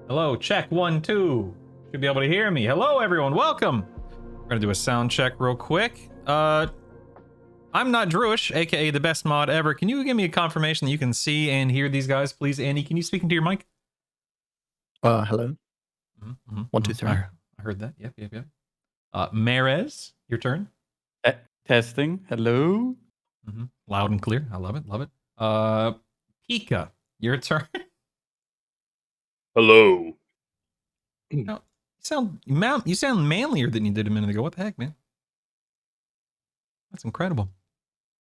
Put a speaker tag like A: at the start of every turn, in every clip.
A: Hello, check 1, 2. Should be able to hear me. Hello, everyone. Welcome. We're gonna do a sound check real quick. I'm not Druish, aka the best mod ever. Can you give me a confirmation that you can see and hear these guys, please? Andy, can you speak into your mic?
B: Hello. 1, 2, 3.
A: I heard that. Yep. Marez, your turn.
C: Testing. Hello.
A: Loud and clear. I love it. Pika, your turn.
D: Hello.
A: No, you sound manlier than you did a minute ago. What the heck, man? That's incredible.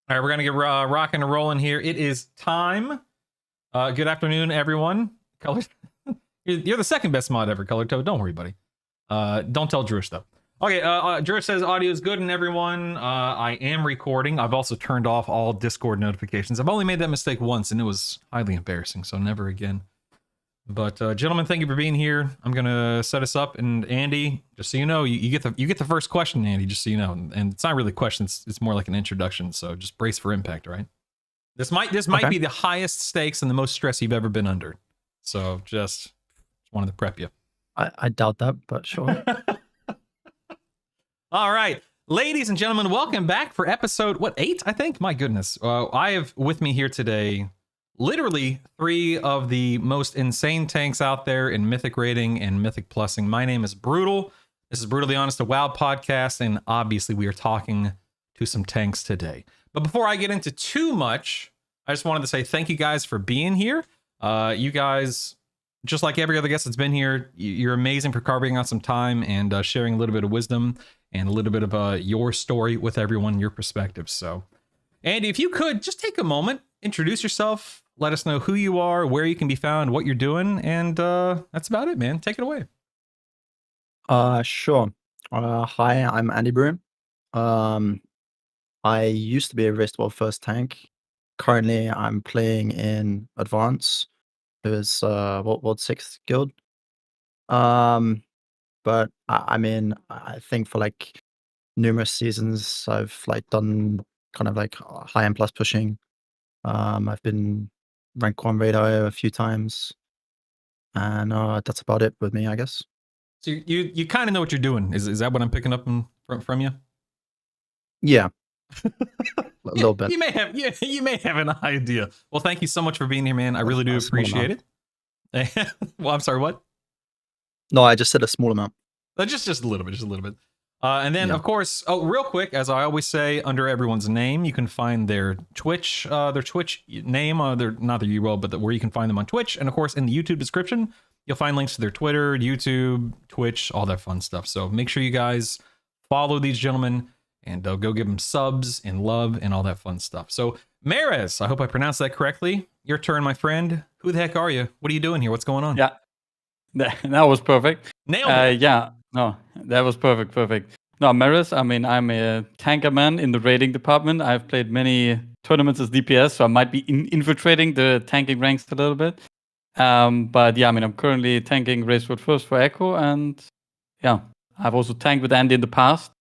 A: All right, we're gonna get rocking and rolling here. It is time. Good afternoon, everyone. Color, you're the second best mod ever, Color Toad. Don't worry, buddy. Don't tell Druish though. Okay, Druish says audio is good and everyone. I am recording. I've also turned off all Discord notifications. I've only made that mistake once, and it was highly embarrassing. So never again. But gentlemen, thank you for being here. I'm gonna set us up, and Andy, just so you know, you get the first question, Andy. Just so you know, and it's not really a question; it's more like an introduction. So just brace for impact, all right? This might be the highest stakes and the most stress you've ever been under. So just wanted to prep you.
B: I doubt that, but sure.
A: All right, ladies and gentlemen, welcome back for episode 8, I think. My goodness, I have with me here today literally 3 of the most insane tanks out there in Mythic rating and Mythic plussing. My name is Brutal. This is Brutally Honest, a WoW podcast, and obviously we are talking to some tanks today. But before I get into too much, I just wanted to say thank you guys for being here. You guys, just like every other guest that's been here, you're amazing for carving out some time and sharing a little bit of wisdom and a little bit of your story with everyone, your perspective. So, Andy, if you could just take a moment, introduce yourself, let us know who you are, where you can be found, what you're doing, and that's about it, man. Take it away.
B: Sure. Hi, I'm Andy Brew. I used to be a Race World First tank. Currently, I'm playing in Advance, who is World 6th guild. But I mean, I think for like numerous seasons, I've like done kind of like high end plus pushing. I've been rank 1 radar a few times, and that's about it with me, I guess.
A: So you kind of know what you're doing. Is that what I'm picking up from you?
B: Yeah. A little bit.
A: You may have an idea. Well, thank you so much for being here, man. I really do appreciate it. Well, I'm sorry, what?
B: No, I just said a small amount.
A: Just a little bit. And then, of course, real quick, as I always say, under everyone's name, you can find their Twitch name, not their URL, but where you can find them on Twitch. And of course, in the YouTube description, you'll find links to their Twitter, YouTube, Twitch, all that fun stuff. So make sure you guys follow these gentlemen and go give them subs and love and all that fun stuff. So, Marez, I hope I pronounced that correctly. Your turn, my friend. Who the heck are you? What are you doing here? What's going on?
C: Yeah, that was perfect.
A: Nailed it.
C: Yeah, no, that was perfect. No, Maris, I mean, I'm a tanker man in the raiding department. I've played many tournaments as DPS, so I might be infiltrating the tanking ranks a little bit. But yeah, I mean, I'm currently tanking Race World First for Echo, and yeah, I've also tanked with Andy in the past.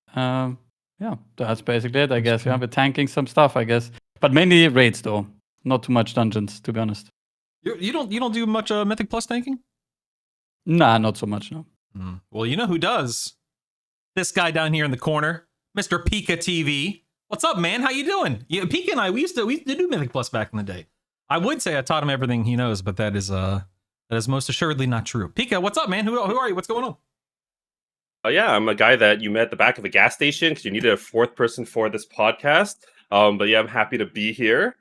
C: Yeah, that's basically it, I guess. Yeah, we're tanking some stuff, I guess, but mainly raids though. Not too much dungeons, to be honest.
A: You don't do much Mythic Plus tanking?
C: Nah, not so much, no.
A: Well, you know who does? This guy down here in the corner, Mr. Pika TV. What's up, man? How you doing? Pika and I, we used to do Mythic Plus back in the day. I would say I taught him everything he knows, but that is most assuredly not true. Pika, what's up, man? Who are you? What's going on?
D: Yeah, I'm a guy that you met at the back of a gas station because you needed a 4th person for this podcast. But yeah, I'm happy to be here.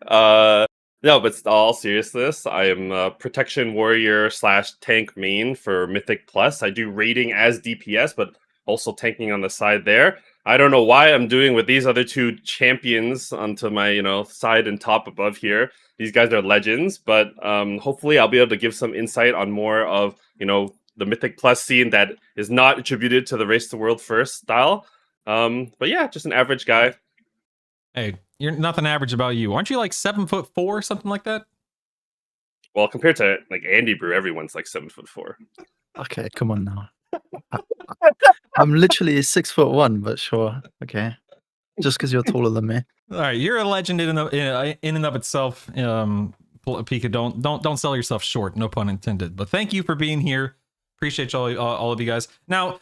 D: No, but all seriousness, I am a protection warrior / tank main for Mythic Plus. I do raiding as DPS, but also tanking on the side there. I don't know why I'm doing with these other 2 champions onto my, side and top above here. These guys are legends, but hopefully I'll be able to give some insight on more of, the Mythic Plus scene that is not attributed to the Race the World First style. But yeah, just an average guy.
A: Hey, you're nothing average about you. Aren't you like 7'4", something like that?
D: Well, compared to like Andy Brew, everyone's like 7'4".
B: Okay, come on now. I'm literally 6'1", but sure. Okay, just because you're taller than me.
A: All right, you're a legend in and of itself. Pika, don't sell yourself short. No pun intended. But thank you for being here. Appreciate all of you guys. Now,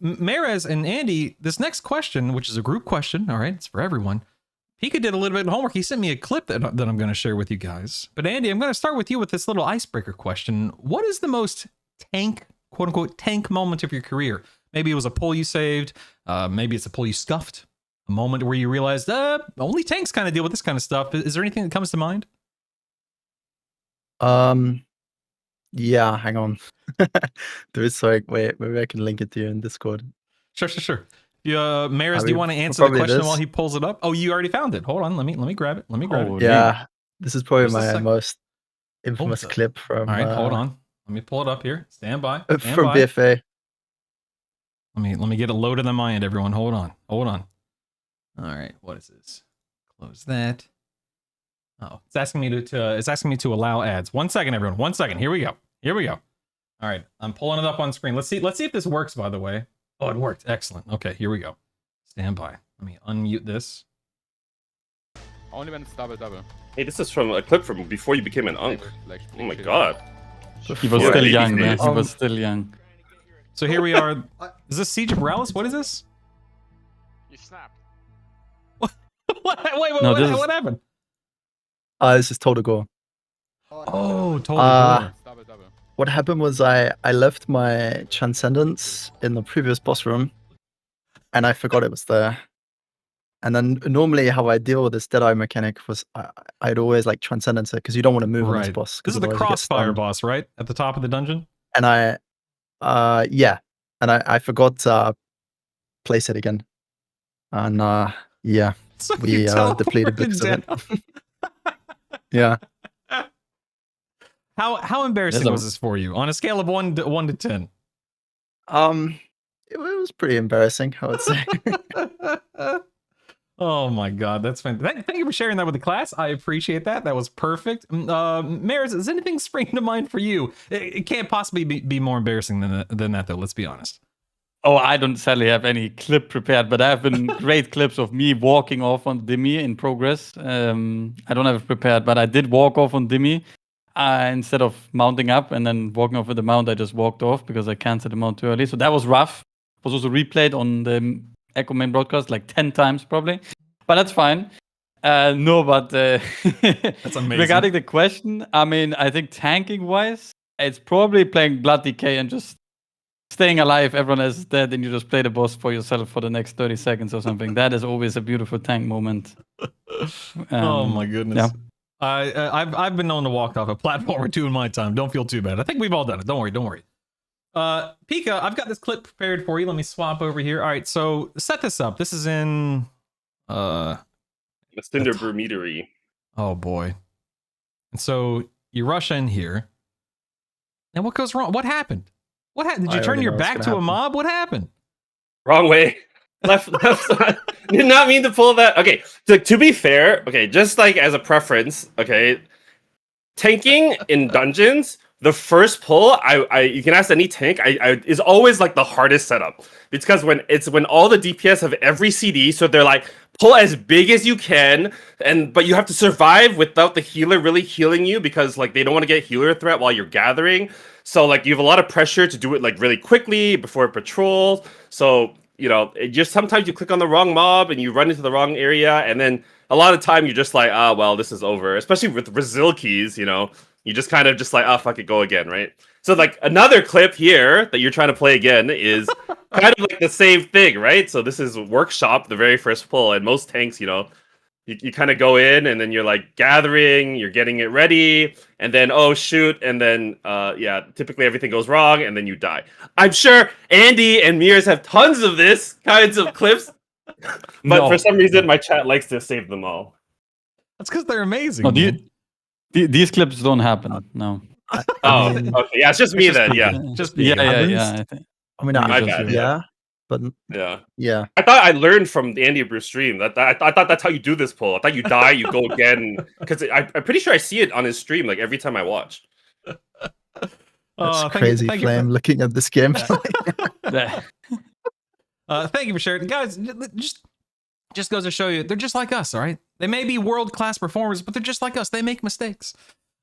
A: Marez and Andy, this next question, which is a group question, all right, it's for everyone. Pika did a little bit of homework. He sent me a clip that I'm going to share with you guys. But Andy, I'm going to start with you with this little icebreaker question. What is the most tank, quote unquote, tank moment of your career? Maybe it was a pull you saved. Maybe it's a pull you scuffed. A moment where you realized, only tanks kind of deal with this kind of stuff. Is there anything that comes to mind?
B: Yeah, hang on. There is, so wait, maybe I can link it to you in Discord.
A: Sure. Yeah, Maris, do you want to answer the
B: probably
A: question
B: this.
A: while he pulls it up? Oh, you already found it. Hold on, let me grab it. Let me grab it.
B: Yeah, this is probably
A: Just a
B: my
A: sec.
B: most infamous
A: Hold up.
B: clip from.
A: All right, hold on. Let me pull it up here. Stand by. Stand
B: From
A: by.
B: BFA.
A: Let me get it loaded on my end, everyone. Hold on. All right, what is this? Close that. Oh, it's asking me to allow ads. 1 second, everyone. 1 second. Here we go. All right, I'm pulling it up on screen. Let's see if this works, by the way. Oh, it worked. Excellent. Okay, here we go. Stand by. Let me unmute this.
E: Only when it's double.
D: Hey, this is from a clip from before you became an unk. Oh my god.
C: He was
D: Yeah,
C: still
D: baby
C: young, man.
D: face.
C: He was still young.
A: So here we are. Is this Siege of Morales? What is this?
E: You snapped.
A: Wait,
C: No, this is-
A: what happened?
B: This is Total Gore.
A: Oh, totally.
E: It's double.
B: What happened was I left my Transcendence in the previous boss room, and I forgot it was there. And then normally how I deal with this Deadeye mechanic was I'd always like Transcendence it because you don't want to move on this boss.
A: This is the
B: otherwise you get
A: Crossfire
B: stunned.
A: boss, right? At the top of the dungeon?
B: And I forgot to place it again. And yeah,
A: So
B: we
A: you
B: depleted
A: teleported
B: because of it.
A: down.
B: Yeah.
A: How embarrassing
C: There's a-
A: was this for you on a scale of 1 to 10?
B: It was pretty embarrassing, I would say.
A: Oh my god, that's fantastic. Thank you for sharing that with the class. I appreciate that. That was perfect. Maris, is anything springing to mind for you? It can't possibly be more embarrassing than that, though. Let's be honest.
C: Oh, I don't sadly have any clip prepared, but there have been great clips of me walking off on Dimmy in progress. I don't have it prepared, but I did walk off on Dimmy. Instead of mounting up and then walking off with the mount, I just walked off because I canceled the mount too early. So that was rough. It was also replayed on the Echo main broadcast like 10 times probably. But that's fine. No, but
A: That's amazing.
C: regarding the question, I mean, I think tanking-wise, it's probably playing Blood Decay and just staying alive. Everyone else is dead and you just play the boss for yourself for the next 30 seconds or something. That is always a beautiful tank moment.
A: Oh my goodness.
C: Yeah.
A: I've been known to walk off a platform or two in my time. Don't feel too bad. I think we've all done it. Don't worry. Pika, I've got this clip prepared for you. Let me swap over here. All right, so set this up. This is in
D: A Cinder Meadery.
A: oh boy. And so you rush in here. And what goes wrong? What happened? What happened? Did you
B: I
A: turn
B: already
A: your
B: know what's
A: back
B: gonna
A: to a
B: happen.
A: mob? What happened?
D: Wrong way. Left side. Did not mean to pull that. Okay, to be fair, okay, just like as a preference, okay, tanking in dungeons, the first pull, you can ask any tank, is always like the hardest setup. Because when all the DPS have every CD, so they're like pull as big as you can, but you have to survive without the healer really healing you because like they don't want to get healer threat while you're gathering. So like you have a lot of pressure to do it like really quickly before it patrols. So you know, sometimes you click on the wrong mob and you run into the wrong area, and then a lot of time you're just like, well, this is over. Especially with Brazil keys, you know, you just kind of just like, fuck it, go again, right? So like another clip here that you're trying to play again is kind of like the same thing, right? So this is Workshop, the very first pull, and most tanks, you know, you kind of go in and then you're like gathering, you're getting it ready, and then oh shoot, and then typically everything goes wrong and then you die. I'm sure Andy and Mears have tons of this kinds of clips, but for some reason my chat likes to save them all.
A: That's because they're amazing.
C: No,
A: man.
C: these clips don't happen. No.
D: Oh,
B: mean,
D: okay, yeah, it's just me
A: It's just
D: then. Yeah,
A: Just
C: yeah,
A: Pika.
C: yeah. I think.
B: I mean,
D: My bad,
B: yeah, but
D: yeah.
B: yeah.
D: I thought I learned from the Andy Bruce stream that I thought that's how you do this pull. I thought you die, you go again, because I'm pretty sure I see it on his stream like every time I watch.
B: That's
A: Thank you-
B: crazy
A: thank you
B: flame
A: for-
B: looking at this game.
C: Yeah.
A: Thank you for sharing, guys. Just goes to show you, they're just like us, all right? They may be world-class performers, but they're just like us. They make mistakes.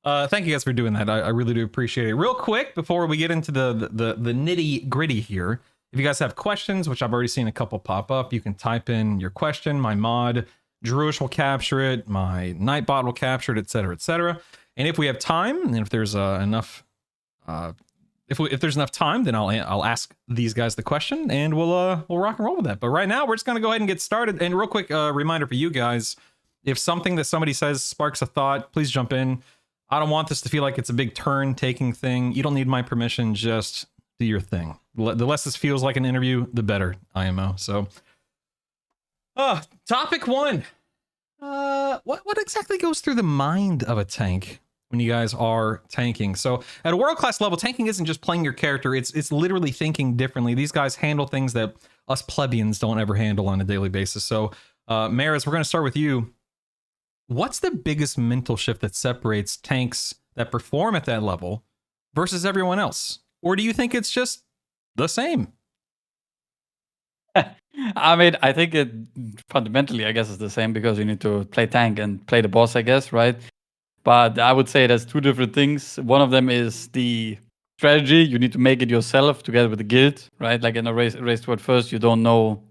A: Thank you guys for doing that. I really do appreciate it. Real quick, before we get into the nitty gritty here, if you guys have questions, which I've already seen a couple pop up, you can type in your question. My mod, Druish, will capture it. My Nightbot will capture it, etc., etc. And if we have time, and if there's enough, if there's enough time, then I'll ask these guys the question, and we'll rock and roll with that. But right now, we're just gonna go ahead and get started. And real quick, reminder for you guys: if something that somebody says sparks a thought, please jump in. I don't want this to feel like it's a big turn-taking thing. You don't need my permission. Just do your thing. The less this feels like an interview, the better, IMO. So, topic one. What exactly goes through the mind of a tank when you guys are tanking? So, at a world-class level, tanking isn't just playing your character. It's literally thinking differently. These guys handle things that us plebeians don't ever handle on a daily basis. So, Maris, we're going to start with you. What's the biggest mental shift that separates tanks that perform at that level versus everyone else? Or do you think it's just the same?
C: I mean, I think it fundamentally, I guess, is the same because you need to play tank and play the boss, I guess, right? But I would say there's two different things. One of them is the strategy. You need to make it yourself together with the guild, right? Like in a race toward first, you don't know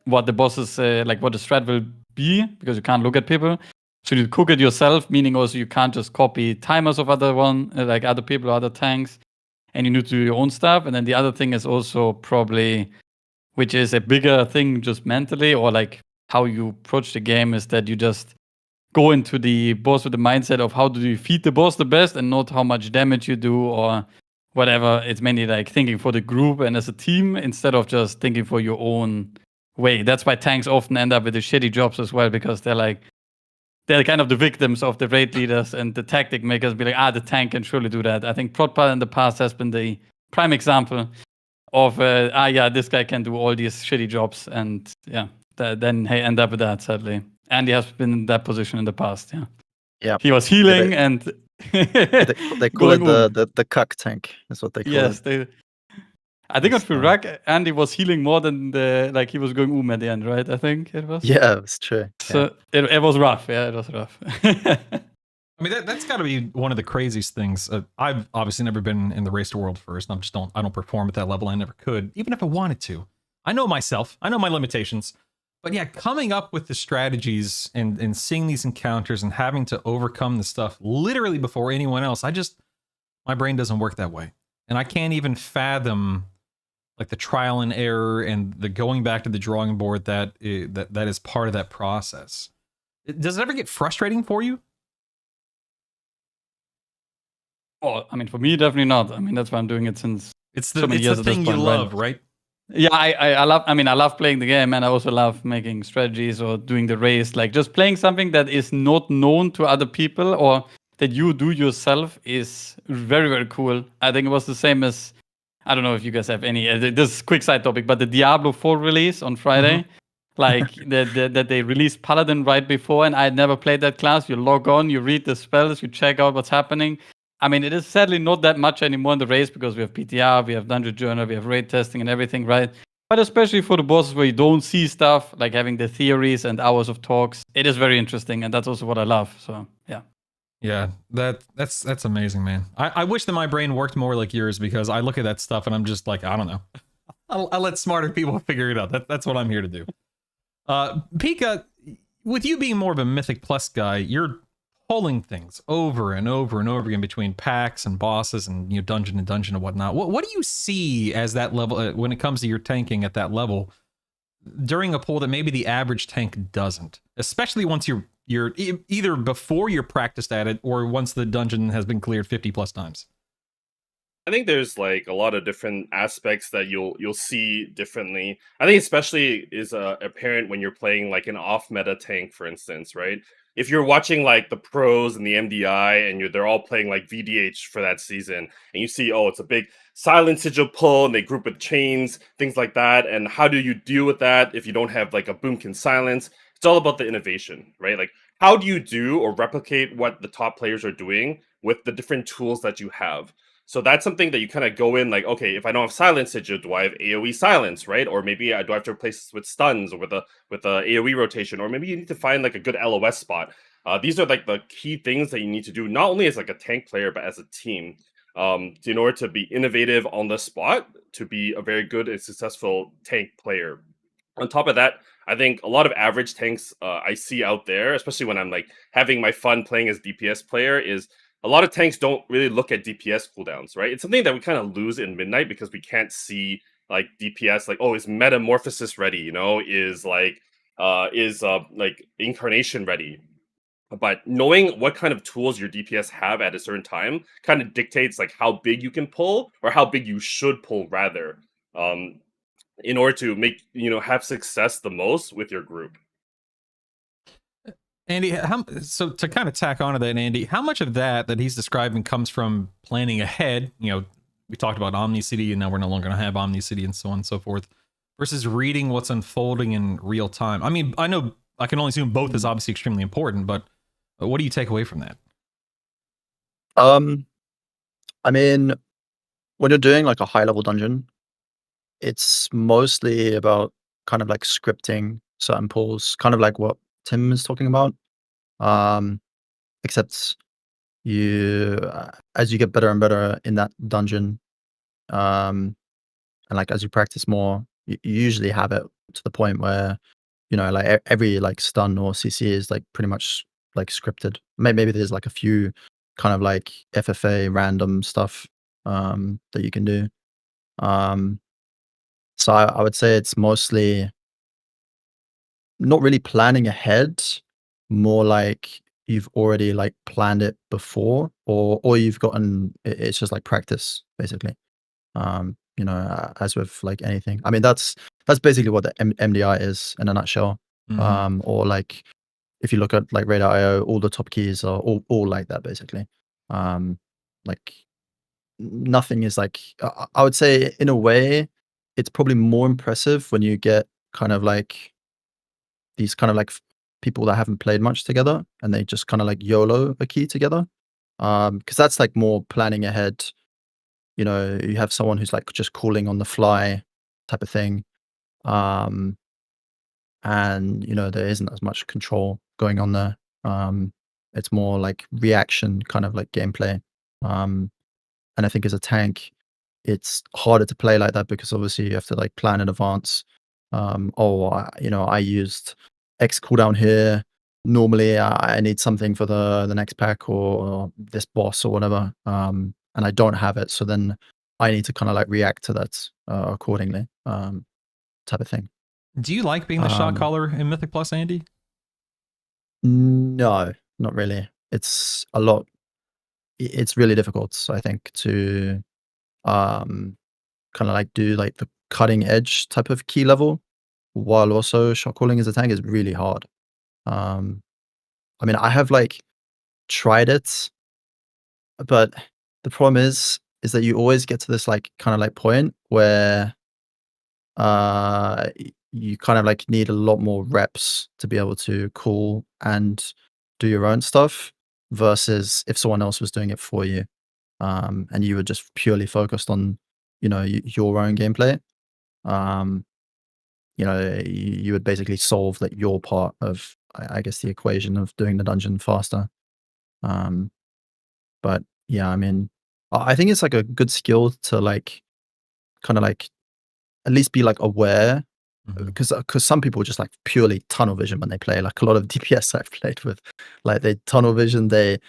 C: what the bosses, like what the strat will be because you can't look at people. So you cook it yourself, meaning also you can't just copy timers of like other people or other tanks, and you need to do your own stuff. And then the other thing is also probably, which is a bigger thing just mentally, or like how you approach the game, is that you just go into the boss with the mindset of how do you feed the boss the best and not how much damage you do or whatever. It's mainly like thinking for the group and as a team instead of just thinking for your own way. That's why tanks often end up with the shitty jobs as well, because they're kind of the victims of the raid leaders and the tactic makers be like, the tank can surely do that. I think Protpal in the past has been the prime example of, this guy can do all these shitty jobs. And then he end up with that, sadly. And he has been in that position in the past,
B: Yeah.
C: He was healing and...
B: they call it the cuck tank, is what they call it.
C: I think on Firak, Andy was healing more than he was going at the end, right? I think it was.
B: Yeah, it's true.
C: So it was rough. Yeah, it was rough.
A: I mean, that's got to be one of the craziest things. I've obviously never been in the race to world first. I don't perform at that level. I never could, even if I wanted to. I know myself. I know my limitations. But yeah, coming up with the strategies and seeing these encounters and having to overcome the stuff literally before anyone else, my brain doesn't work that way. And I can't even fathom like the trial and error and the going back to the drawing board that is part of that process. Does it ever get frustrating for you?
C: Oh, I mean, for me, definitely not. I mean, that's why I'm doing it since
A: it's
C: so many years
A: the thing you love, right?
C: Yeah, I love playing the game, and I also love making strategies or doing the race. Like just playing something that is not known to other people or that you do yourself is very, very cool. I think it was the same as, I don't know if you guys have any, this is a quick side topic, but the Diablo 4 release on Friday, like that they released Paladin right before, and I had never played that class. You log on, you read the spells, you check out what's happening. I mean, it is sadly not that much anymore in the race because we have PTR, we have Dungeon Journal, we have raid testing and everything, right? But especially for the bosses where you don't see stuff, like having the theories and hours of talks, it is very interesting, and that's also what I love. So, yeah.
A: Yeah, that's amazing, man. I wish that my brain worked more like yours because I look at that stuff and I'm just like, I don't know. I'll let smarter people figure it out. That's what I'm here to do. Pika, with you being more of a Mythic Plus guy, you're pulling things over and over and over again between packs and bosses and dungeon to dungeon and whatnot. What do you see as that level when it comes to your tanking at that level during a pull that maybe the average tank doesn't, especially once you're either before you're practiced at it or once the dungeon has been cleared 50 plus times?
D: I think there's like a lot of different aspects that you'll see differently. I think especially is apparent when you're playing like an off meta tank, for instance, right? If you're watching like the pros and the MDI and they're all playing like VDH for that season, and you see, oh, it's a big silent sigil pull and they group with chains, things like that. And how do you deal with that if you don't have like a boomkin silence? It's all about the innovation, right? Like, how do you do or replicate what the top players are doing with the different tools that you have? So that's something that you kind of go in like, okay, if I don't have silence sigil, do I have AoE silence, right? Or maybe do I have to replace this with stuns or with a AoE rotation? Or maybe you need to find like a good LOS spot. These are like the key things that you need to do, not only as like a tank player, but as a team, in order to be innovative on the spot, to be a very good and successful tank player. On top of that, I think a lot of average tanks I see out there, especially when I'm like having my fun playing as DPS player, is a lot of tanks don't really look at DPS cooldowns, right? It's something that we kind of lose in Midnight because we can't see like DPS, like, oh, is Metamorphosis ready? You know, is like Incarnation ready? But knowing what kind of tools your DPS have at a certain time kind of dictates like how big you can pull or how big you should pull rather. Um, in order to make have success the most with your group.
A: Andy, so to kind of tack onto that, Andy, how much of that he's describing comes from planning ahead? We talked about Omni City, and now we're no longer going to have Omni City, and so on and so forth, versus reading what's unfolding in real time. I mean, I know I can only assume both is obviously extremely important, but what do you take away from that?
B: I mean, when you're doing like a high level dungeon, it's mostly about kind of like scripting certain pulls, kind of like what Tim is talking about. Except as you get better and better in that dungeon, and like as you practice more, you usually have it to the point where like every like stun or CC is like pretty much like scripted. Maybe there's like a few kind of like FFA random stuff that you can do. So I would say it's mostly not really planning ahead, more like you've already like planned it before, or you've gotten it's just like practice basically. As with like anything. I mean, that's basically what the MDI is in a nutshell.
A: Mhm.
B: Or like if you look at like Radar.io, all the top keys are all like that basically. Like nothing is like I would say in a way it's probably more impressive when you get kind of like these kind of like people that haven't played much together and they just kind of like YOLO a key together. Because that's like more planning ahead. You have someone who's like just calling on the fly type of thing. Um, and there isn't as much control going on there. It's more like reaction kind of like gameplay. And I think as a tank, it's harder to play like that because obviously you have to like plan in advance. I used X cooldown here. Normally, I need something for the next pack or this boss or whatever, and I don't have it. So then I need to kind of like react to that accordingly, type of thing.
A: Do you like being the shot
B: Um,
A: caller in Mythic Plus, Andy?
B: No, not really. It's a lot. It's really difficult, I think, to um, kind of like do like the cutting edge type of key level while also shot calling as a tank is really hard. Um, I mean, I have like tried it, but the problem is that you always get to this like kind of like point where you kind of like need a lot more reps to be able to call and do your own stuff versus if someone else was doing it for you, and you were just purely focused on your own gameplay. um you would basically solve like your part of I guess the equation of doing the dungeon faster. um but yeah, I mean, I think it's like a good skill to like kind of like at least be like aware,
A: Mhm.
B: because some people just like purely tunnel vision when they play. Like a lot of DPS I've played with, like they tunnel vision. They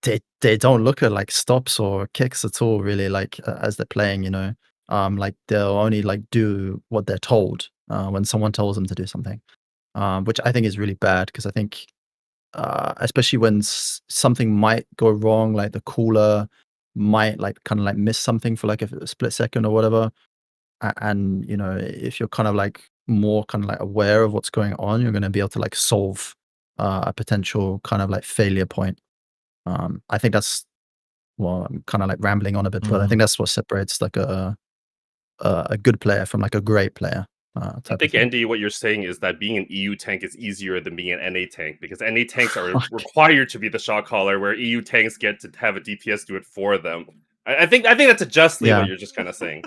B: don't look at like stops or kicks at all, really. Like as they're playing, like they'll only like do what they're told when someone tells them to do something, which I think is really bad because I think especially when something might go wrong, like the cooler might like kind of like miss something for like a split second or whatever. And if you're kind of like more kind of like aware of what's going on, you're going to be able to like solve a potential kind of like failure point. I think that's, well, I'm kind of like rambling on a bit, but I
A: Mhm.
B: think that's what separates like a good player from like a great player,
D: I
B: type of
D: think,
B: thing.
D: Andy, what you're saying is that being an EU tank is easier than being an NA tank because NA tanks are
B: Okay.
D: required to be the shot caller, where EU tanks get to have a DPS do it for them. I think that's justly what
B: Yeah,
D: you're just kind of saying.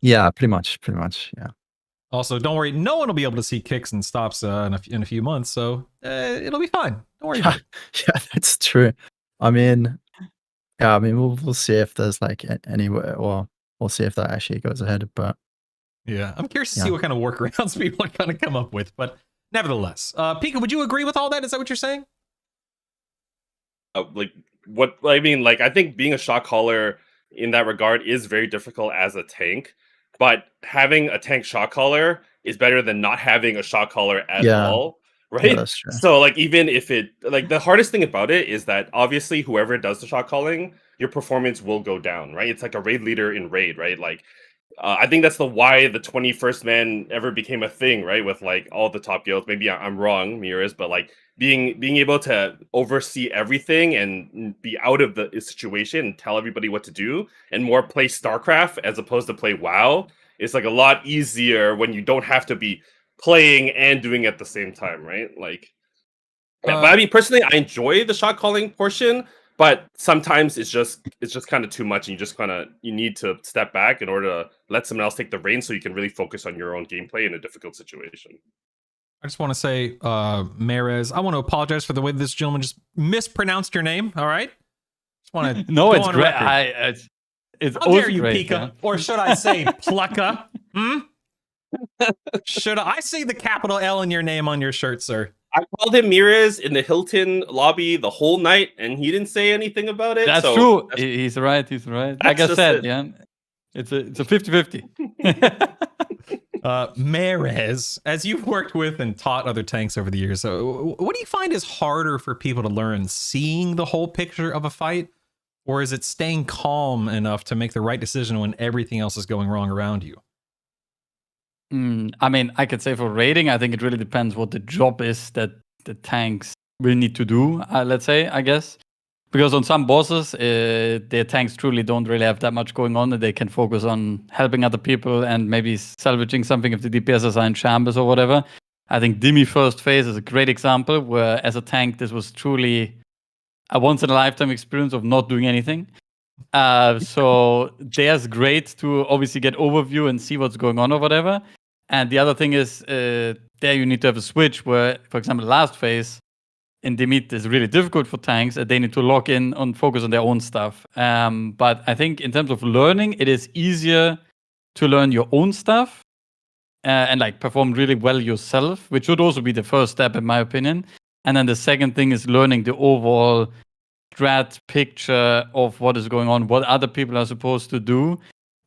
B: yeah, pretty much, yeah.
A: Also, don't worry, no one will be able to see kicks and stops in a few months, so it'll be fine. Don't worry about it.
B: Yeah, that's true. I mean, yeah, I mean, we'll see if there's like anywhere, or we'll see if that actually goes ahead. But
A: Yeah, I'm curious to see
B: Yeah.
A: what kind of workarounds people kind of come up with, but nevertheless, Pika, would you agree with all that? Is that what you're saying?
D: Like what I mean, like I think being a shot caller in that regard is very difficult as a tank, but having a tank shot caller is better than not having a shot caller at
B: Yeah.
D: all,
B: yeah,
D: right?
B: that's true.
D: So like even if it like the hardest thing about it is that obviously whoever does the shot calling, your performance will go down, right? It's like a raid leader in raid, right? Like I think that's the why the 21st man ever became a thing, right? With like all the top guilds. Maybe I'm wrong, Miras, but like being able to oversee everything and be out of the situation and tell everybody what to do and more play StarCraft as opposed to play WoW is like a lot easier when you don't have to be playing and doing it at the same time, right? Like yeah, but I mean personally I enjoy the shot calling portion, but sometimes it's just kind of too much and you need to step back in order to let someone else take the reins so you can really focus on your own gameplay in a difficult situation.
A: I just want to say, Marez, I want to apologize for the way this gentleman just mispronounced your name. All right, just want to
C: No,
A: go
C: it's
A: on
C: great.
A: record.
C: It's
A: How
C: also
A: dare you,
C: great,
A: Pika?
C: yeah.
A: Or should I say Plucka? Hmm? Should I see the capital L in your name on your shirt, sir?
D: I called him Miras in the Hilton lobby the whole night, and he didn't say anything about it.
C: That's
D: so
C: true.
D: that's-
C: He's right. He's right.
D: That's
C: Like I
D: just
C: said,
D: it.
C: yeah, it's a 50-50.
A: Marez, as you've worked with and taught other tanks over the years, so what do you find is harder for people to learn? Seeing the whole picture of a fight, or is it staying calm enough to make the right decision when everything else is going wrong around you?
C: I mean, I could say for raiding, I think it really depends what the job is that the tanks will need to do, let's say, I guess. Because on some bosses, their tanks truly don't really have that much going on, and they can focus on helping other people and maybe salvaging something if the DPSs are in shambles or whatever. I think Dimi first phase is a great example where, as a tank, this was truly a once-in-a-lifetime experience of not doing anything. So there's great to obviously get overview and see what's going on or whatever. And the other thing is, there you need to have a switch where, for example, last phase in Demit is really difficult for tanks. They need to lock in on focus on their own stuff. But I think in terms of learning, it is easier to learn your own stuff and like perform really well yourself, which would also be the first step in my opinion. And then the second thing is learning the overall strat picture of what is going on, what other people are supposed to do,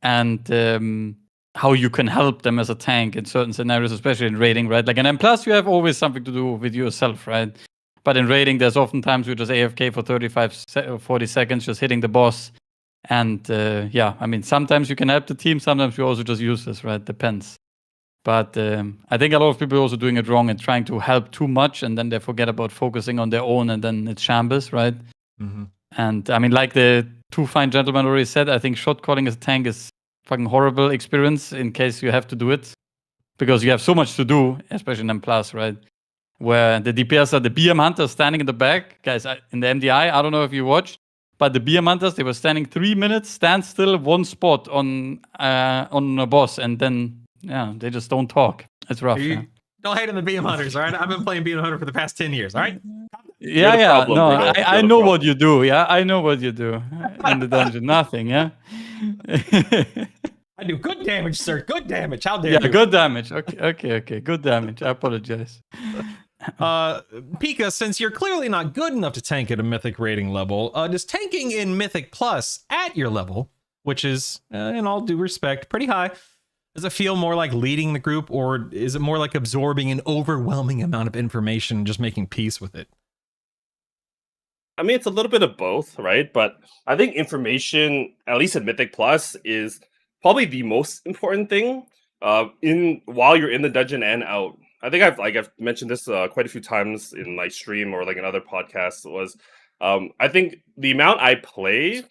C: and how you can help them as a tank in certain scenarios, especially in raiding, right? Like, and then plus you have always something to do with yourself, right? But in raiding, there's oftentimes you're just AFK for 35 or 40 seconds, just hitting the boss. And yeah, I mean, sometimes you can help the team, sometimes you're also just useless, right? Depends. But I think a lot of people are also doing it wrong and trying to help too much, and then they forget about focusing on their own, and then it's shambles, right?
A: Mm-hmm.
C: And I mean, like the two fine gentlemen already said, I think shot calling as a tank is fucking horrible experience in case you have to do it, because you have so much to do, especially in M+, right? Where the DPS are the BM hunters standing in the back. Guys, in the MDI, I don't know if you watched, but the BM hunters, they were standing 3 minutes, stand still, one spot on a boss, and then, yeah, they just don't talk. It's rough, yeah.
A: Don't hate on the BM Hunters, all right? I've been playing BM Hunter for the past 10 years, all right?
C: Yeah,
D: the
C: yeah,
D: problem,
C: no,
D: Bruno.
C: I
D: You're the
C: know
D: problem.
C: what you do, yeah? I know what you do in the dungeon. Nothing, yeah?
A: I do good damage, sir. Good damage. How dare
C: Yeah,
A: you?
C: good damage. Okay. Good damage. I apologize.
A: Pika, since you're clearly not good enough to tank at a Mythic rating level, does tanking in Mythic Plus at your level, which is, in all due respect, pretty high, does it feel more like leading the group, or is it more like absorbing an overwhelming amount of information and just making peace with it?
D: I mean, it's a little bit of both, right? But I think information, at least in Mythic Plus, is probably the most important thing. In while you're in the dungeon and out. I think I've mentioned this quite a few times in my stream or like in other podcasts. Was I think the amount I play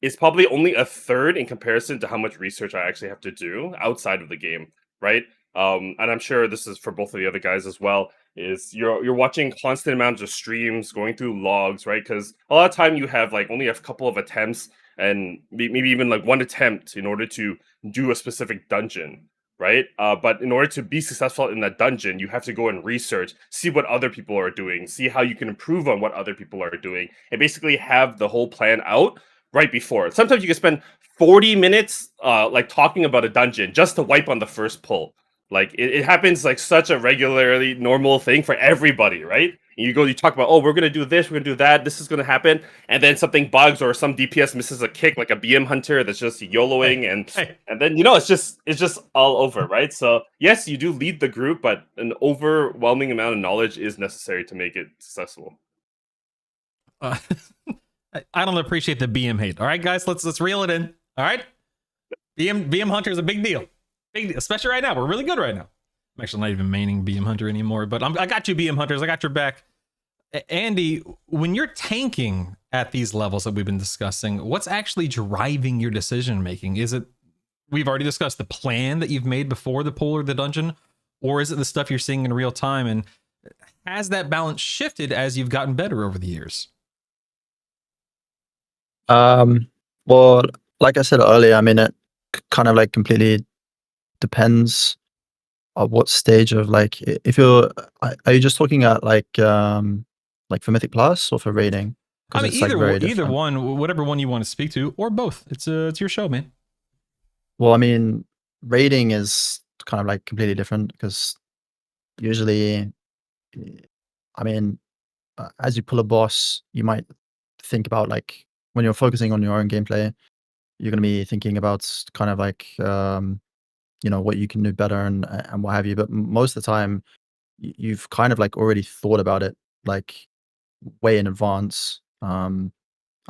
D: is probably only a third in comparison to how much research I actually have to do outside of the game, right? And I'm sure this is for both of the other guys as well. Is you're watching constant amounts of streams, going through logs, right? Because a lot of time you have like only a couple of attempts and maybe even like one attempt in order to do a specific dungeon, right? But in order to be successful in that dungeon, you have to go and research, see what other people are doing, see how you can improve on what other people are doing, and basically have the whole plan out right before. Sometimes you can spend 40 minutes like talking about a dungeon just to wipe on the first pull. Like it happens like such a regularly normal thing for everybody, right? And you talk about, oh, we're gonna do this, we're gonna do that, this is gonna happen, and then something bugs or some DPS misses a kick, like a BM hunter that's just YOLOing, and then it's just all over, right? So yes, you do lead the group, but an overwhelming amount of knowledge is necessary to make it successful.
A: I don't appreciate the BM hate. All right, guys, let's reel it in. All right, BM Hunter is a big deal, especially right now. We're really good right now. I'm actually not even maining BM Hunter anymore, but I got you, BM Hunters. I got your back. Andy, when you're tanking at these levels that we've been discussing, what's actually driving your decision making? Is it, we've already discussed the plan that you've made before the pull or the dungeon, or is it the stuff you're seeing in real time? And has that balance shifted as you've gotten better over the years?
B: Well, like I said earlier, I mean, it kind of like completely depends on what stage of like, if you're, are you just talking at like for Mythic Plus or for raiding?
A: I mean,
B: it's like very
A: either
B: different.
A: one, whatever one you want to speak to, or both. It's your show, man.
B: Well, I mean, raiding is kind of like completely different because usually, I mean, as you pull a boss, you might think about like when you're focusing on your own gameplay, you're going to be thinking about kind of like what you can do better and what have you. But most of the time, you've kind of like already thought about it like way in advance. I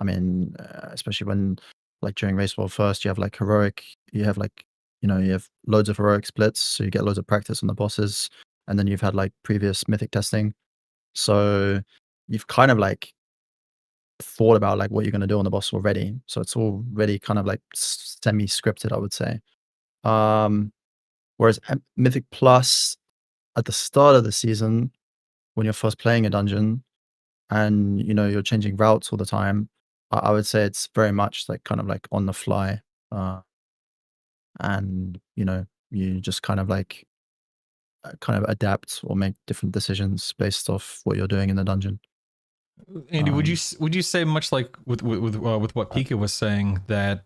B: mean, especially when like during Race War first, you have like heroic, you have like you have loads of heroic splits, so you get loads of practice on the bosses, and then you've had like previous mythic testing, so you've kind of like thought about like what you're going to do on the boss already. So it's already kind of like semi-scripted, I would say. Whereas Mythic Plus, at the start of the season, when you're first playing a dungeon, and you're changing routes all the time, I would say it's very much like kind of like on the fly, and you just kind of like adapt or make different decisions based off what you're doing in the dungeon.
A: Andy, would you say much like with what Pika was saying, that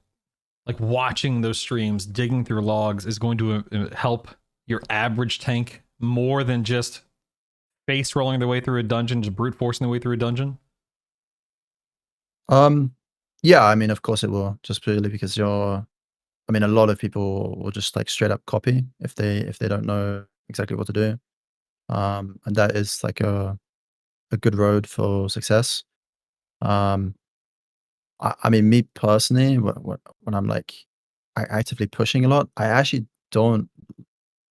A: like watching those streams, digging through logs is going to help your average tank more than just face rolling their way through a dungeon, just brute forcing their way through a dungeon?
B: Yeah, I mean, of course it will, just purely because I mean, a lot of people will just like straight up copy if they don't know exactly what to do, and that is like a good road for success. Um, I mean, me personally, when I'm like actively pushing a lot, I actually don't.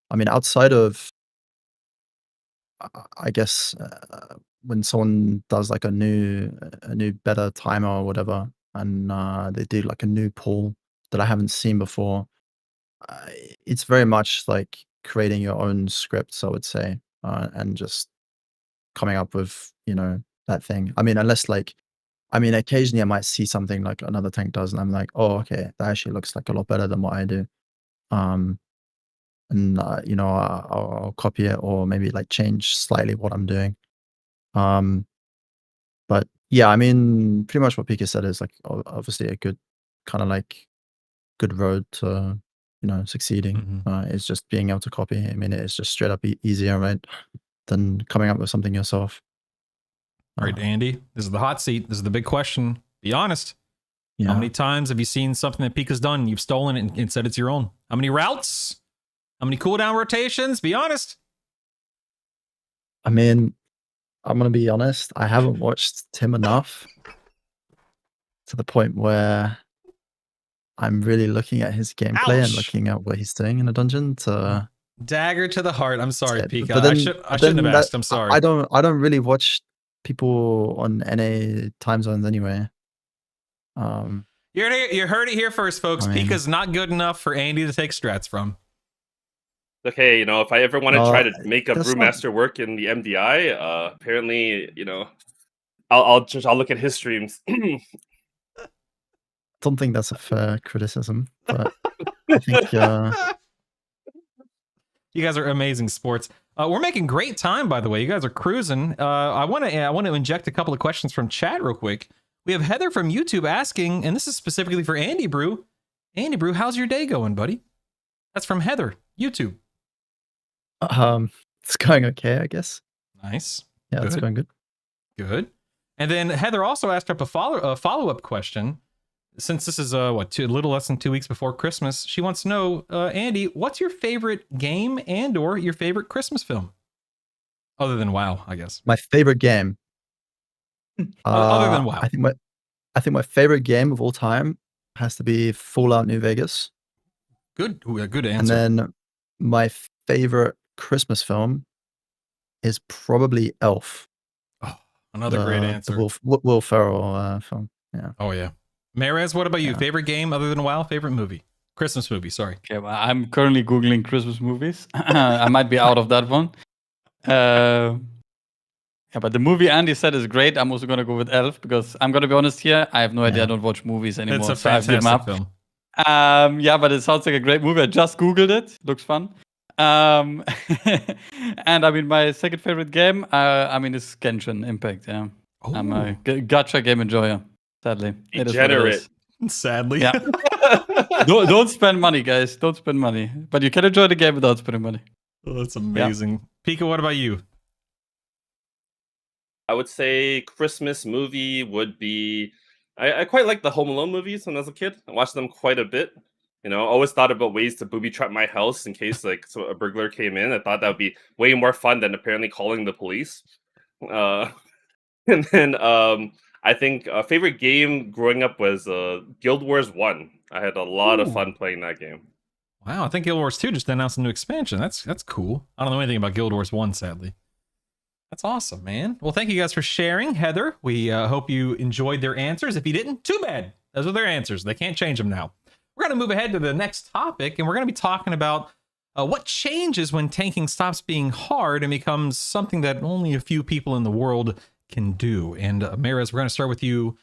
B: I mean, outside of, I guess, when someone does like a new better timer or whatever, and they do like a new pull that I haven't seen before, it's very much like creating your own scripts, I would say, and just coming up with that thing. I mean, occasionally I might see something like another tank does, and I'm like, oh, okay, that actually looks like a lot better than what I do. And I'll copy it or maybe like change slightly what I'm doing. But yeah, I mean, pretty much what Pika said is like obviously a good kind of like good road to succeeding. Is just being able to copy. I mean, it's just straight up easier, right, than coming up with something yourself.
A: All right, Andy, this is the hot seat. This is the big question. Be honest.
B: Yeah.
A: How many times have you seen something that Pika's done, you've stolen it and said it's your own? How many routes? How many cooldown rotations? Be honest.
B: I mean, I'm going to be honest. I haven't watched Tim enough to the point where I'm really looking at his gameplay and looking at what he's doing in the dungeon to...
A: Dagger to the heart. I'm sorry, Pika.
B: But then,
A: I shouldn't have asked. I'm sorry.
B: I don't really watch people on NA time zones anyway.
A: You heard it here first, folks.
B: I mean,
A: Pika's not good enough for Andy to take strats from.
D: Okay, if I ever want to try to make a brewmaster work in the MDI, apparently, I'll look at his streams.
B: I don't think that's a fair criticism, but I think
A: You guys are amazing sports. We're making great time, by the way. You guys are cruising. I want to inject a couple of questions from chat real quick. We have Heather from YouTube asking, and this is specifically for Andy Brew. Andy Brew, how's your day going, buddy? That's from Heather, YouTube.
B: It's going okay, I guess.
A: Nice.
B: Yeah, it's
A: Good.
B: going good.
A: Good. And then Heather also asked up a follow-up question. Since this is a little less than 2 weeks before Christmas, she wants to know, Andy, what's your favorite game and/or your favorite Christmas film, other than WoW, I guess.
B: My favorite game.
A: Other than WoW.
B: I think my favorite game of all time has to be Fallout New Vegas.
A: Good. Ooh, a good
B: And
A: answer.
B: then my favorite Christmas film is probably Elf.
A: Oh, another great answer.
B: The Will Ferrell film. Yeah.
A: Oh yeah. Marez, what about you?
B: Yeah.
A: Favorite game other than WoW? Favorite movie? Christmas movie. Sorry.
C: Okay, well, I'm currently Googling Christmas movies. I might be out of that one. Yeah, but the movie Andy said is great. I'm also going to go with Elf because I'm going to be honest here. I have no idea. I don't watch movies anymore.
A: It's a
C: so I've given
A: fantastic
C: up.
A: film.
C: Yeah, but it sounds like a great movie. I just Googled it. Looks fun. And I mean, my second favorite game, is Genshin Impact. Yeah.
A: Oh,
C: I'm a gacha game enjoyer, sadly. It is what it
D: Degenerate.
C: is.
A: sadly.
C: Yeah. Don't spend money, guys. Don't spend money. But you can enjoy the game without spending money.
A: Oh, that's amazing. Pika, what about you?
D: I would say Christmas movie would be. I quite like the Home Alone movies when I was a kid. I watched them quite a bit. You know, always thought about ways to booby trap my house in case a burglar came in. I thought that would be way more fun than apparently calling the police. And then I think a favorite game growing up was Guild Wars 1. I had a lot of fun playing that game.
A: Wow, I think Guild Wars 2 just announced a new expansion. That's cool. I don't know anything about Guild Wars 1, sadly. That's awesome, man. Well, thank you guys for sharing, Heather. We hope you enjoyed their answers. If you didn't, too bad. Those are their answers. They can't change them now. We're going to move ahead to the next topic, and we're going to be talking about what changes when tanking stops being hard and becomes something that only a few people in the world can do. And Marez, we're going to start with you.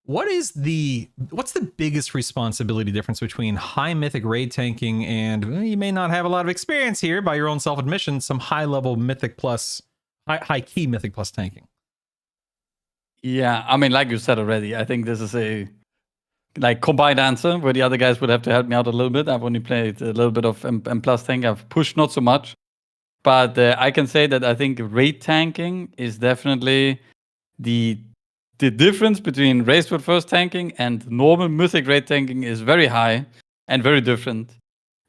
A: What's the biggest responsibility difference between high mythic raid tanking and, well, you may not have a lot of experience here by your own self-admission, some high-level mythic plus, high key mythic plus tanking?
C: Yeah, I mean, like you said already, I think this is a combined answer where the other guys would have to help me out a little bit. I've only played a little bit of M plus tank. I've pushed not so much, but I can say that I think raid tanking is definitely the difference between race with first tanking and normal mythic raid tanking is very high and very different.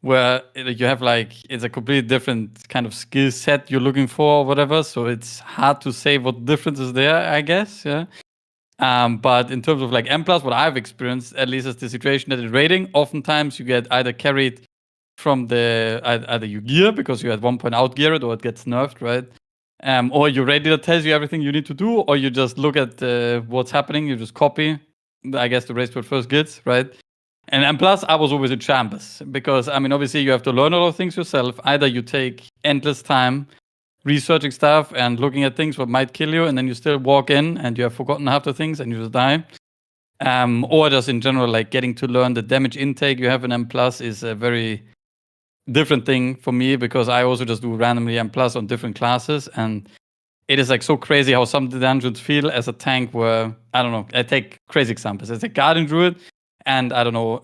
C: Where you have it's a completely different kind of skill set you're looking for or whatever. So it's hard to say what difference is there, I guess. Yeah. But in terms of M+, what I've experienced, at least, is the situation that in raiding, oftentimes you get either carried from either you gear because you at one point out gear it or it gets nerfed, right? Or your raid leader tells you everything you need to do, or you just look at what's happening, you just copy, I guess, the race with first gets, right? And M+, I was always in shambles because, I mean, obviously you have to learn a lot of things yourself. Either you take endless time researching stuff and looking at things what might kill you, and then you still walk in and you have forgotten half the things and you just die. Or just in general, getting to learn the damage intake you have in M+ is a very different thing for me because I also just do randomly M+ on different classes, and it is so crazy how some dungeons feel as a tank where, I don't know, I take crazy examples. I take Guardian Druid and I don't know,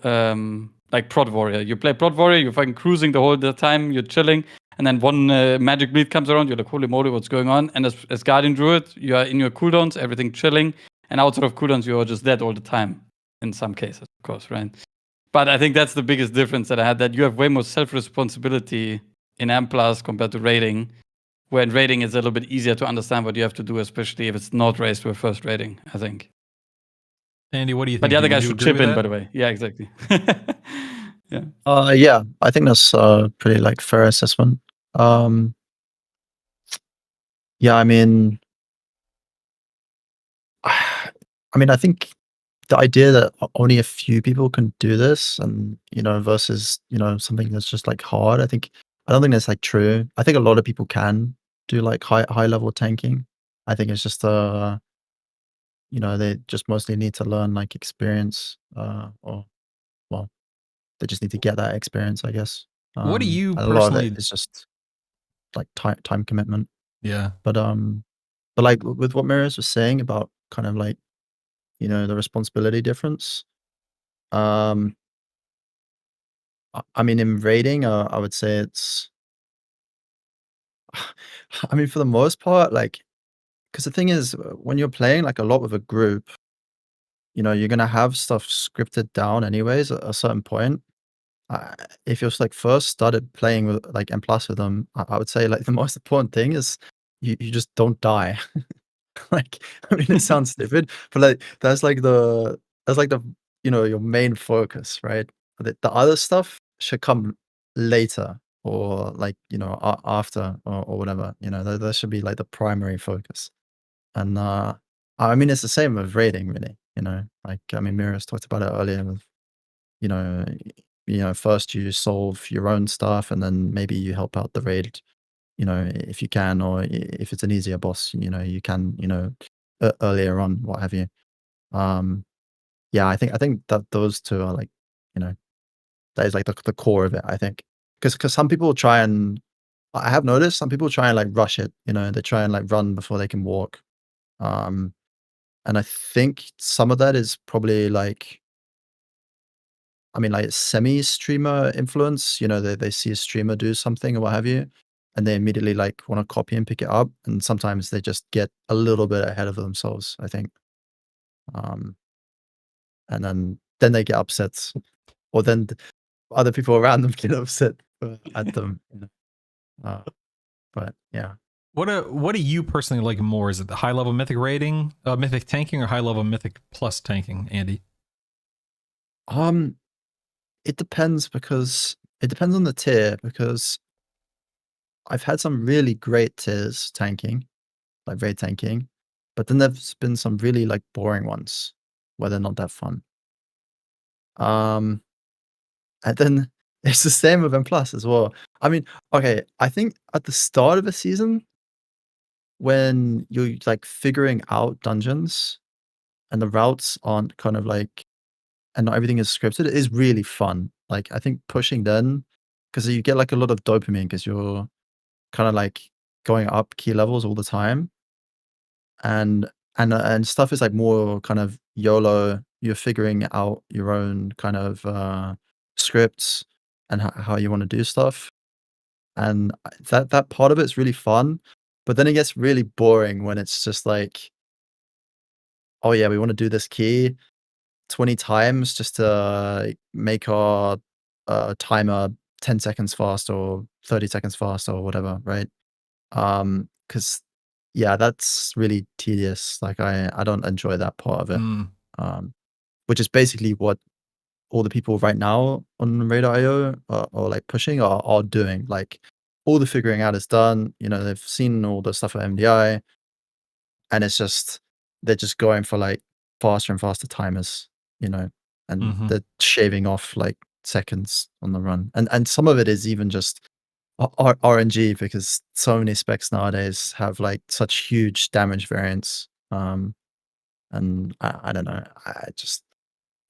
C: Prod Warrior. You play Prod Warrior, you're fucking cruising the whole time, you're chilling, and then one magic bleed comes around, you're like, holy moly, what's going on? And as Guardian Druid, you are in your cooldowns, everything chilling, and outside of cooldowns, you are just dead all the time, in some cases, of course, right? But I think that's the biggest difference that I had, that you have way more self-responsibility in M+ compared to raiding, where in raiding it's a little bit easier to understand what you have to do, especially if it's not raised with first raiding, I think.
A: Andy, what do you think?
C: But the other
A: Do you
C: guys should
A: agree
C: chip
A: with
C: in,
A: that?
C: by the way. Yeah, exactly. Yeah.
B: Yeah, I think that's a pretty fair assessment. Yeah, I mean, I think the idea that only a few people can do this, and versus something that's just hard. I don't think that's true. I think a lot of people can do high level tanking. I think it's just they just mostly need to learn experience, or well, they just need to get that experience, I guess.
A: What do you
B: and a lot of
A: personally-
B: it is just like time commitment.
A: Yeah.
B: But like with what Marius was saying about kind of like, you know, the responsibility difference. I mean, in raiding, I would say it's. I mean, for the most part, like, because the thing is, when you're playing like a lot with a group, you know, you're gonna have stuff scripted down anyways at a certain point. Uh, if you're like first started playing with like M plus with them, I would say like the most important thing is you just don't die. Like, I mean, it sounds stupid, but like that's like the you know your main focus, right? The other stuff should come later or like you know after or whatever. You know, that should be like the primary focus. And I mean, it's the same with raiding, really. You know, like I mean, Mira's talked about it earlier with you know, first you solve your own stuff, and then maybe you help out the raid, you know, if you can, or if it's an easier boss, you know, you can, you know, earlier on, what have you. Um, yeah, I think that those two are like, you know, that is like the core of it. I think because some people try and I have noticed some people try and like rush it. You know, they try and like run before they can walk. Um, and I think some of that is probably like I mean, like semi-streamer influence, you know, they see a streamer do something or what have you, and they immediately like want to copy and pick it up. And sometimes they just get a little bit ahead of themselves, I think. Um, and then they get upset, or then other people around them get upset at them. You know? But yeah.
A: What do you personally like more? Is it the high level mythic rating, mythic tanking, or high level mythic plus tanking, Andy?
B: It depends because it depends on the tier because I've had some really great tiers tanking, like raid tanking, but then there's been some really like boring ones where they're not that fun. And then it's the same with M plus as well. I mean, okay, I think at the start of a season when you're like figuring out dungeons and the routes aren't kind of like and not everything is scripted, it is really fun. Like I think pushing then because you get like a lot of dopamine because you're kind of like going up key levels all the time and and stuff is like more kind of YOLO. You're figuring out your own kind of scripts and how you want to do stuff, and that part of it's really fun. But then it gets really boring when it's just like, oh yeah, we want to do this key 20 times just to make our timer 10 seconds fast or 30 seconds fast or whatever, right? Because yeah, that's really tedious. Like I don't enjoy that part of it. Which is basically what all the people right now on Radar.io or like pushing are doing. Like all the figuring out is done. You know, they've seen all the stuff at MDI, and it's just they're just going for like faster and faster timers. You know, and they're shaving off like seconds on the run, and some of it is even just RNG because so many specs nowadays have like such huge damage variance. And I don't know. I just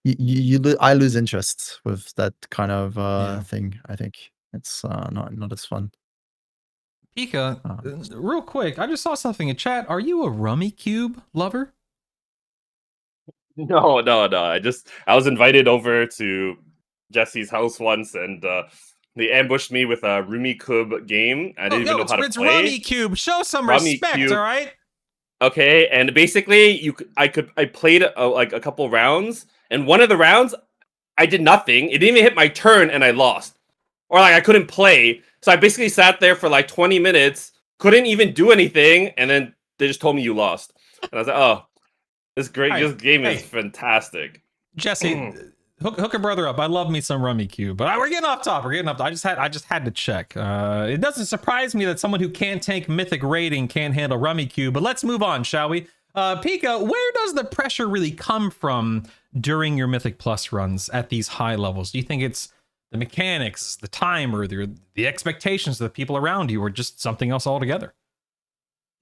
B: I lose interest with that kind of thing. I think it's not as fun.
A: Pika, real quick, I just saw something in chat. Are you a Rummy Cube lover?
D: No. I was invited over to Jesse's house once, and they ambushed me with a Rumi Kub game. I didn't even know how to
A: It's
D: play.
A: Rummy Cube. Show some
D: Rummy
A: respect,
D: Cube.
A: all right?
D: Okay, and basically, I played like a couple rounds, and one of the rounds, I did nothing. It didn't even hit my turn, and I lost, or like I couldn't play. So I basically sat there for like 20 minutes, couldn't even do anything, and then they just told me you lost, and I was like, oh, this game is fantastic.
A: Jesse, hook a brother up. I love me some Rummy Cube, but we're getting off top. I just had to check. It doesn't surprise me that someone who can't tank mythic rating can't handle Rummy Cube, but let's move on, shall we? Pika, where does the pressure really come from during your Mythic Plus runs at these high levels? Do you think it's the mechanics, the timer, the expectations of the people around you, or just something else altogether?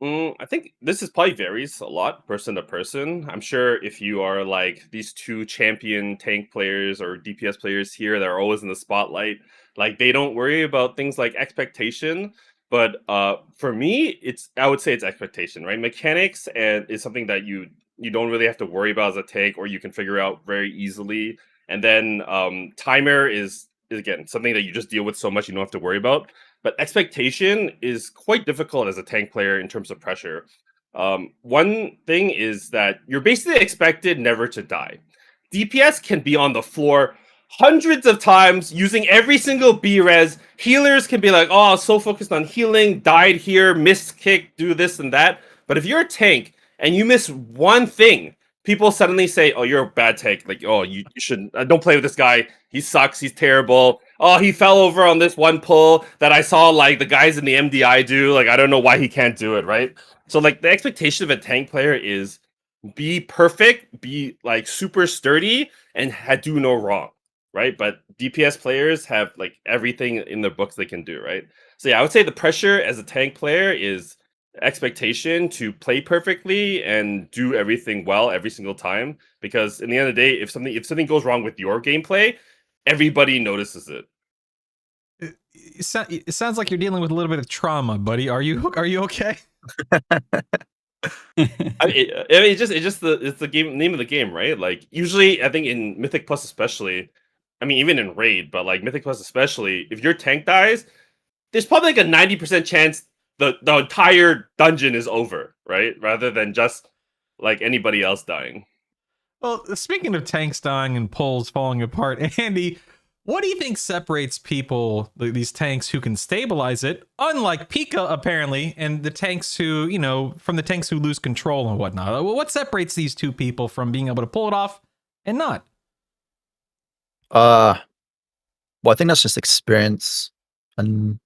D: I think this is probably varies a lot person to person. I'm sure if you are like these two champion tank players or DPS players here that are always in the spotlight, like they don't worry about things like expectation. But for me, I would say it's expectation, right? Mechanics and is something that you don't really have to worry about as a tank, or you can figure out very easily. And then timer is again something that you just deal with so much you don't have to worry about. But expectation is quite difficult as a tank player in terms of pressure. One thing is that you're basically expected never to die. DPS can be on the floor hundreds of times using every single B-res. Healers can be like, oh, so focused on healing, died here, missed kick, do this and that. But if you're a tank and you miss one thing, people suddenly say, oh, you're a bad tank. Like, oh, you shouldn't, don't play with this guy. He sucks. He's terrible. Oh, he fell over on this one pull that I saw like the guys in the MDI do. Like, I don't know why he can't do it, right? So like the expectation of a tank player is be perfect, be like super sturdy, and do no wrong, right? But DPS players have like everything in their books they can do, right? So yeah, I would say the pressure as a tank player is expectation to play perfectly and do everything well every single time. Because in the end of the day, if something goes wrong with your gameplay, everybody notices it.
A: It sounds like you're dealing with a little bit of trauma, buddy. Are you okay?
D: It's the game name of the game, right? Like usually, I think in Mythic Plus especially, I mean even in Raid, but like Mythic Plus especially, if your tank dies, there's probably like a 90% chance the entire dungeon is over, right? Rather than just like anybody else dying.
A: Well, speaking of tanks dying and poles falling apart, Andy, what do you think separates people, these tanks who can stabilize it, unlike Pika apparently, and the tanks who, from the tanks who lose control and whatnot? What separates these two people from being able to pull it off and not?
B: Well, I think that's just experience and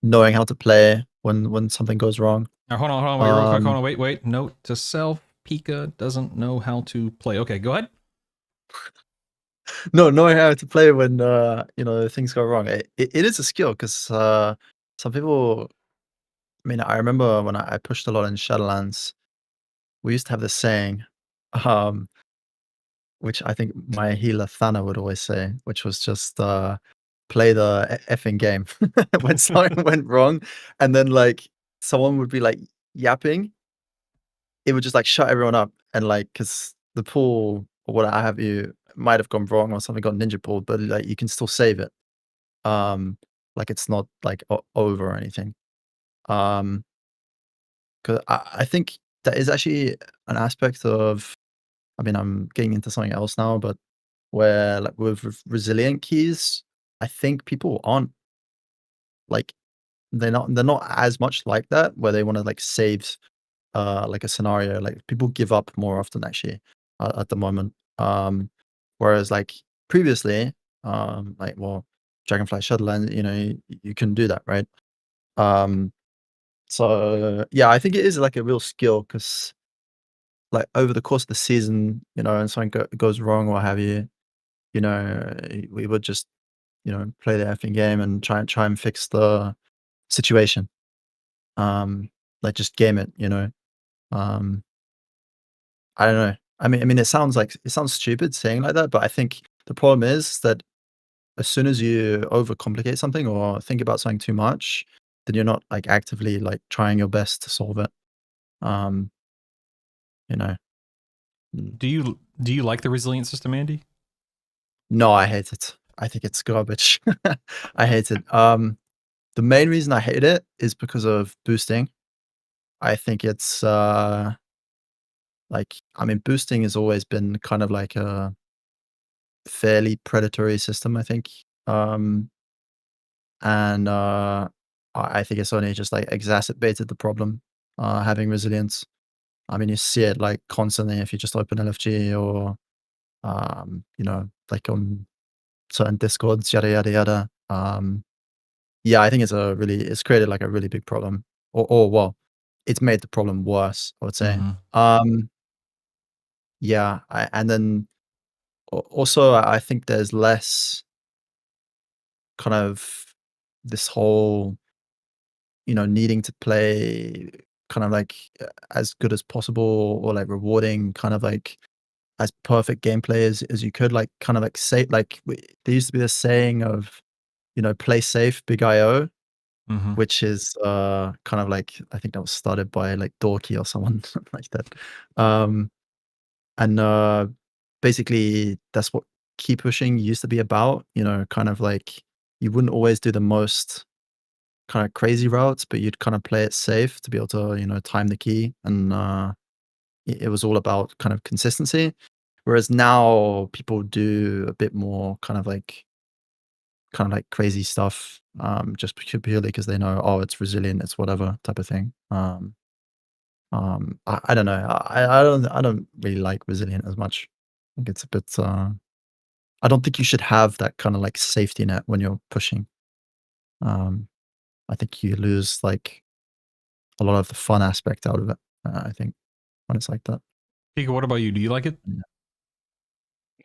B: knowing how to play when something goes wrong.
A: Now, hold on, wait, real quick, hold on, wait. Note to self: Pika doesn't know how to play. Okay, go ahead.
B: No, knowing how to play when things go wrong. It is a skill because some people. I mean, I remember when I pushed a lot in Shadowlands, we used to have this saying, which I think my healer Thana would always say, which was just play the effing game when something went wrong, and then like someone would be like yapping, it would just like shut everyone up, and like because the pool or what I have you might have gone wrong or something got ninja pulled, but like you can still save it. Like it's not like over or anything. Because I think that is actually an aspect of. I mean, I'm getting into something else now, but where like with resilient keys, I think people aren't like they're not as much like that where they want to like save like a scenario. Like people give up more often actually at the moment. Whereas like previously, like well, Dragonfly Shadowlands, you can do that, right? So yeah, I think it is like a real skill because like over the course of the season, and something goes wrong or have you, we would just, play the effing game and try and fix the situation. Like just game it, Um, I don't know. I mean, it sounds stupid saying like that, but I think the problem is that as soon as you overcomplicate something or think about something too much, then you're not like actively like trying your best to solve it. Um, you know.
A: Do you like the resilient system, Andy?
B: No, I hate it. I think it's garbage. I hate it. The main reason I hate it is because of boosting. I think it's boosting has always been kind of like a fairly predatory system, I think. And I think it's only just like exacerbated the problem, having resilience. I mean, you see it like constantly if you just open LFG or, like on certain discords, yada, yada, yada. Yeah, I think it's created like a really big problem or well, it's made the problem worse, I would say.
A: Mhm.
B: Yeah, and then also I think there's less kind of this whole, needing to play kind of like as good as possible or like rewarding kind of like as perfect gameplay as you could, like kind of like say like there used to be this saying of, play safe, big IO.
A: Mhm.
B: which is kind of like, I think that was started by like Dorky or someone like that. And basically that's what key pushing used to be about, kind of like you wouldn't always do the most kind of crazy routes, but you'd kind of play it safe to be able to, time the key. And it was all about kind of consistency. Whereas now people do a bit more kind of like crazy stuff, just purely because they know, oh, it's resilient, it's whatever type of thing. I don't know. I don't really like resilient as much. I think it's a bit. I don't think you should have that kind of like safety net when you're pushing. I think you lose like a lot of the fun aspect out of it. I think when it's like that.
A: Pika, what about you? Do you like it?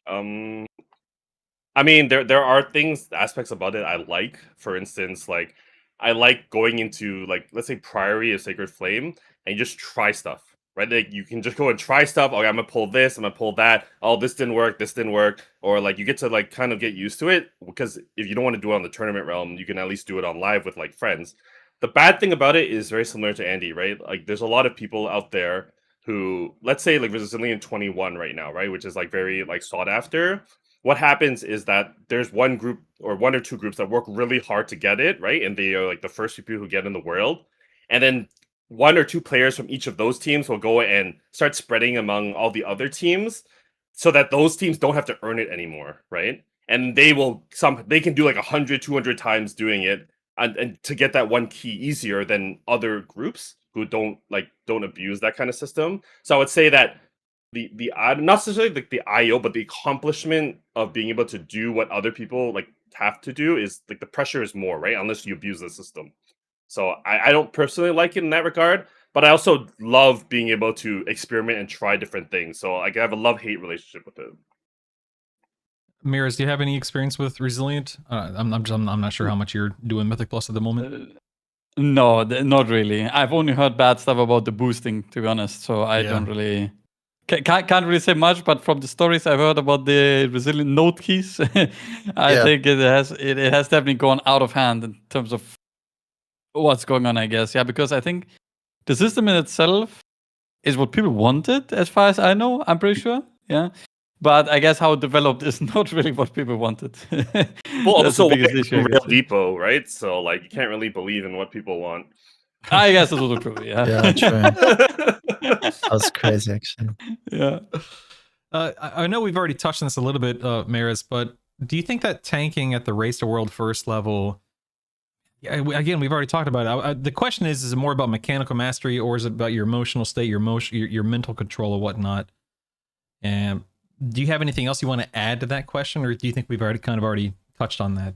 D: I mean, there are aspects about it I like. For instance, like I like going into like let's say Priory of Sacred Flame and you just try stuff, right? Like you can just go and try stuff. Okay, I'm gonna pull this, I'm gonna pull that. Oh, this didn't work, or like you get to like kind of get used to it because if you don't want to do it on the tournament realm, you can at least do it on live with like friends. The bad thing about it is very similar to Andy, right? Like there's a lot of people out there who, let's say, like Resilient 21 right now, right, which is like very like sought after. What happens is that there's one group or one or two groups that work really hard to get it, right? And they are like the first people who get in the world. And then one or two players from each of those teams will go and start spreading among all the other teams so that those teams don't have to earn it anymore, right? And they can do like 100, 200 times doing it and to get that one key easier than other groups who don't abuse that kind of system. So I would say that the not necessarily like the IO, but the accomplishment of being able to do what other people like have to do is like the pressure is more, right? Unless you abuse the system. So I don't personally like it in that regard, but I also love being able to experiment and try different things. So like, I have a love-hate relationship with it.
A: Miraz, do you have any experience with Resilient? I'm not sure how much you're doing Mythic Plus at the moment.
C: No, not really. I've only heard bad stuff about the boosting, to be honest. So I don't really can't really say much. But from the stories I've heard about the Resilient node keys, I think it has definitely gone out of hand in terms of what's going on. I guess because I think the system in itself is what people wanted, as far as I know. I'm pretty sure. Yeah. But I guess how it developed is not really what people wanted.
D: Well,
C: That's
D: also
C: the biggest issue.
D: Real Depot, right? So like you can't really believe in what people want.
C: I guess that's also true. Yeah.
B: Yeah, true. That's crazy, actually.
C: Yeah.
A: I know we've already touched on this a little bit, Maris, but do you think that tanking at the Race to World First level? Again, we've already talked about it. The question is it more about mechanical mastery, or is it about your emotional state, your mental control, or whatnot? And do you have anything else you want to add to that question, or do you think we've already touched on that?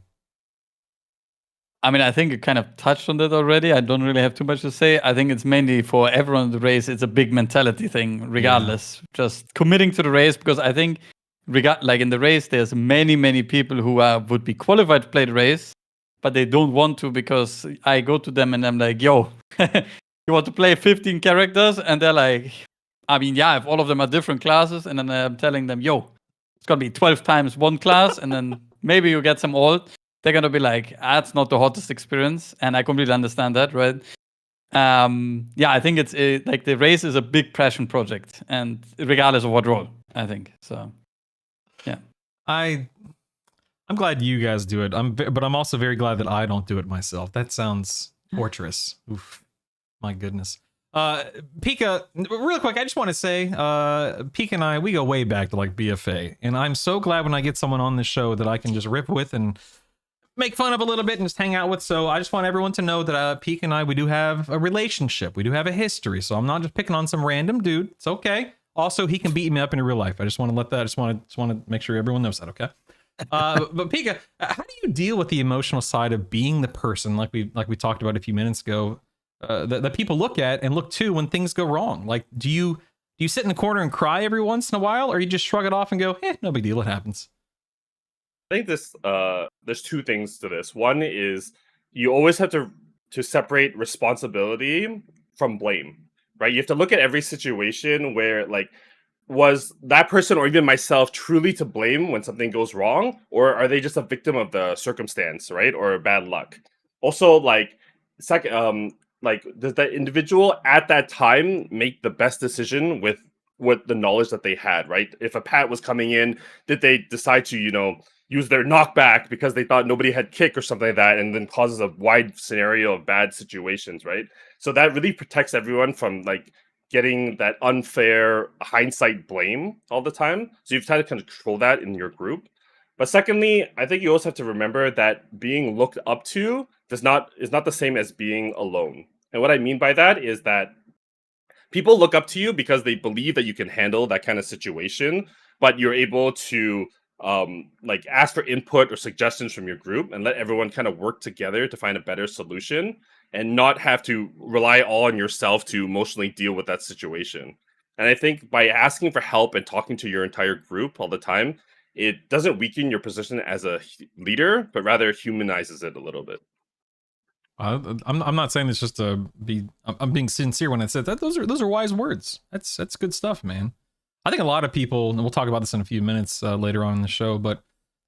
C: I mean, I think you kind of touched on that already. I don't really have too much to say. I think it's mainly for everyone in the race. It's a big mentality thing, regardless. Just committing to the race, because I think, like in the race, there's many people who would be qualified to play the race, but they don't want to because I go to them and I'm like, yo, you want to play 15 characters? And they're like, I mean, yeah, if all of them are different classes, and then I'm telling them, yo, it's going to be 12 times one class, and then maybe you get some alt. They're going to be like, that's not the hottest experience. And I completely understand that, right? I think it's like the race is a big passion project, and regardless of what role, I think. So, yeah.
A: I'm glad you guys do it. But I'm also very glad that I don't do it myself. That sounds torturous. Oof. My goodness. Pika, real quick, I just want to say, Pika and I, we go way back to like BFA, and I'm so glad when I get someone on this show that I can just rip with and make fun of a little bit and just hang out with. So I just want everyone to know that Pika and I, we do have a relationship. We do have a history. So I'm not just picking on some random dude. It's okay. Also, he can beat me up in real life. I just want to let that. I just want to make sure everyone knows that. Okay. But Pika, how do you deal with the emotional side of being the person like we talked about a few minutes ago that people look at and look to when things go wrong? Like, do you sit in the corner and cry every once in a while, or you just shrug it off and go, no big deal, it happens?
D: I think there's two things to this. One is you always have to separate responsibility from blame, right? You have to look at every situation where like, was that person or even myself truly to blame when something goes wrong, or are they just a victim of the circumstance, right? Or bad luck? Also, like, second, like, does that individual at that time make the best decision with what the knowledge that they had, right? If a pat was coming in, did they decide to, use their knockback because they thought nobody had kick or something like that, and then causes a wide scenario of bad situations, right? So that really protects everyone from like getting that unfair hindsight blame all the time. So you've tried to control that in your group. But secondly, I think you also have to remember that being looked up to is not the same as being alone. And what I mean by that is that people look up to you because they believe that you can handle that kind of situation, but you're able to like ask for input or suggestions from your group and let everyone kind of work together to find a better solution and not have to rely all on yourself to emotionally deal with that situation. And I think by asking for help and talking to your entire group all the time, it doesn't weaken your position as a leader, but rather humanizes it a little bit.
A: I'm not saying this just to be. I'm being sincere when I said that. Those are wise words. That's good stuff, man. I think a lot of people, and we'll talk about this in a few minutes later on in the show, but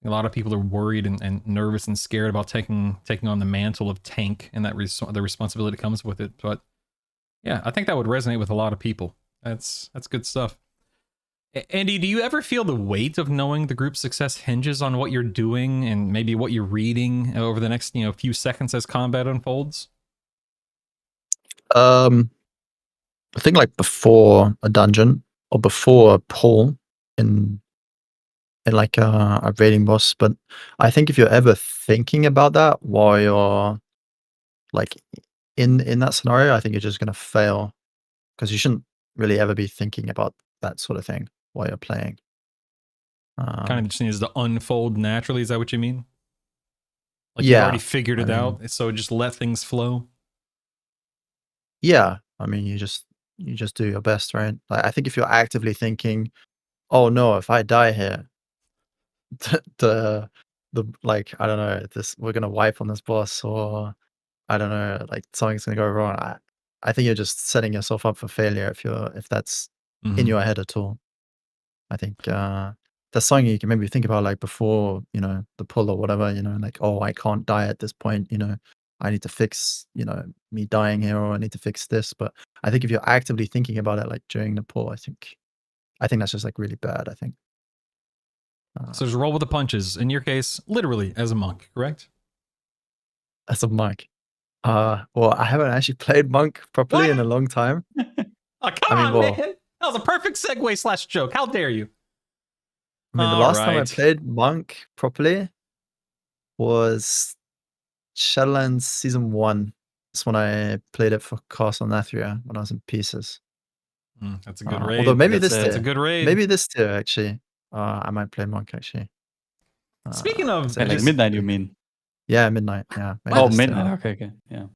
A: a lot of people are worried and nervous and scared about taking on the mantle of tank and that the responsibility that comes with it. But yeah, I think that would resonate with a lot of people. That's good stuff. Andy, do you ever feel the weight of knowing the group's success hinges on what you're doing and maybe what you're reading over the next few seconds as combat unfolds?
B: I think like before a dungeon or before a pull in like a raiding boss, but I think if you're ever thinking about that while you're like in that scenario, I think you're just gonna fail because you shouldn't really ever be thinking about that sort of thing while you're playing.
A: Kind of just needs to unfold naturally. Is that what you mean? Like
B: Yeah,
A: you've already figured
B: I
A: it
B: mean-
A: out, so just let things flow.
B: Yeah, I mean, you just do your best, right? Like, I think if you're actively thinking, "Oh no, if I die here, the like I don't know, this we're gonna wipe on this boss, or I don't know, like something's gonna go wrong." I think you're just setting yourself up for failure if that's in
A: Mhm.
B: your head at all. I think that's something you can maybe think about like before, the pull or whatever, like, oh, I can't die at this point, I need to fix, me dying here, or I need to fix this. But I think if you're actively thinking about it like during the pull, I think that's just like really bad, I think.
A: So just roll with the punches. In your case, literally as a monk, correct?
B: As a monk. Well, I haven't actually played monk properly
A: What?
B: in a long time.
A: Oh, come
B: I mean,
A: on,
B: well-
A: man. That was a perfect segue / joke. How dare you?
B: I mean, the
A: All
B: last time I
A: right.
B: played monk properly was Shadowlands Season 1. That's when I played it for Castle Nathria when I was in pieces.
A: That's a good raid.
B: Although maybe
C: That's
B: this
A: That's a
B: tier.
A: good raid.
B: Maybe this tier, actually. I might play monk, actually.
A: Speaking of
B: 'cause
C: Yeah,
B: it
C: like
B: is-
C: midnight, you mean?
B: Yeah, midnight. Yeah. maybe
C: Oh,
B: this tier.
C: midnight. Okay. Yeah.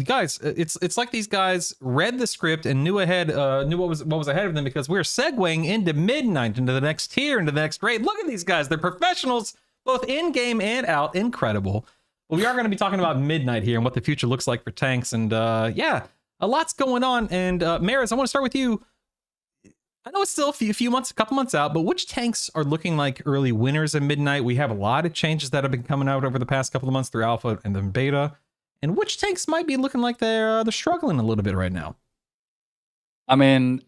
A: Guys, it's like these guys read the script and knew what was ahead of them, because we're segueing into midnight, into the next tier, into the next raid. Look at these guys. They're professionals both in game and out. Incredible. Well, we are going to be talking about midnight here and what the future looks like for tanks, and yeah, a lot's going on. And Maris, I want to start with you. I know it's still a couple months out, but which tanks are looking like early winners in midnight? We have a lot of changes that have been coming out over the past couple of months through alpha and then beta. And which tanks might be looking like they're struggling a little bit right now?
C: I mean,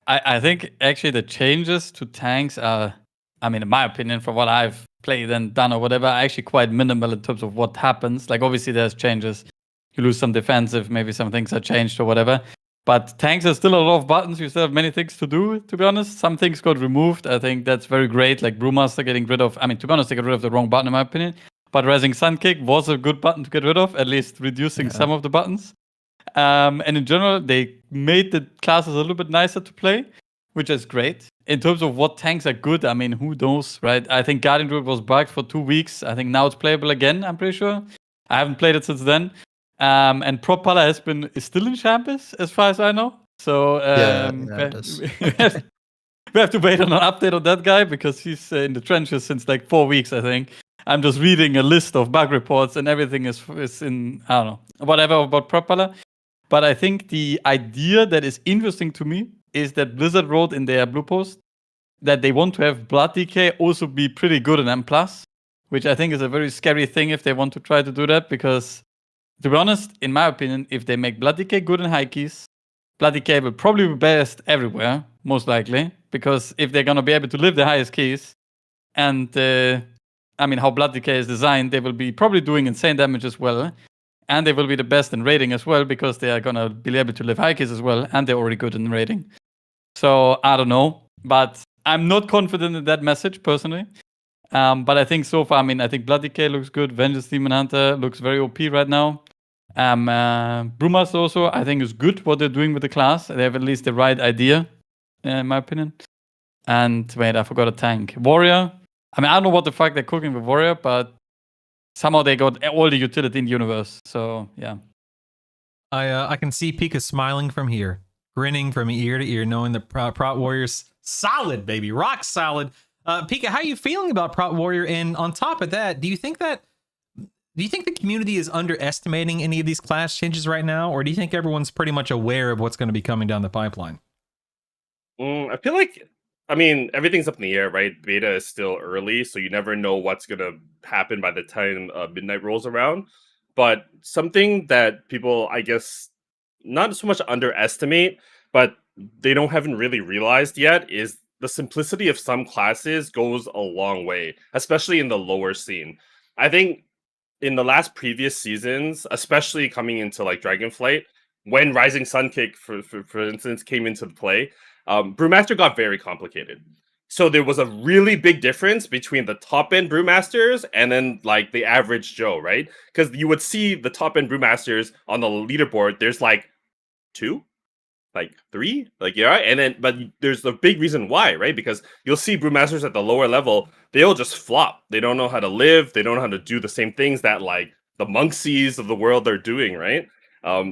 C: I think actually the changes to tanks are, I mean, in my opinion, from what I've played and done or whatever, are actually quite minimal in terms of what happens. Like, obviously, there's changes. You lose some defensive, maybe some things are changed or whatever. But tanks are still a lot of buttons. You still have many things to do, to be honest. Some things got removed. I think that's very great. Like Brewmaster getting rid of, I mean, to be honest, they got rid of the wrong button, in my opinion. But Rising Sun Kick was a good button to get rid of, at least reducing some of the buttons. And in general, they made the classes a little bit nicer to play, which is great. In terms of what tanks are good, I mean, who knows, right? I think Guardian Druid was bugged for 2 weeks. I think now it's playable again, I'm pretty sure. I haven't played it since then. And Prop Pala is still in Champus, as far as I know. So
B: it is.
C: we have to wait on an update on that guy, because he's in the trenches since like 4 weeks, I think. I'm just reading a list of bug reports and everything is in, I don't know, whatever about Prop Pala. But I think the idea that is interesting to me is that Blizzard wrote in their blue post that they want to have Blood DK also be pretty good in M+, which I think is a very scary thing if they want to try to do that, because to be honest, in my opinion, if they make Blood Decay good in high keys, Blood Decay will probably be best everywhere, most likely, because if they're gonna be able to live the highest keys, and I mean how Blood Decay is designed, they will be probably doing insane damage as well, and they will be the best in raiding as well because they are gonna be able to live high keys as well, and they're already good in raiding. So I don't know, but I'm not confident in that message personally. But I think so far, I mean, I think Blood Decay looks good. Vengeance Demon Hunter looks very OP right now. Brewmaster also, I think, is good what they're doing with the class. They have at least the right idea, in my opinion. And wait, I forgot a tank. Warrior. I mean, I don't know what the fuck they're cooking with Warrior, but somehow they got all the utility in the universe. So yeah.
A: I can see Pika smiling from here, grinning from ear to ear, knowing that Prot Warrior's solid, baby, rock solid. Pika, how are you feeling about Prot Warrior? And on top of that, do you think the community is underestimating any of these class changes right now, or do you think everyone's pretty much aware of what's going to be coming down the pipeline?
D: I feel like, I mean, everything's up in the air, right? Beta is still early, so you never know what's gonna happen by the time midnight rolls around. But something that people, I guess, not so much underestimate, but they haven't really realized yet is the simplicity of some classes goes a long way, especially in the lower scene. I think in the last previous seasons, especially coming into like Dragonflight, when Rising Sun Kick, for instance, came into play, Brewmaster got very complicated. So there was a really big difference between the top end Brewmasters and then like the average Joe, right? Because you would see the top end Brewmasters on the leaderboard, there's like 2, like 3, like yeah, and then but there's the big reason why, right? Because you'll see Brewmasters at the lower level, they'll just flop. They don't know how to live, they don't know how to do the same things that like the Monksies of the world are doing, right?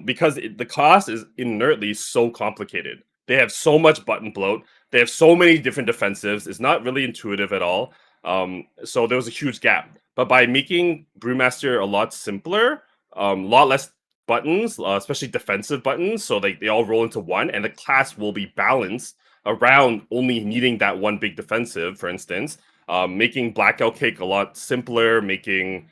D: Because the class is inertly so complicated. They have so much button bloat. They have so many different defensives. It's not really intuitive at all. So there was a huge gap. But by making Brewmaster a lot simpler, a lot less buttons, especially defensive buttons, so they all roll into one, and the class will be balanced around only needing that one big defensive, for instance, making Blackout Cake a lot simpler, making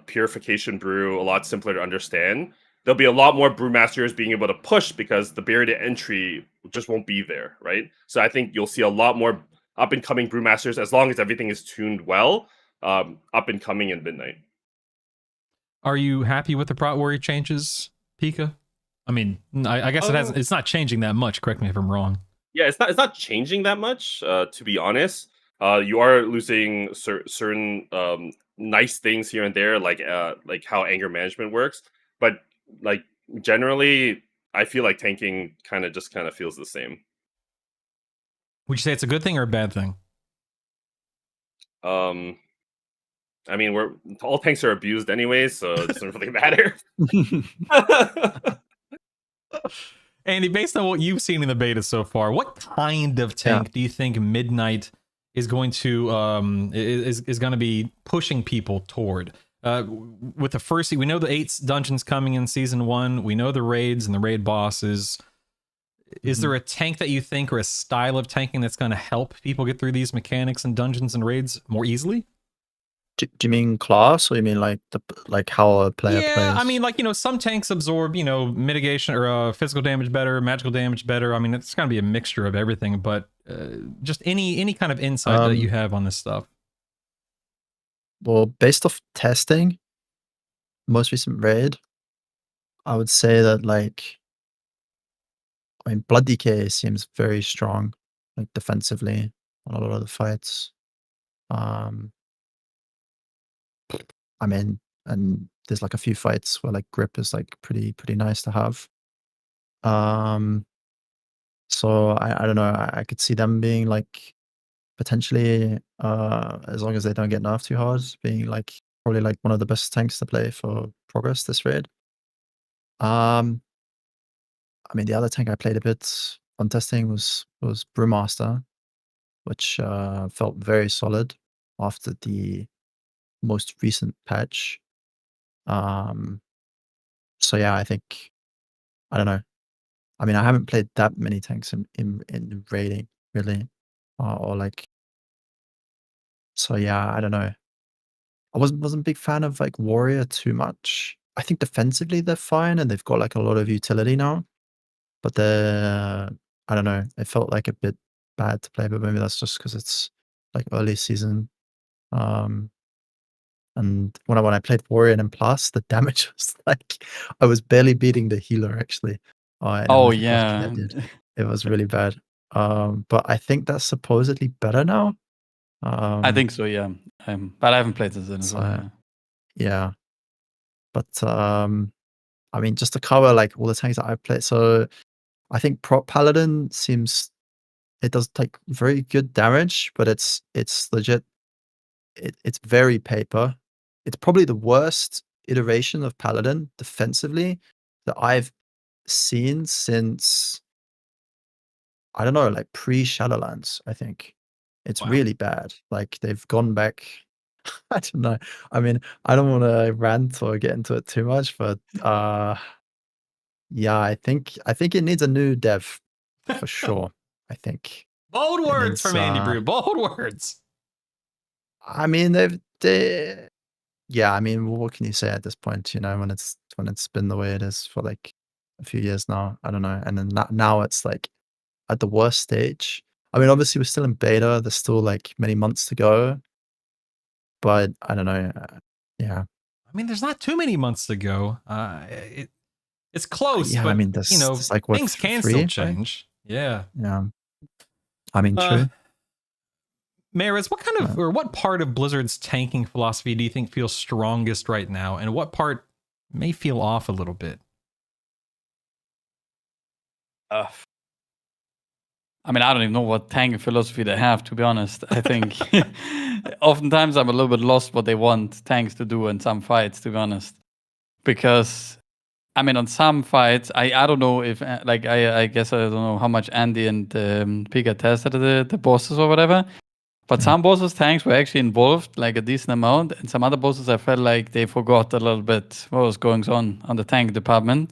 D: Purification Brew a lot simpler to understand. There'll be a lot more Brewmasters being able to push because the barrier to entry just won't be there, right? So I think you'll see a lot more up and coming Brewmasters as long as everything is tuned well, up and coming in Midnight.
A: Are you happy with the Prot Warrior changes, Pika? I mean, I guess it's not changing that much. Correct me if I'm wrong.
D: Yeah, it's not changing that much, to be honest. You are losing certain nice things here and there, like how anger management works. But like generally, I feel like tanking kind of feels the same.
A: Would you say it's a good thing or a bad thing?
D: I mean, all tanks are abused anyway, so it doesn't really matter.
A: Andy, based on what you've seen in the beta so far, what kind of tank do you think Midnight is going to is going to be pushing people toward? With the first, we know the 8 dungeons coming in season 1. We know the raids and the raid bosses. Is there a tank that you think, or a style of tanking that's going to help people get through these mechanics and dungeons and raids more easily?
B: Do you mean class, or you mean like how a player plays?
A: Yeah, I mean, like, some tanks absorb, mitigation or physical damage better, magical damage better. I mean, it's going to be a mixture of everything, but just any kind of insight that you have on this stuff.
B: Well, based off testing, most recent raid, I would say that Blood Decay seems very strong, like defensively on a lot of the fights. I mean, and there's like a few fights where like grip is like pretty nice to have. So I don't know. I could see them being like potentially, as long as they don't get nerfed too hard, being like probably like one of the best tanks to play for progress this raid. I mean, the other tank I played a bit on testing was Brewmaster, which felt very solid after the most recent patch. So yeah, I think, I don't know. I mean, I haven't played that many tanks in raiding really, or like. So yeah, I don't know. I wasn't a big fan of like Warrior too much. I think defensively they're fine and they've got like a lot of utility now. But they're, I don't know, it felt like a bit bad to play, but maybe that's just because it's like early season. And when I played Warrior and Plus, the damage was like I was barely beating the healer actually. In a
C: Oh
B: Mythic Plus game I
C: yeah.
B: did. It was really bad. But I think that's supposedly better now.
C: I think so, yeah. But I haven't played this in as
B: So,
C: well.
B: yeah. But I mean, just to cover like all the tanks that I played. So I think Prop Paladin seems it does take very good damage, but it's legit. It's very paper. It's probably the worst iteration of Paladin defensively that I've seen since I don't know, like pre-Shadowlands. I think it's
A: Wow.
B: really bad. Like they've gone back. I don't know. I mean, I don't want to rant or get into it too much, but yeah, I think it needs a new dev for sure. I think
A: Bold
B: it
A: words
B: needs,
A: from Andy Brew. Bold words.
B: I mean, they yeah. I mean, what can you say at this point? You know, when it's been the way it is for like a few years now. I don't know, and then now it's like at the worst stage. I mean, obviously we're still in beta. There's still like many months to go, but I don't know. Yeah,
A: I mean, there's not too many months to go. It's close,
B: yeah.
A: but
B: I mean, there's like what
A: things can
B: 3,
A: still
B: right?
A: change. Yeah.
B: Yeah. I mean, true.
A: Maris, what kind of or what part of Blizzard's tanking philosophy do you think feels strongest right now, and what part may feel off a little bit?
C: I mean, I don't even know what tanking philosophy they have, to be honest. I think oftentimes I'm a little bit lost what they want tanks to do in some fights, to be honest. Because, I mean, on some fights, I don't know if, like, I guess I don't know how much Andy and Pika tested the bosses or whatever. But some bosses' tanks were actually involved, like a decent amount. And some other bosses, I felt like they forgot a little bit what was going on the tank department.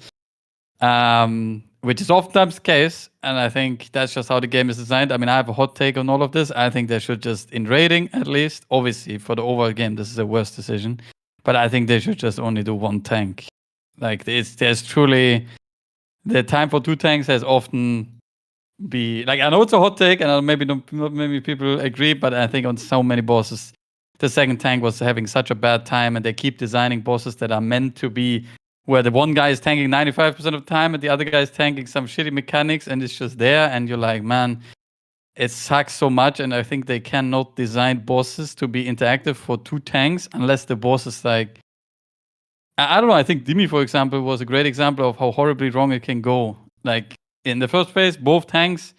C: Which is oftentimes the case, and I think that's just how the game is designed. I mean, I have a hot take on all of this. I think they should just, in raiding at least, obviously for the overall game, this is the worst decision. But I think they should just only do one tank. Like, there's truly the time for 2 tanks has often be like, I know it's a hot take, and maybe not many people agree, but I think on so many bosses, the second tank was having such a bad time, and they keep designing bosses that are meant to be where the one guy is tanking 95% of the time and the other guy is tanking some shitty mechanics, and it's just there, and you're like, man, it sucks so much. And I think they cannot design bosses to be interactive for 2 tanks unless the boss is like, I don't know. I think Dimi, for example, was a great example of how horribly wrong it can go. Like in the first phase, both tanks,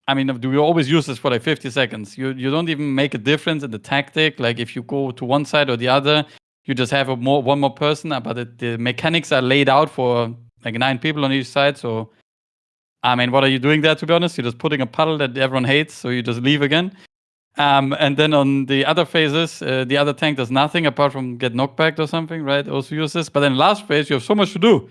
C: I mean, do you always use this for like 50 seconds? You don't even make a difference in the tactic. Like if you go to one side or the other, you just have one more person, but the mechanics are laid out for like 9 people on each side. So, I mean, what are you doing there, to be honest? You're just putting a puddle that everyone hates, so you just leave again. And then on the other phases, the other tank does nothing apart from get knockback or something, right? Also uses. But then last phase, you have so much to do.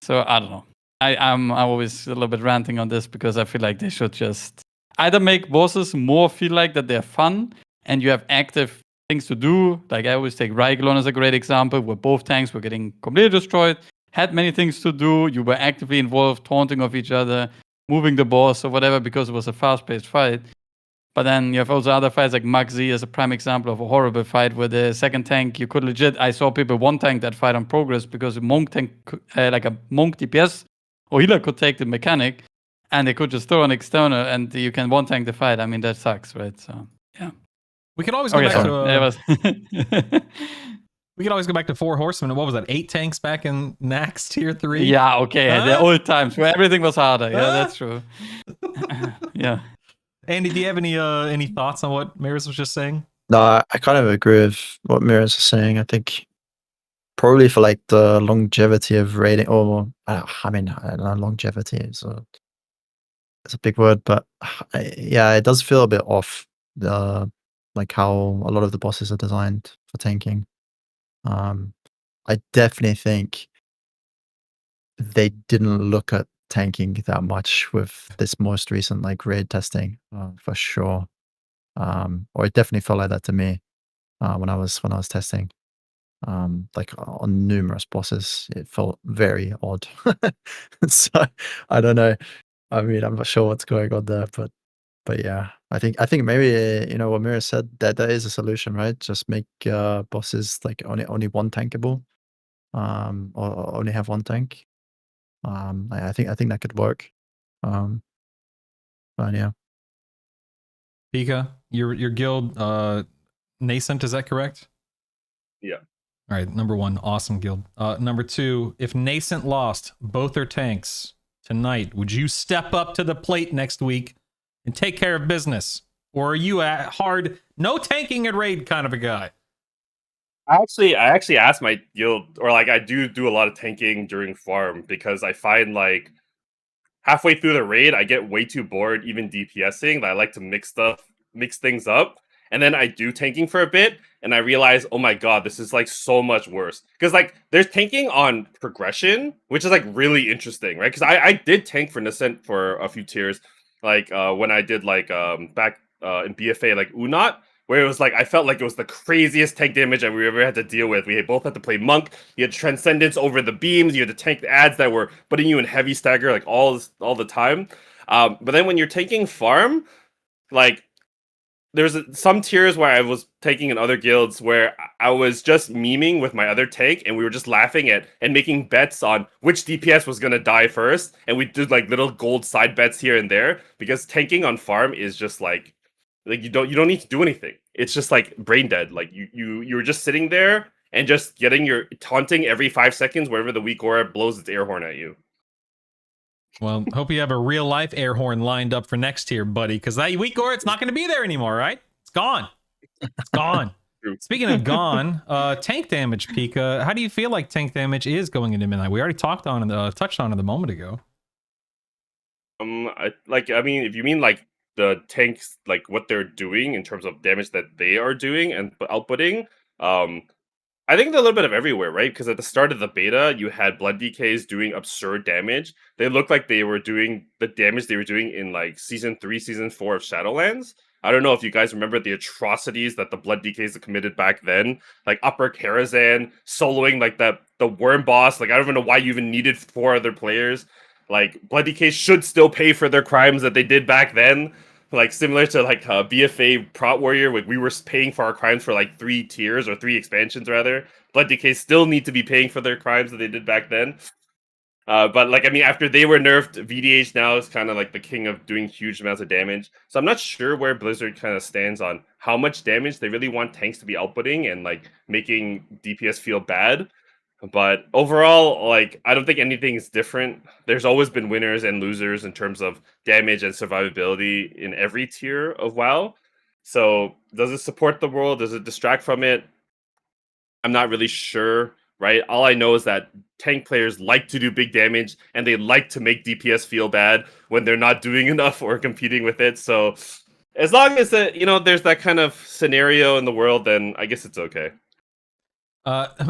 C: So, I don't know. I'm always a little bit ranting on this because I feel like they should just either make bosses more feel like that they're fun and you have active things to do. Like I always take Rygelon as a great example, where both tanks were getting completely destroyed, had many things to do. You were actively involved, taunting of each other, moving the boss or whatever, because it was a fast-paced fight. But then you have also other fights like Magzi as a prime example of a horrible fight where the second tank, you could legit, I saw people one tank that fight on progress because a monk tank, like a monk DPS or healer could take the mechanic and they could just throw an external and you can one tank the fight. I mean, that sucks, right? So, yeah.
A: We could always go back
C: to
A: we could always go back to 4 Horsemen. What was that? 8 tanks back in Nax tier 3?
C: Yeah, okay. The old times where everything was harder. Yeah, that's true. Yeah.
A: Andy, do you have any thoughts on what Maris was just saying?
B: No, I kind of agree with what Maris is saying. I think probably for like the longevity of raiding, or I mean, I don't know, longevity is it's a big word, but yeah, it does feel a bit off. Like how a lot of the bosses are designed for tanking. I definitely think they didn't look at tanking that much with this most recent like raid testing, for sure. Or it definitely felt like that to me when I was testing. Like on numerous bosses, it felt very odd. So I don't know. I mean, I'm not sure what's going on there, but yeah, I think maybe what Mira said, that there is a solution, right? Just make bosses like only one tankable, or only have one tank. I think that could work. But yeah.
A: Pika, your guild nascent, is that correct?
D: Yeah.
A: All right, number 1, awesome guild. Number 2, if nascent lost both their tanks tonight, would you step up to the plate next week and take care of business? Or are you a hard, no tanking at raid kind of a guy?
D: I actually asked my guild, or like I do a lot of tanking during farm, because I find like halfway through the raid I get way too bored even DPSing, that I like to mix things up. And then I do tanking for a bit and I realize, oh my god, this is like so much worse. Because like there's tanking on progression, which is like really interesting, right? Because I did tank for Nascent for a few tiers, like when I did like back in BFA, like Unot, where it was like I felt like it was the craziest tank damage that we ever had to deal with. We both had to play Monk. You had Transcendence over the beams. You had to tank the ads that were putting you in heavy stagger like all the time. But then when you're taking farm, like there's some tiers where I was taking in other guilds where I was just memeing with my other tank, and we were just laughing at and making bets on which DPS was gonna die first, and we did like little gold side bets here and there, because tanking on farm is just like you don't need to do anything. It's just like brain dead. Like you're just sitting there and just getting your taunting every 5 seconds wherever the weak aura blows its air horn at you.
A: Well, hope you have a real life air horn lined up for next tier, buddy, because that weak aura, it's not going to be there anymore, right? It's gone. It's gone.
D: True.
A: Speaking of gone, tank damage, Pika. How do you feel like tank damage is going into midnight? We already touched on it a moment ago.
D: I mean, if you mean like the tanks, like what they're doing in terms of damage that they are doing and outputting, I think they're a little bit of everywhere, right? Because at the start of the beta, you had Blood DKs doing absurd damage. They looked like they were doing the damage they were doing in like Season 3, Season 4 of Shadowlands. I don't know if you guys remember the atrocities that the Blood DKs committed back then. Like Upper Karazhan, soloing like the worm boss. Like I don't even know why you even needed 4 other players. Like Blood DKs should still pay for their crimes that they did back then. Like similar to like BFA Prot Warrior, like we were paying for our crimes for like 3 tiers or 3 expansions rather. Blood DK still need to be paying for their crimes that they did back then. But like I mean, after they were nerfed, VDH now is kind of like the king of doing huge amounts of damage. So I'm not sure where Blizzard kind of stands on how much damage they really want tanks to be outputting and like making DPS feel bad. But overall, like I don't think anything is different. There's always been winners and losers in terms of damage and survivability in every tier of WoW. So does it support the world? Does it distract from it? I'm not really sure, right? All I know is that tank players like to do big damage and they like to make DPS feel bad when they're not doing enough or competing with it. So as long as there's that kind of scenario in the world, then I guess it's okay.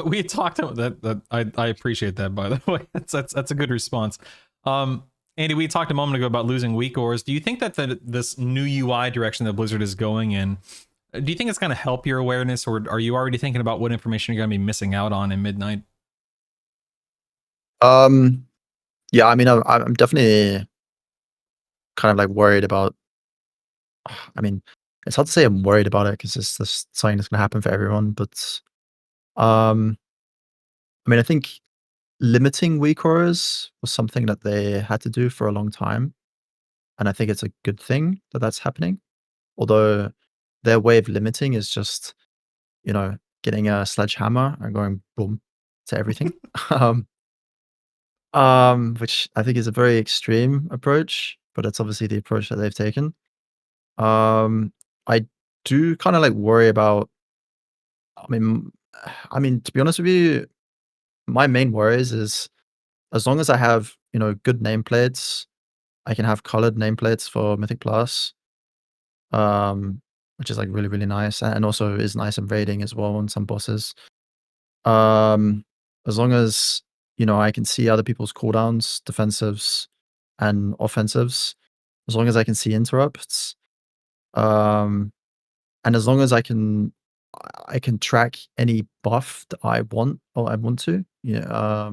A: We had talked about that. I appreciate that, by the way. That's a good response. Andy, we talked a moment ago about losing weak ores. Do you think that this new UI direction that Blizzard is going in, do you think it's going to help your awareness, or are you already thinking about what information you're going to be missing out on in midnight?
B: Yeah, I mean, I'm definitely kind of like worried about. I mean, it's hard to say I'm worried about it because it's just something that's going to happen for everyone. But I mean, I think limiting weak auras was something that they had to do for a long time, and I think it's a good thing that that's happening. Although their way of limiting is just, getting a sledgehammer and going boom to everything, which I think is a very extreme approach, but it's obviously the approach that they've taken. I do kind of like worry about. I mean, to be honest with you, my main worries is as long as I have, good nameplates, I can have colored nameplates for Mythic Plus, which is like really, really nice. And also is nice in raiding as well on some bosses. As long as, I can see other people's cooldowns, defensives and offensives, as long as I can see interrupts, and as long as I can I can track any buff that I want or I want to. Yeah.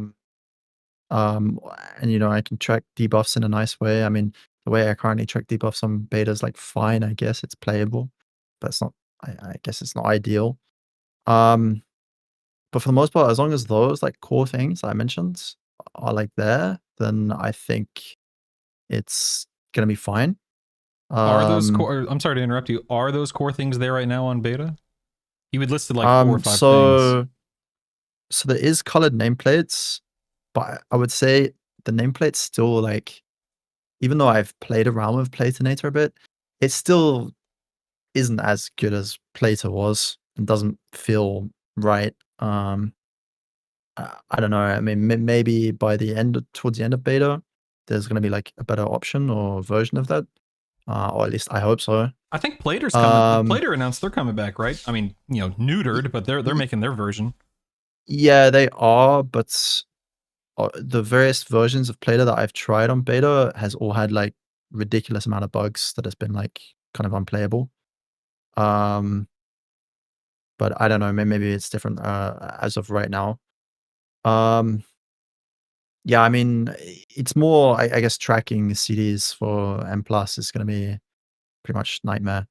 B: And I can track debuffs in a nice way. I mean, the way I currently track debuffs on beta is like fine. I guess it's playable, but it's not. I guess it's not ideal. But for the most part, as long as those like core things I mentioned are like there, then I think it's gonna be fine.
A: Are those core? I'm sorry to interrupt you. Are those core things there right now on beta? You would listed like 4 or 5 things.
B: So there is colored nameplates, but I would say the nameplate's still like, even though I've played around with Platinator a bit, it still isn't as good as Plato was and doesn't feel right. I don't know. I mean, maybe by towards the end of beta, there's going to be like a better option or version of that, or at least I hope so.
A: I think Plater's coming. Plater announced they're coming back, right? I mean, neutered, but they're making their version.
B: Yeah, they are, but the various versions of Plater that I've tried on beta has all had like ridiculous amount of bugs that has been like kind of unplayable. But I don't know. Maybe it's different as of right now. Yeah, I mean, it's more, I guess, tracking CDs for M+ is going to be pretty much nightmare.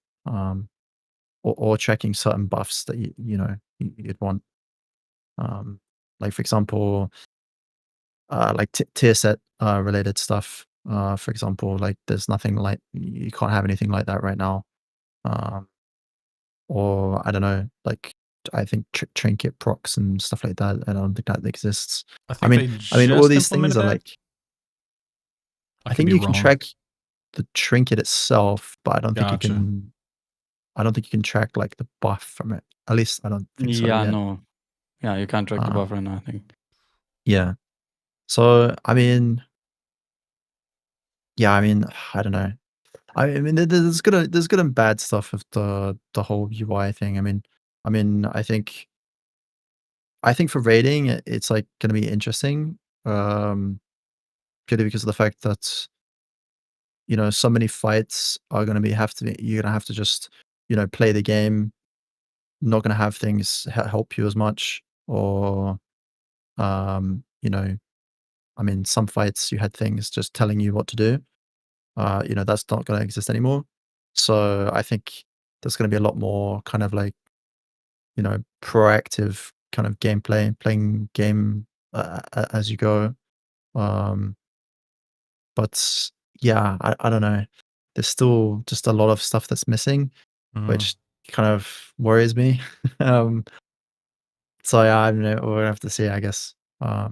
B: Or tracking certain buffs that you'd want. Like for example, like tier set related stuff. For example, like there's nothing like, you can't have anything like that right now. Or I don't know, like I think trinket procs and stuff like that. I don't think that exists.
A: I mean,
B: all these things are like. I think you can
A: wrong.
B: track the trinket itself, but I don't think you
A: Gotcha.
B: can. I don't think you can track like the buff from it. At least I don't think so.
C: Yeah,
B: Yet.
C: no. Yeah, you can't track the buff right now, I think.
B: Yeah. So I mean, yeah, I mean, I don't know. I mean, there's good and bad stuff of the whole UI thing. I mean, I think for raiding, it's like going to be interesting, purely because of the fact that so many fights are going to you're going to have to just play the game, not going to have things help you as much, or I mean, some fights you had things just telling you what to do. That's not going to exist anymore. So I think there's going to be a lot more kind of like proactive kind of gameplay, playing game as you go. But yeah, I don't know. There's still just a lot of stuff that's missing, which kind of worries me. So yeah, I don't know. We'll have to see, I guess.
A: I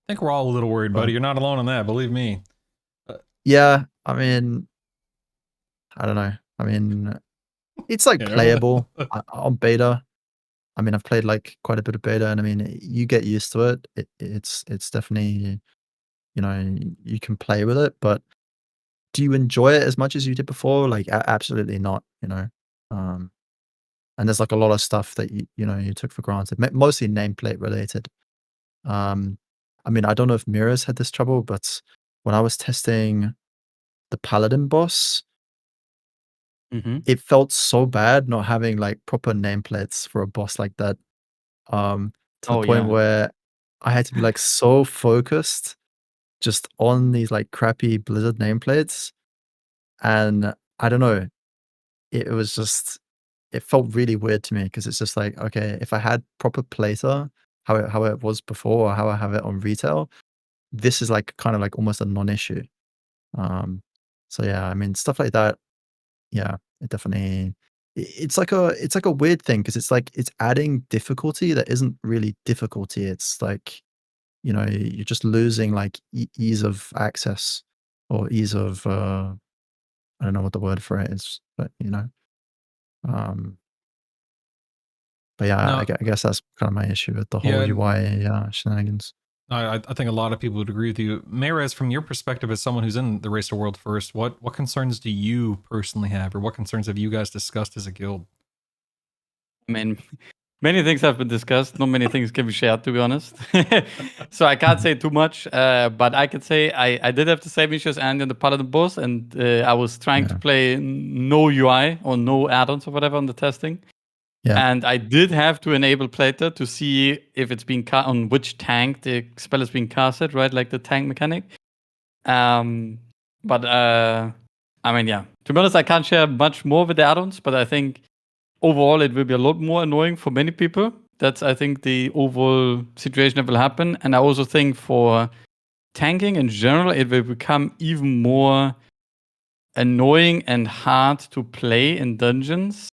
A: think we're all a little worried, buddy. You're not alone on that. Believe me.
B: Yeah, I mean, I don't know. I mean, it's like playable on beta. I mean, I've played like quite a bit of beta, and I mean, you get used to it. It's definitely, you can play with it, but do you enjoy it as much as you did before? Like, absolutely not. And there's like a lot of stuff that you took for granted, mostly nameplate related. I mean, I don't know if Mirrors had this trouble, but when I was testing the Paladin boss, it felt so bad not having like proper nameplates for a boss like that. To the point where I had to be like so focused just on these like crappy Blizzard nameplates. And I don't know, it was just, it felt really weird to me because it's just like, okay, if I had proper Plater, how it was before, or how I have it on retail, this is like kind of like almost a non-issue. So yeah, I mean, stuff like that. Yeah, it definitely. It's like a weird thing because it's like it's adding difficulty that isn't really difficulty. It's like you're just losing like ease of access or ease of I don't know what the word for it is, but but yeah,
A: No.
B: I guess that's kind of my issue with the whole UI shenanigans.
A: I think a lot of people would agree with you. Mares, from your perspective as someone who's in the Race to World First, what concerns do you personally have, or what concerns have you guys discussed as a guild?
C: I mean, many things have been discussed. Not many things can be shared, to be honest. So I can't say too much. But I can say I did have the same issues and in the Paladin boss, and I was trying to play no UI or no add-ons or whatever on the testing.
B: Yeah.
C: And I did have to enable Plater to see if it's being on which tank the spell is being casted, right? Like the tank mechanic. But I mean, yeah. To be honest, I can't share much more with the add-ons, but I think overall it will be a lot more annoying for many people. That's, I think, the overall situation that will happen. And I also think for tanking in general, it will become even more annoying and hard to play in dungeons,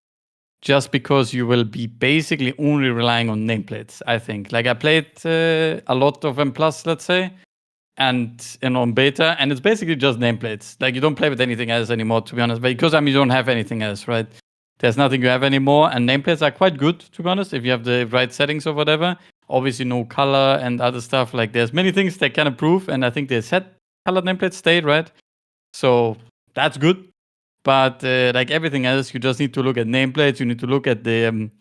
C: just because you will be basically only relying on nameplates, I think. Like I played a lot of M+, let's say, and on beta, and it's basically just nameplates. Like you don't play with anything else anymore, to be honest, because you don't have anything else, right? There's nothing you have anymore, and nameplates are quite good, to be honest, if you have the right settings or whatever. Obviously, no color and other stuff. Like there's many things they can improve, and I think they set colored nameplates stayed, right? So that's good. But like everything else, you just need to look at nameplates. You need to look at the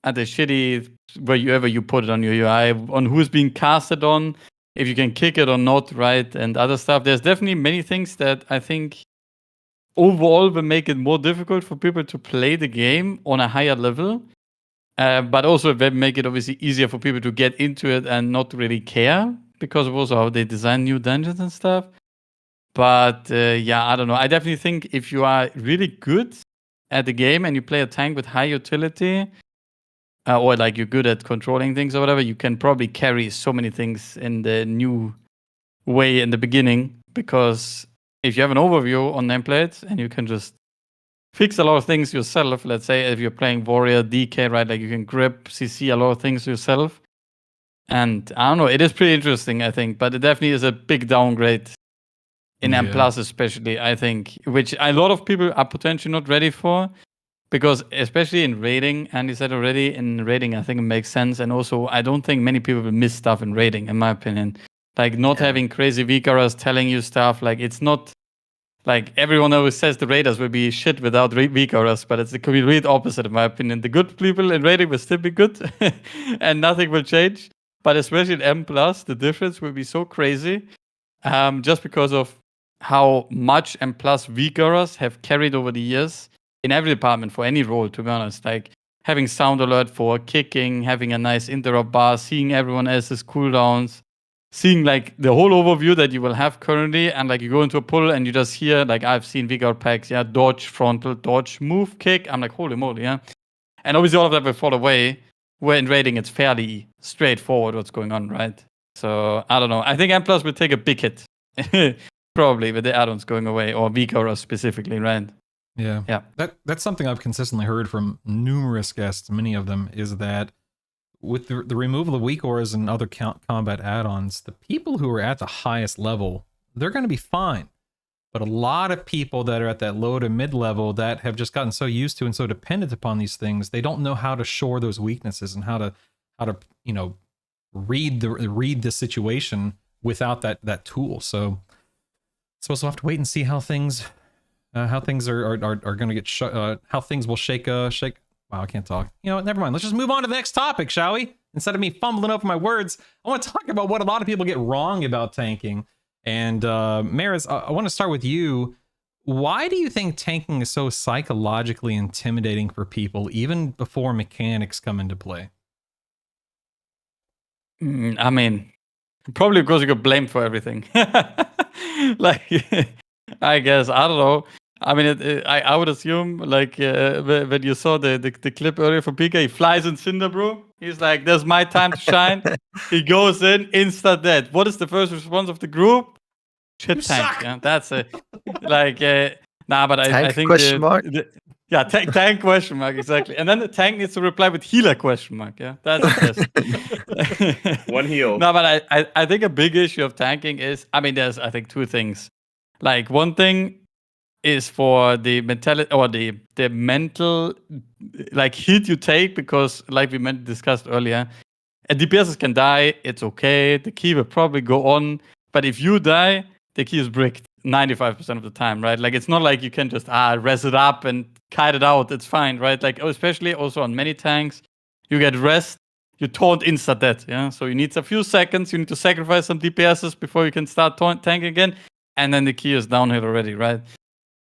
C: shitty wherever you put it on your UI, on who's being casted on, if you can kick it or not, right, and other stuff. There's definitely many things that I think overall will make it more difficult for people to play the game on a higher level. But also it will make it obviously easier for people to get into it and not really care, because of also how they design new dungeons and stuff. But yeah, I don't know. I definitely think if you are really good at the game and you play a tank with high utility, or like you're good at controlling things or whatever, you can probably carry so many things in the new way in the beginning. Because if you have an overview on nameplates and you can just fix a lot of things yourself, let's say if you're playing Warrior, DK, right, like you can grip, CC a lot of things yourself. And I don't know, it is pretty interesting, I think, but it definitely is a big downgrade in M+, especially, I think, which a lot of people are potentially not ready for. Because especially in raiding, and you said already, in raiding, I think it makes sense. And also, I don't think many people will miss stuff in raiding, in my opinion. Like, not having crazy Vikaras telling you stuff. Like, it's not like everyone always says the raiders will be shit without Vikaras, but it's the complete opposite, in my opinion. The good people in raiding will still be good, and nothing will change. But especially in M+, the difference will be so crazy, just because of how much M+ Vikaras have carried over the years. In every department for any role, to be honest, like having sound alert for kicking, having a nice interrupt bar, seeing everyone else's cooldowns, seeing like the whole overview that you will have currently, and like you go into a pull and you just hear, like I've seen Vigor packs, yeah, dodge, frontal, dodge, move, kick. I'm like, holy moly, yeah. And obviously all of that will fall away, where in raiding it's fairly straightforward what's going on, right? So I don't know. I think M+ will take a big hit, probably with the add-ons going away, or Vigor specifically, right?
A: Yeah. That's something I've consistently heard from numerous guests, many of them, is that with the removal of weak auras and other combat add-ons, the people who are at the highest level, they're going to be fine. But a lot of people that are at that low to mid level that have just gotten so used to and so dependent upon these things, they don't know how to shore those weaknesses and how to read the situation without that tool. So I suppose we'll have to wait and see how things are going to get how things will shake. Wow, I can't talk. You know what? Never mind. Let's just move on to the next topic, shall we? Instead of me fumbling over my words, I want to talk about what a lot of people get wrong about tanking. And Maris, I want to start with you. Why do you think tanking is so psychologically intimidating for people, even before mechanics come into play?
C: I mean, probably because you get blamed for everything. Like, I guess, I don't know. I mean, I would assume, like, when you saw the clip earlier from PK, he flies in Cinder, bro. He's like, "There's my time to shine." He goes in, insta dead. What is the first response of the group? Shit, tank. Yeah, that's it. Like, nah, but I think
B: question mark?
C: Tank question mark, exactly. And then the tank needs to reply with healer question mark. Yeah, that's the best.
D: One heal.
C: No, but I think a big issue of tanking is, I mean, there's, I think, two things. Like, one thing is for the mentality or the mental like hit you take, because like we discussed earlier, DPSs can die, it's okay, the key will probably go on, but if you die, the key is bricked 95% of the time, right? Like, it's not like you can just res it up and kite it out, it's fine, right? Like, especially also on many tanks, you get rest, you taunt insta dead, yeah? So you need a few seconds, you need to sacrifice some DPSs before you can start tanking again, and then the key is downhill already, right?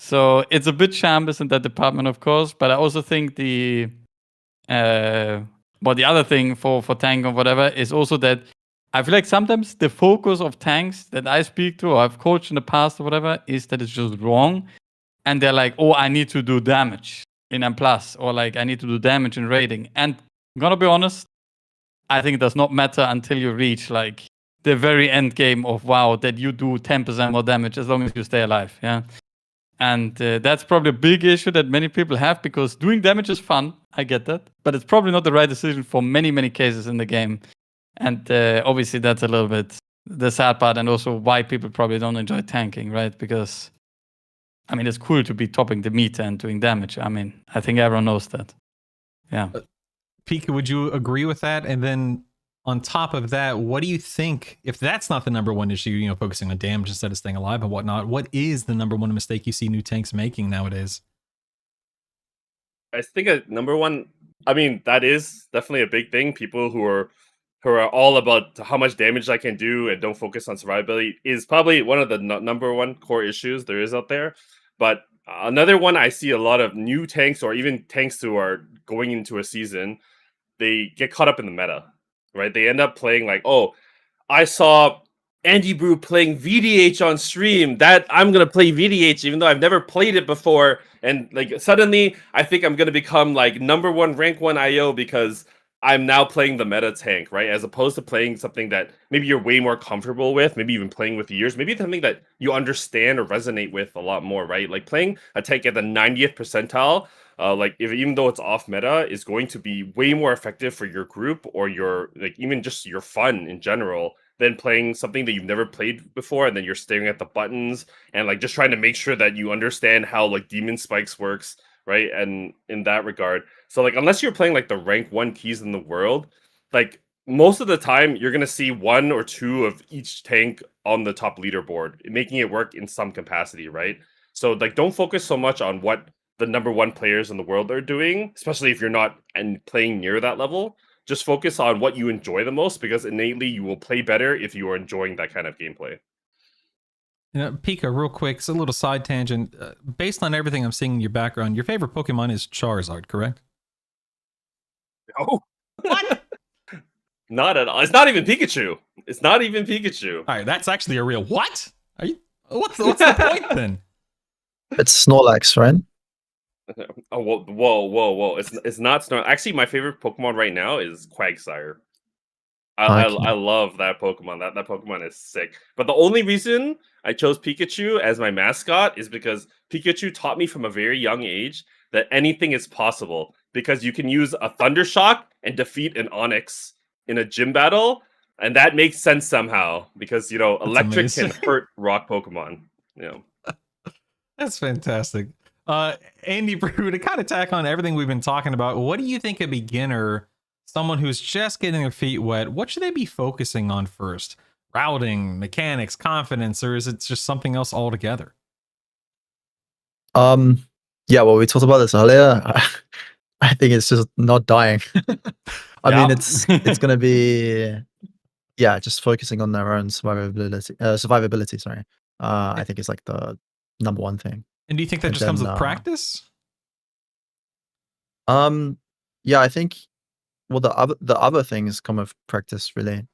C: So it's a bit shambles in that department, of course, but I also think the But the other thing for tank or whatever is also that I feel like sometimes the focus of tanks that I speak to or I've coached in the past or whatever is that it's just wrong. And they're like, oh, I need to do damage in M+, or like I need to do damage in raiding. And I'm gonna be honest, I think it does not matter until you reach like the very end game of WoW that you do 10% more damage as long as you stay alive. Yeah. And that's probably a big issue that many people have because doing damage is fun. I get that. But it's probably not the right decision for many, many cases in the game. And obviously, that's a little bit the sad part and also why people probably don't enjoy tanking, right? Because, I mean, it's cool to be topping the meter and doing damage. I mean, I think everyone knows that. Yeah.
A: Pika, would you agree with that? And then on top of that, what do you think, if that's not the number one issue, you know, focusing on damage instead of staying alive and whatnot, what is the number one mistake you see new tanks making nowadays?
D: I think number one, I mean, that is definitely a big thing. People who are all about how much damage I can do and don't focus on survivability is probably one of the number one core issues there is out there. But another one I see a lot of new tanks or even tanks who are going into a season, they get caught up in the meta, right? They end up playing like, oh, I saw Andy Brew playing VDH on stream. That I'm gonna play VDH even though I've never played it before. And like suddenly I think I'm gonna become like number one rank 1 IO because I'm now playing the meta tank, right? As opposed to playing something that maybe you're way more comfortable with, maybe even playing with years, maybe something that you understand or resonate with a lot more, right? Like playing a tank at the 90th percentile, like if even though it's off meta, is going to be way more effective for your group or your like even just your fun in general than playing something that you've never played before and then you're staring at the buttons and like just trying to make sure that you understand how like demon spikes works, right? And in that regard, so like unless you're playing like the rank 1 keys in the world, like most of the time you're gonna see 1 or 2 of each tank on the top leaderboard, making it work in some capacity, right? So like don't focus so much on what the number 1 players in the world are doing, especially if you're not and playing near that level. Just focus on what you enjoy the most because innately you will play better if you are enjoying that kind of gameplay.
A: You know, Pika, real quick, it's a little side tangent. Based on everything I'm seeing in your background, your favorite Pokemon is Charizard, correct?
D: Oh, what? Not at all. It's not even Pikachu. It's not even Pikachu.
A: All right, that's actually a real what? Are you? What's the point then?
B: It's Snorlax, right?
D: Oh, whoa! It's not Snorlax. Actually, my favorite Pokemon right now is Quagsire. I love that Pokemon. That Pokemon is sick. But the only reason I chose Pikachu as my mascot is because Pikachu taught me from a very young age that anything is possible. Because you can use a Thunder Shock and defeat an Onix in a gym battle, and that makes sense somehow. Because you know, electric can hurt rock Pokemon. You know.
A: That's fantastic. Andy Brew, to kind of tack on everything we've been talking about, what do you think a beginner, someone who's just getting their feet wet, what should they be focusing on first? Routing, mechanics, confidence, or is it just something else altogether?
B: Yeah, well, we talked about this earlier. I think it's just not dying. I mean, it's gonna be just focusing on their own survivability. Sorry, I think it's like the number one thing.
A: And do you think that just comes with practice?
B: Yeah, I think. Well, the other things come with practice, really.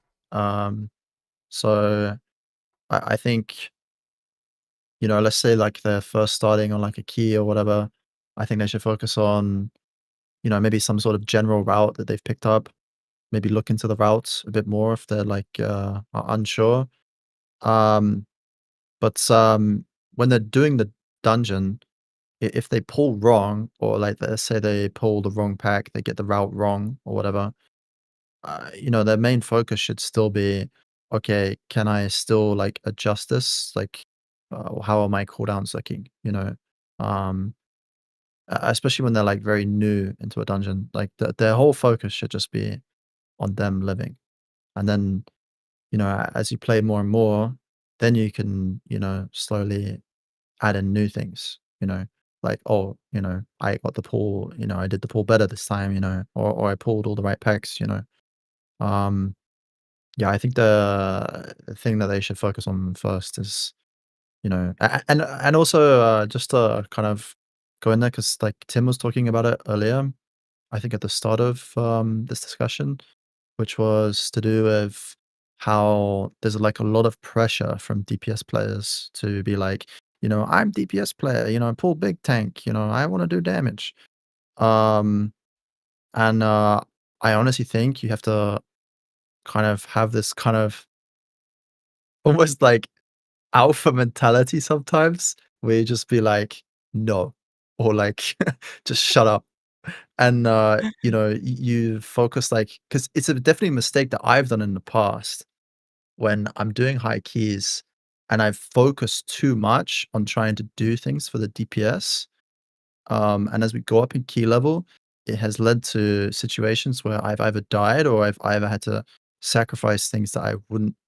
B: So I think, you know, let's say like they're first starting on like a key or whatever. I think they should focus on, you know, maybe some sort of general route that they've picked up. Maybe look into the routes a bit more if they're like are unsure. But when they're doing the dungeon, if they pull wrong, or like let's say they pull the wrong pack, they get the route wrong or whatever, you know, their main focus should still be, okay, can I still like adjust this? Like, how are my cooldowns looking? You know, especially when they're like very new into a dungeon, like their whole focus should just be on them living. And then, you know, as you play more and more, then you can, you know, slowly add in new things, you know, like, oh, you know, I got the pull, you know, I did the pull better this time, you know, or I pulled all the right packs, you know. Yeah, I think the thing that they should focus on first is, you know, and also just to kind of go in there because like Tim was talking about it earlier. I think, at the start of this discussion, which was to do with how there's like a lot of pressure from DPS players to be like, I'm DPS player, pull big tank, I want to do damage. Um, and I honestly think you have to kind of have this kind of almost like alpha mentality sometimes, where you just be like, no, or like, just shut up. And you focus, like, because it's definitely a mistake that I've done in the past when I'm doing high keys and I've focused too much on trying to do things for the DPS. And as we go up in key level, it has led to situations where I've either died or I've either had to sacrifice things that I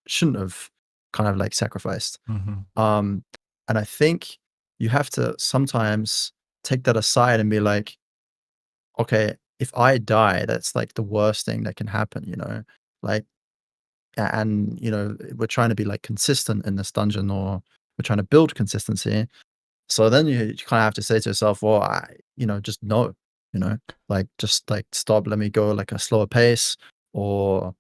B: shouldn't have kind of like sacrificed. Um, and I think you have to sometimes take that aside and be like, okay, if I die, that's like the worst thing that can happen, like, and we're trying to be like consistent in this dungeon, or we're trying to build consistency. So then you kind of have to say to yourself, well, just no, like, just like stop, let me go like a slower pace, or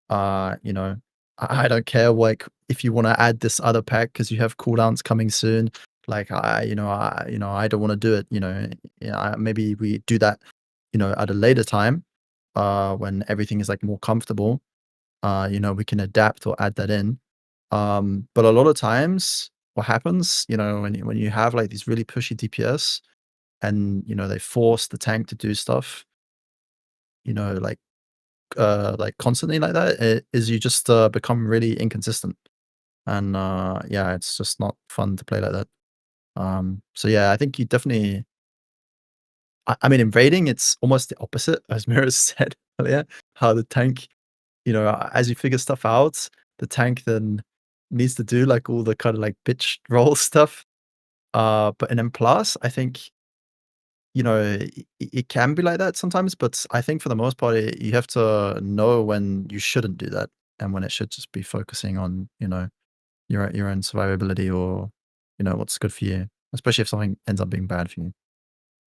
B: I don't care, like, if you want to add this other pack because you have cooldowns coming soon. Like, I don't want to do it. Maybe we do that, at a later time, when everything is like more comfortable. We can adapt or add that in. But a lot of times, what happens, when you have like these really pushy DPS, and they force the tank to do stuff, like constantly like that, is you just become really inconsistent. And yeah, it's just not fun to play like that. So yeah, I think you definitely. I mean, in raiding, it's almost the opposite, as Mira said earlier. How the tank, as you figure stuff out, the tank then needs to do like all the kind of like bitch roll stuff. But in M plus, I think it can be like that sometimes, but I think for the most part, you have to know when you shouldn't do that, and when it should just be focusing on, your own survivability, or, what's good for you, especially if something ends up being bad for you.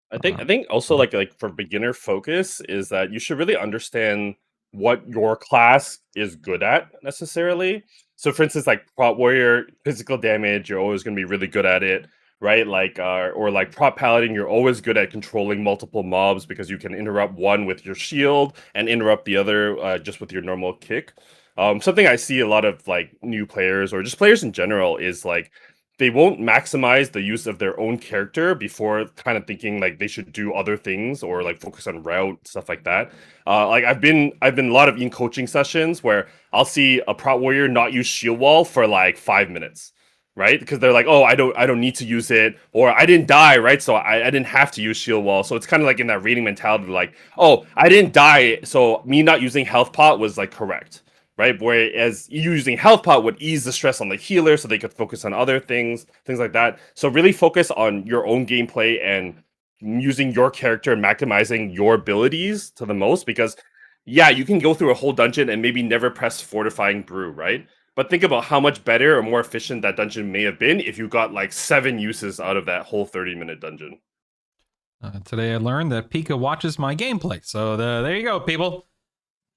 D: I think also like for beginner focus is that you should really understand what your class is good at necessarily. So for instance, like prop warrior, physical damage, you're always going to be really good at it, right? Like or like prop paladin, you're always good at controlling multiple mobs because you can interrupt one with your shield and interrupt the other just with your normal kick. Something I see a lot of like new players or just players in general is like they won't maximize the use of their own character before kind of thinking like they should do other things or like focus on route stuff like that. Like I've been a lot of in coaching sessions where I'll see a prot warrior not use shield wall for like 5 minutes, right? Because they're like, oh, I don't need to use it, or I didn't die, right? So I didn't have to use shield wall. So it's kind of like in that raiding mentality, like, oh, I didn't die, so me not using health pot was like correct, right? Whereas using health pot would ease the stress on the healer so they could focus on other things like that. So really focus on your own gameplay and using your character and maximizing your abilities to the most, because yeah, you can go through a whole dungeon and maybe never press fortifying brew, right? But think about how much better or more efficient that dungeon may have been if you got like 7 uses out of that whole 30-minute dungeon.
A: Today I learned that Pika watches my gameplay. So there you go, people.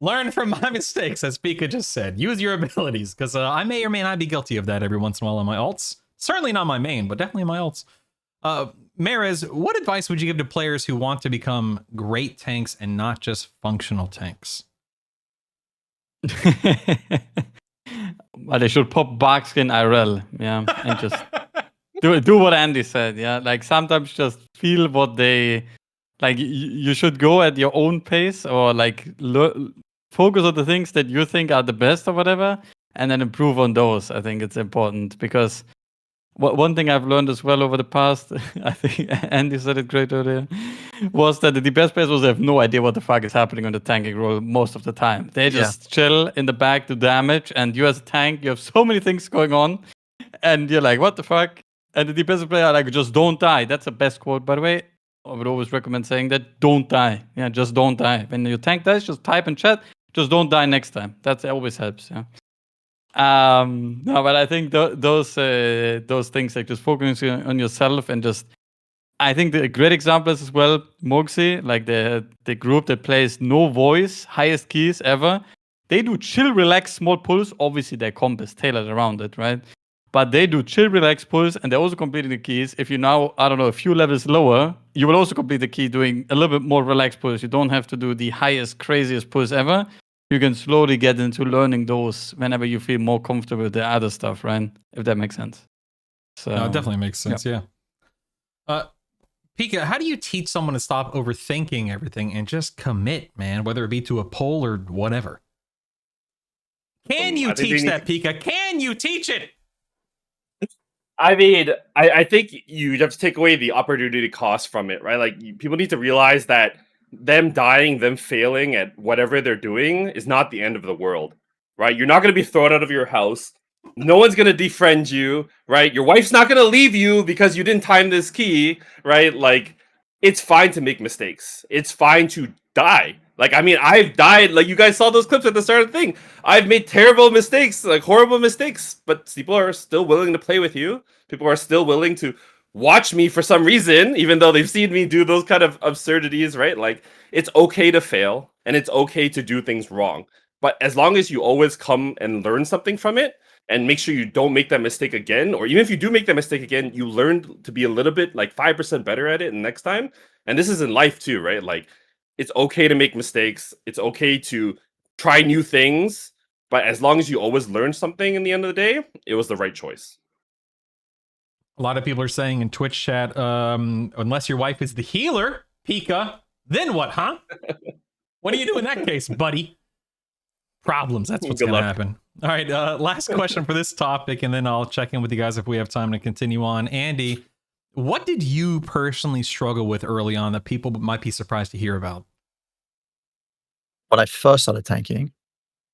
A: Learn from my mistakes, as Pika just said. Use your abilities, because I may or may not be guilty of that every once in a while on my ults. Certainly not my main, but definitely my ults. Marez, what advice would you give to players who want to become great tanks and not just functional tanks?
C: Well, they should pop Barkskin IRL, yeah, and just do what Andy said, yeah. Like sometimes just feel what they like. You should go at your own pace, or like focus on the things that you think are the best or whatever, and then improve on those. I think it's important, because one thing I've learned as well over the past, I think Andy said it great earlier, was that the best players will have no idea what the fuck is happening on the tanking roll most of the time. They just chill in the back, do damage, and you as a tank, you have so many things going on, and you're like, what the fuck? And the DPS player are like, just don't die. That's the best quote, by the way. I would always recommend saying that, don't die. Yeah, just don't die. When your tank dies, just type in chat, just don't die next time. That always helps, yeah. No, but I think those things, like just focusing on yourself and just I think the great example is as well Moxie, like the group that plays no voice, highest keys ever. They do chill, relax, small pulls. Obviously, their comp is tailored around it, right? But they do chill, relax pulls, and they're also completing the keys. If you now, I don't know, a few levels lower, you will also complete the key doing a little bit more relaxed pulls. You don't have to do the highest, craziest pulls ever. You can slowly get into learning those whenever you feel more comfortable with the other stuff, right? If that makes sense. So
A: No, it definitely makes sense. Yeah. Pika, how do you teach someone to stop overthinking everything and just commit, man, whether it be to a poll or whatever? Can you
D: I think they
A: teach
D: need
A: that, Pika? Can you teach it?
D: I mean, I think you have to take away the opportunity cost from it, right? Like, people need to realize that them dying, them failing at whatever they're doing is not the end of the world, right? You're not going to be thrown out of your house. No one's going to defriend you, right? Your wife's not going to leave you because you didn't time this key, right? Like, it's fine to make mistakes. It's fine to die. Like, I mean, I've died. Like, you guys saw those clips at the start of the thing. I've made terrible mistakes, like horrible mistakes, but people are still willing to play with you. People are still willing to watch me for some reason, even though they've seen me do those kind of absurdities, right? Like, it's okay to fail and it's okay to do things wrong. But as long as you always come and learn something from it and make sure you don't make that mistake again, or even if you do make that mistake again, you learn to be a little bit like 5% better at it next time. And this is in life too, right? Like, it's okay to make mistakes. It's okay to try new things. But as long as you always learn something in the end of the day, it was the right choice.
A: A lot of people are saying in Twitch chat, unless your wife is the healer, Pika, then what, huh? What do you do in that case, buddy? Problems. That's what's
D: Good
A: going to
D: luck.
A: happen. All right. Last question for this topic, and then I'll check in with you guys if we have time to continue on. Andy, what did you personally struggle with early on that people might be surprised to hear about?
B: When I first started tanking,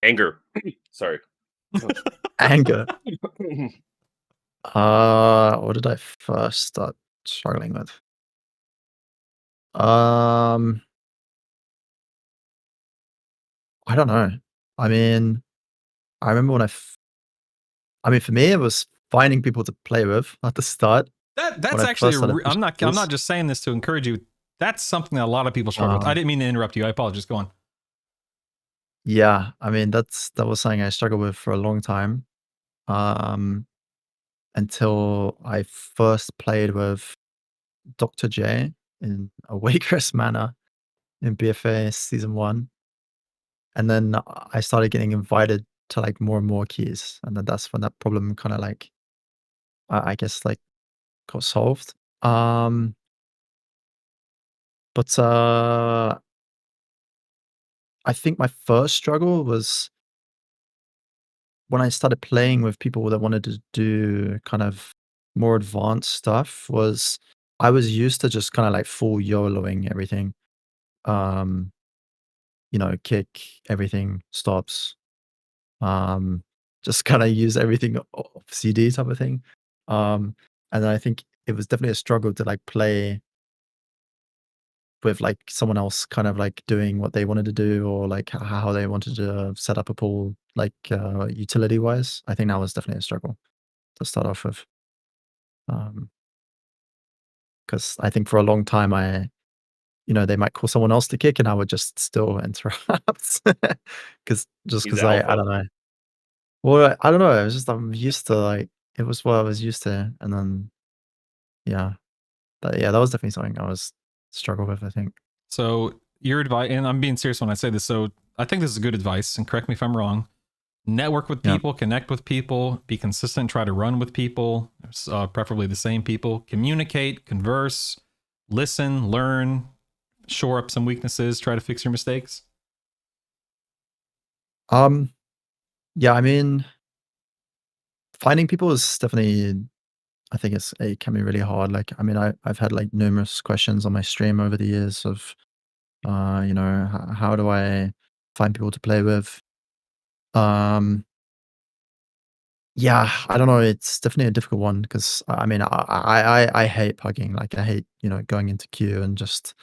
D: Anger. Sorry.
B: anger. What did I first start struggling with? I don't know. I mean, I remember when I mean, for me, it was finding people to play with at the start.
A: That's
B: When I
A: actually
B: first started
A: I'm not
B: pushing
A: just saying this to encourage you. That's something that a lot of people struggle with. I didn't mean to interrupt you. I apologize. Go on.
B: Yeah, I mean, that was something I struggled with for a long time. Until I first played with Dr. J in a Waitress Manor in BFA season 1. And then I started getting invited to like more and more keys. And then that's when that problem kind of like, I guess like got solved. But I think my first struggle was when I started playing with people that wanted to do kind of more advanced stuff. Was I was used to just kind of like full YOLOing everything. Um, kick, everything stops. Just kind of use everything off CD type of thing. And then I think it was definitely a struggle to like play with like someone else kind of like doing what they wanted to do, or like how they wanted to set up a pool, like utility wise. I think that was definitely a struggle to start off with. Because I think for a long time they might call someone else to kick and I would just still interrupt because
D: He's
B: I
D: alpha.
B: don't know. Well, I don't know. It was just I'm used to like it was what I was used to, and then yeah, that was definitely something I was struggle with. I think.
A: So your advice, and I'm being serious when I say this. So I think this is good advice, and correct me if I'm wrong. Network with
B: Yeah.
A: people, connect with people, be consistent, try to run with people, preferably the same people, communicate, converse, listen, learn, shore up some weaknesses, try to fix your mistakes.
B: Yeah, I mean, finding people is definitely. I think it can be really hard. Like, I mean, I've had like numerous questions on my stream over the years of, how do I find people to play with? Yeah, I don't know. It's definitely a difficult one because I mean, I hate pugging. Like, I hate going into queue and just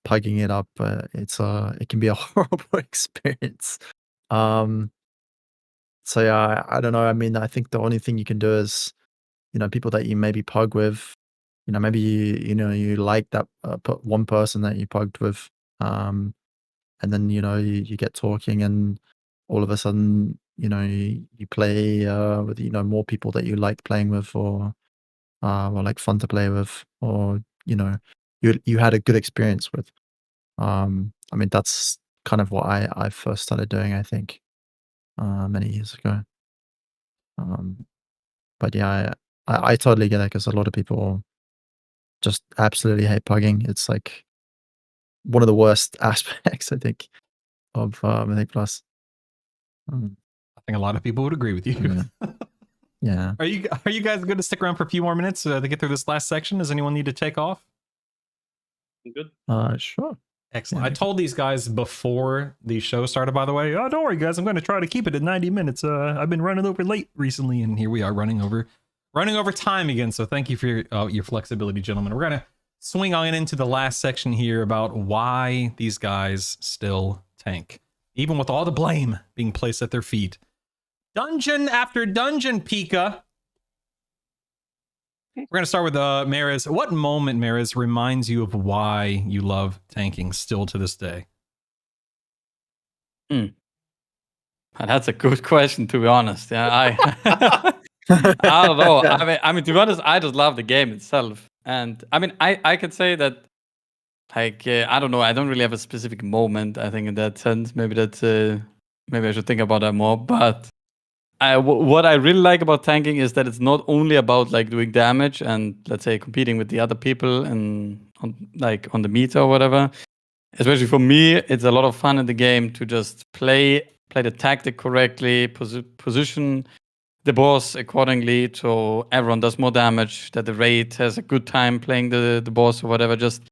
B: pugging it up. It can be a horrible experience. So yeah, I don't know. I mean, I think the only thing you can do is people that you maybe pug with, maybe you like that one person that you pugged with, and then you get talking, and all of a sudden you play with more people that you like playing with, or like fun to play with, or you had a good experience with. I mean, that's kind of what I first started doing, I think, many years ago. But yeah, I totally get it, because a lot of people just absolutely hate pugging. It's like one of the worst aspects, I think, of Mythic Plus.
A: I think a lot of people would agree with you.
B: Yeah.
A: Are you guys going to stick around for a few more minutes to get through this last section? Does anyone need to take off?
D: I'm good.
B: Sure.
A: Excellent.
B: Yeah.
A: I told these guys before the show started, by the way, oh, don't worry, guys. I'm going to try to keep it at 90 minutes. I've been running over late recently, and here we are running over time again. So thank you for your flexibility, gentlemen. We're going to swing on into the last section here about why these guys still tank, even with all the blame being placed at their feet. Dungeon after dungeon, Pika. We're going to start with Mariz. What moment, Mariz, reminds you of why you love tanking still to this day?
C: That's a good question, to be honest. Yeah, I don't know. I mean, to be honest, I just love the game itself. And I mean, I could say that, like, I don't know. I don't really have a specific moment, I think, in that sense. Maybe that's, maybe I should think about that more. But what I really like about tanking is that it's not only about like doing damage and, let's say, competing with the other people and on the meter or whatever. Especially for me, it's a lot of fun in the game to just play the tactic correctly, position the boss accordingly, so everyone does more damage, that the raid has a good time playing the boss or whatever. Just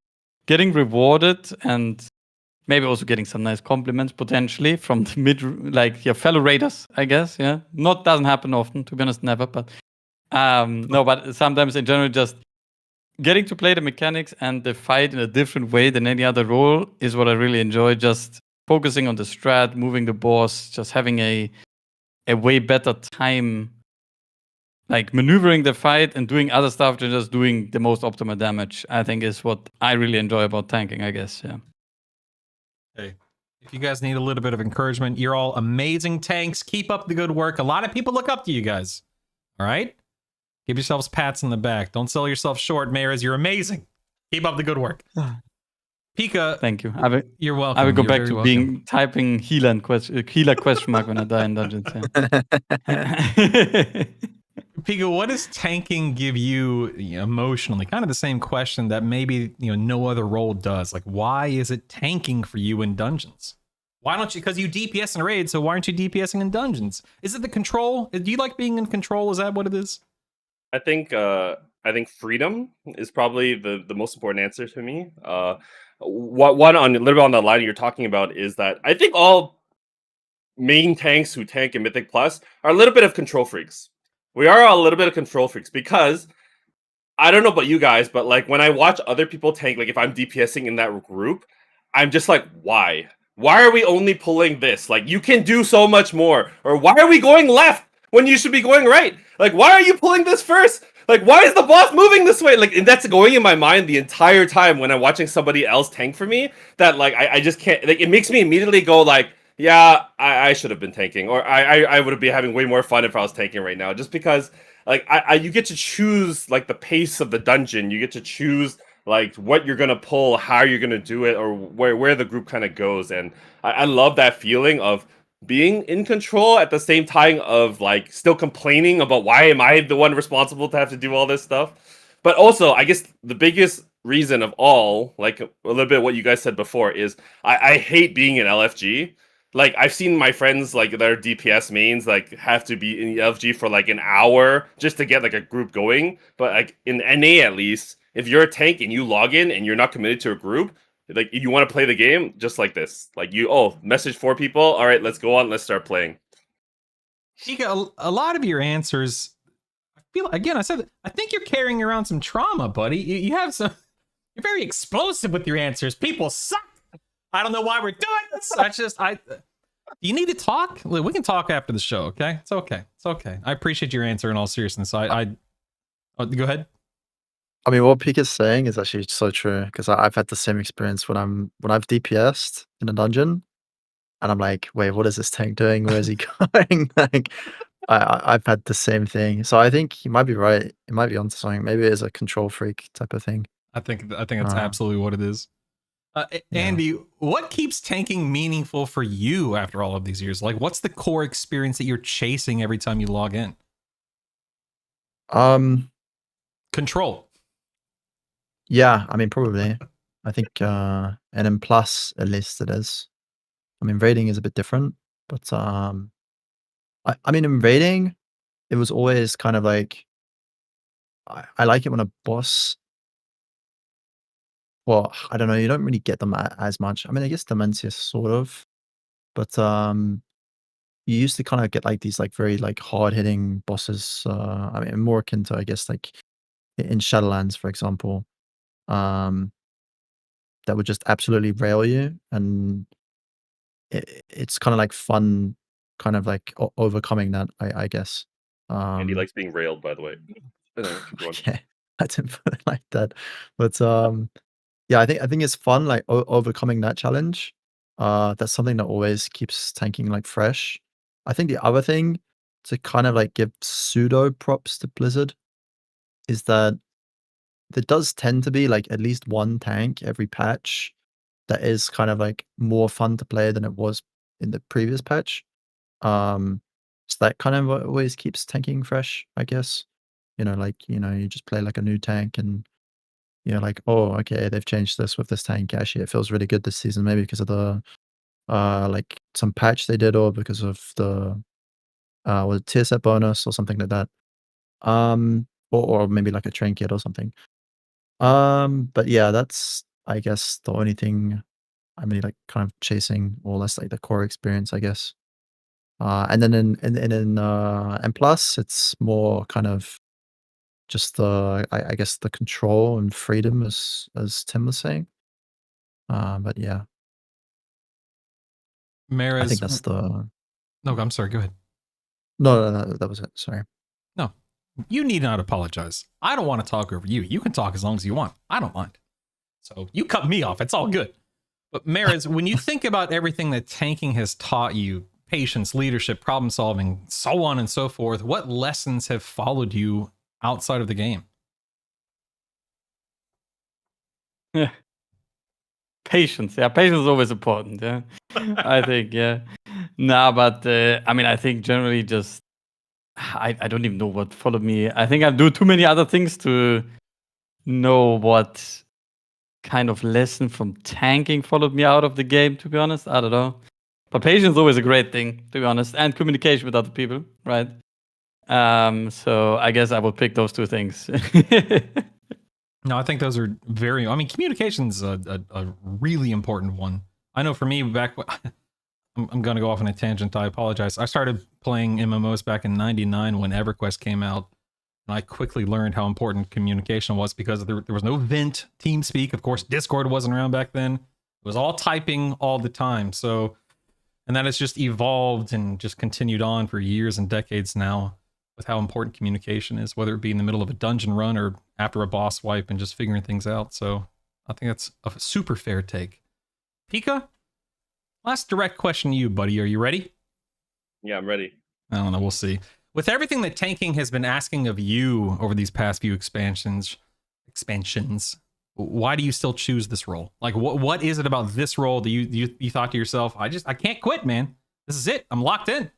C: getting rewarded, and maybe also getting some nice compliments potentially from the like your fellow raiders, I guess. Yeah, doesn't happen often, to be honest, never. But no, but sometimes in general, just getting to play the mechanics and the fight in a different way than any other role is what I really enjoy. Just focusing on the strat, moving the boss, just having a way better time, like maneuvering the fight and doing other stuff than just doing the most optimal damage, I think is what I really enjoy about tanking, I guess. Yeah.
A: Hey, if you guys need a little bit of encouragement, you're all amazing tanks. Keep up the good work. A lot of people look up to you guys. All right? Give yourselves pats on the back. Don't sell yourself short, Mariz. You're amazing. Keep up the good work. Pika,
C: thank you.
A: You're welcome.
C: I will go
A: You're
C: back
A: very
C: to
A: welcome.
C: typing healer question mark when I die in dungeons. Yeah.
A: Pika, what does tanking give you, emotionally? Kind of the same question that maybe no other role does. Like, why is it tanking for you in dungeons? Why don't you? Because you DPS in raids, so why aren't you DPSing in dungeons? Is it the control? Do you like being in control? Is that what it is?
D: I think freedom is probably the most important answer to me. One on a little bit on the line you're talking about is that I think all main tanks who tank in Mythic Plus are a little bit of control freaks. We are a little bit of control freaks because I don't know about you guys, but like when I watch other people tank, like if I'm DPSing in that group, I'm just like, why? Why are we only pulling this? Like you can do so much more. Or why are we going left when you should be going right? Like why are you pulling this first? Like why is the boss moving this way? Like and that's going in my mind the entire time when I'm watching somebody else tank for me. That like I just can't. Like it makes me immediately go like, yeah, I should have been tanking, or I would be having way more fun if I was tanking right now. Just because like you get to choose like the pace of the dungeon, you get to choose like what you're gonna pull, how you're gonna do it, or where the group kind of goes, and I love that feeling of being in control at the same time of like still complaining about why am I the one responsible to have to do all this stuff. But also, I guess the biggest reason of all, like a little bit what you guys said before, is I hate being an LFG. Like I've seen my friends like that are DPS mains like have to be in the LFG for like an hour just to get like a group going. But like in NA at least, if you're a tank and you log in and you're not committed to a group, like you want to play the game just like this. Like message 4 people. All right, let's go on. Let's start playing.
A: Pika, a lot of your answers, I feel again. I think you're carrying around some trauma, buddy. You have some. You're very explosive with your answers. People suck. I don't know why we're doing this. You need to talk. We can talk after the show, okay? It's okay. I appreciate your answer in all seriousness. Go ahead.
B: I mean, what Peak is saying is actually so true because I've had the same experience when I've DPS'd in a dungeon, and I'm like, wait, what is this tank doing? Where is he going? Like, I've had the same thing. So I think he might be right. He might be onto something. Maybe it's a control freak type of thing.
A: I think that's
B: Uh,
A: absolutely what it is.
B: Yeah.
A: Andy, what keeps tanking meaningful for you after all of these years? Like, what's the core experience that you're chasing every time you log in? Control.
B: Yeah, I mean, probably. I think and in plus at least it is. I mean, raiding is a bit different, but I mean, in raiding, it was always kind of like I like it when a boss. Well, I don't know. You don't really get them as much. I mean, I guess Dementia sort of, but you used to kind of get like these like very like hard hitting bosses. I mean, more akin to I guess like in Shadowlands, for example, um, that would just absolutely rail you, and it's kind of like fun, kind of like overcoming that. I guess.
D: Andy likes being railed, by the way. Anyway, keep going.
B: Okay, I didn't put it like that, but yeah, I think it's fun, like overcoming that challenge. That's something that always keeps tanking like fresh. I think the other thing to kind of like give pseudo props to Blizzard is that there does tend to be like at least one tank every patch that is kind of like more fun to play than it was in the previous patch. So that kind of always keeps tanking fresh, I guess. Like you just play like a new tank and like, oh, okay, they've changed this with this tank. Actually, it feels really good this season, maybe because of the like some patch they did, or because of the was it tier set bonus or something like that. Or maybe like a trinket or something. But yeah, that's I guess the only thing I'm really like kind of chasing, or less like the core experience, I guess. And then in and plus, it's more kind of just the I guess the control and freedom, as Tim was saying. But yeah, I think
A: Maris.
B: that's the
A: No, I'm sorry. Go ahead.
B: no, that was it. Sorry.
A: No, you need not apologize. I don't want to talk over you. You can talk as long as you want. I don't mind. So you cut me off. It's all good. But Maris, when you think about everything that tanking has taught you, patience, leadership, problem solving, so on and so forth, what lessons have followed you outside of the game?
C: Yeah. Patience. Yeah, patience is always important. Yeah, I think. Yeah. Nah, but I mean, I think generally just I don't even know what followed me. I think I do too many other things to know what kind of lesson from tanking followed me out of the game. To be honest, I don't know. But patience is always a great thing, to be honest, and communication with other people, right? So I guess I will pick those two things.
A: No, I think those are very. I mean, communication's a really important one. I know for me, back. I'm going to go off on a tangent. I apologize. I started playing MMOs back in '99 when EverQuest came out, and I quickly learned how important communication was because there was no Vent, TeamSpeak. Of course, Discord wasn't around back then. It was all typing all the time. So, and that has just evolved and just continued on for years and decades now, with how important communication is, whether it be in the middle of a dungeon run or after a boss wipe and just figuring things out. So I think that's a super fair take. Pika, last direct question to you, buddy. Are you ready?
D: Yeah, I'm ready.
A: I don't know. We'll see. With everything that tanking has been asking of you over these past few expansions, why do you still choose this role? Like, what is it about this role that you thought to yourself, I can't quit, man. This is it. I'm locked in.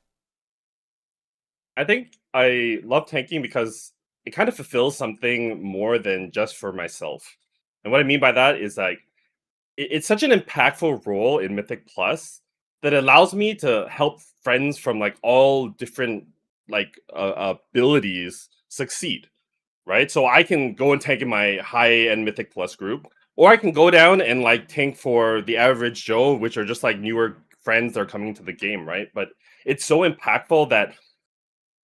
D: I think I love tanking because it kind of fulfills something more than just for myself. And what I mean by that is like it's such an impactful role in Mythic Plus that allows me to help friends from like all different like abilities succeed, right? So I can go and tank in my high end Mythic Plus group, or I can go down and like tank for the average Joe, which are just like newer friends that are coming to the game, right? But it's so impactful that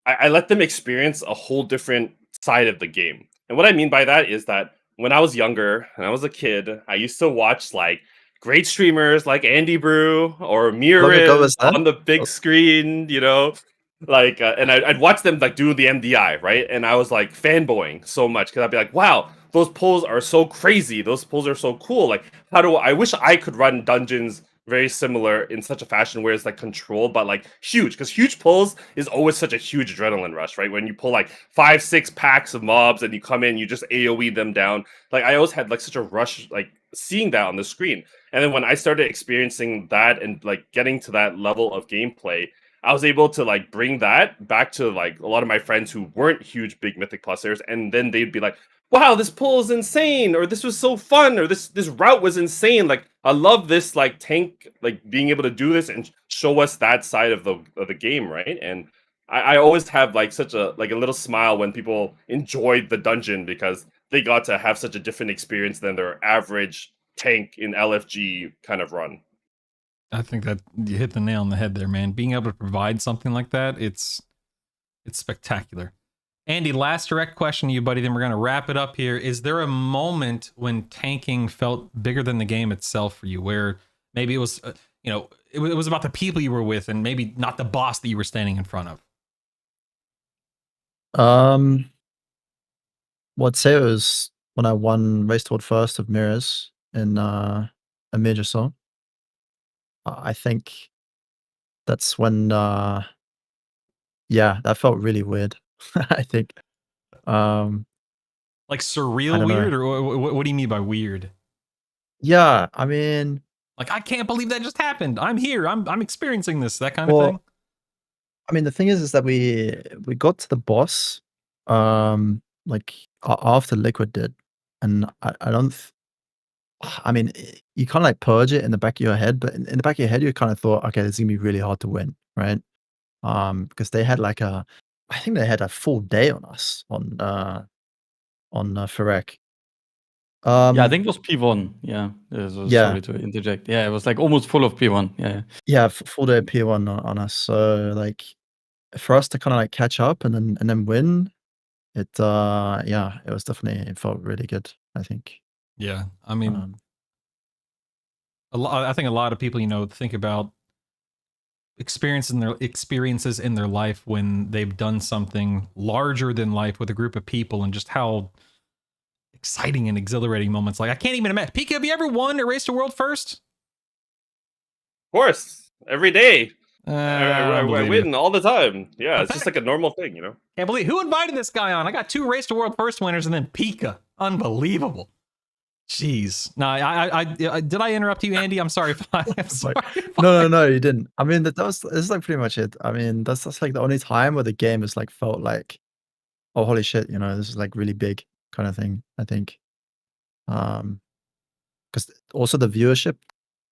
D: I let them experience a whole different side of the game. And what I mean by that is that when I was younger and I was a kid, I used to watch like great streamers like Andy Brew or
B: How long ago
D: Mirror
B: was that?
D: on the big screen, like, and I'd watch them like do the MDI, right? And I was like fanboying so much because I'd be like, wow, those pulls are so crazy. Those pulls are so cool. Like, I wish I could run dungeons very similar in such a fashion where it's like controlled but like huge, because huge pulls is always such a huge adrenaline rush, right? When you pull like 5-6 packs of mobs and you come in, you just AoE them down. Like, I always had like such a rush, like seeing that on the screen. And then when I started experiencing that and like getting to that level of gameplay, I was able to like bring that back to like a lot of my friends who weren't huge big Mythic Plus players, and then they'd be like, wow, this pull is insane, or this was so fun, or this route was insane. Like, I love this like tank, like being able to do this and show us that side of the game, right? And I always have like such a little smile when people enjoyed the dungeon because they got to have such a different experience than their average tank in LFG kind of run.
A: I think that you hit the nail on the head there, man. Being able to provide something like that, it's spectacular. Andy, last direct question to you, buddy, then we're going to wrap it up here. Is there a moment when tanking felt bigger than the game itself for you, where maybe it was, it was about the people you were with and maybe not the boss that you were standing in front of?
B: Well, I'd say it was when I won Race Toward First of Mirrors in a major song. I think that's when, yeah, that felt really weird. I think.
A: Like
B: I
A: surreal
B: don't know.
A: weird, or what do you mean by weird?
B: Yeah, I mean,
A: Like, I can't believe that just happened. I'm here. I'm experiencing this, that kind of
B: well,
A: thing.
B: I mean, the thing is that we got to the boss, like after Liquid did, and I don't. I mean, you kind of like purge it in the back of your head, but in the back of your head, you kind of thought, okay, this is gonna be really hard to win, right? Because they had like I think they had a full day on us on Ferrec.
C: Yeah, I think it was P1. Yeah.
B: Yeah.
C: Sorry to interject. Yeah, it was like almost full of P1. Yeah.
B: Yeah, full day P1 on us. So like for us to kind of like catch up and then win, it yeah, it was definitely, it felt really good, I think.
A: Yeah, I mean,
B: Um,
A: I think a lot of people, think about experiences in their life when they've done something larger than life with a group of people, and just how exciting and exhilarating moments. Like, I can't even imagine. Pika, have you ever won a Race to World First?
D: Of course, every day.
A: I
D: I win all the time. Yeah,
A: In
D: it's just
A: fact-
D: like a normal thing,
A: Can't believe who invited this guy on. I got 2 Race to World First winners and then Pika. Unbelievable. Jeez. No, I did I interrupt you, Andy? I'm sorry if I'm sorry.
B: no, you didn't. I mean, this like pretty much it. I mean, that's like the only time where the game has like felt like, oh, holy shit, this is like really big kind of thing, I think. Because also the viewership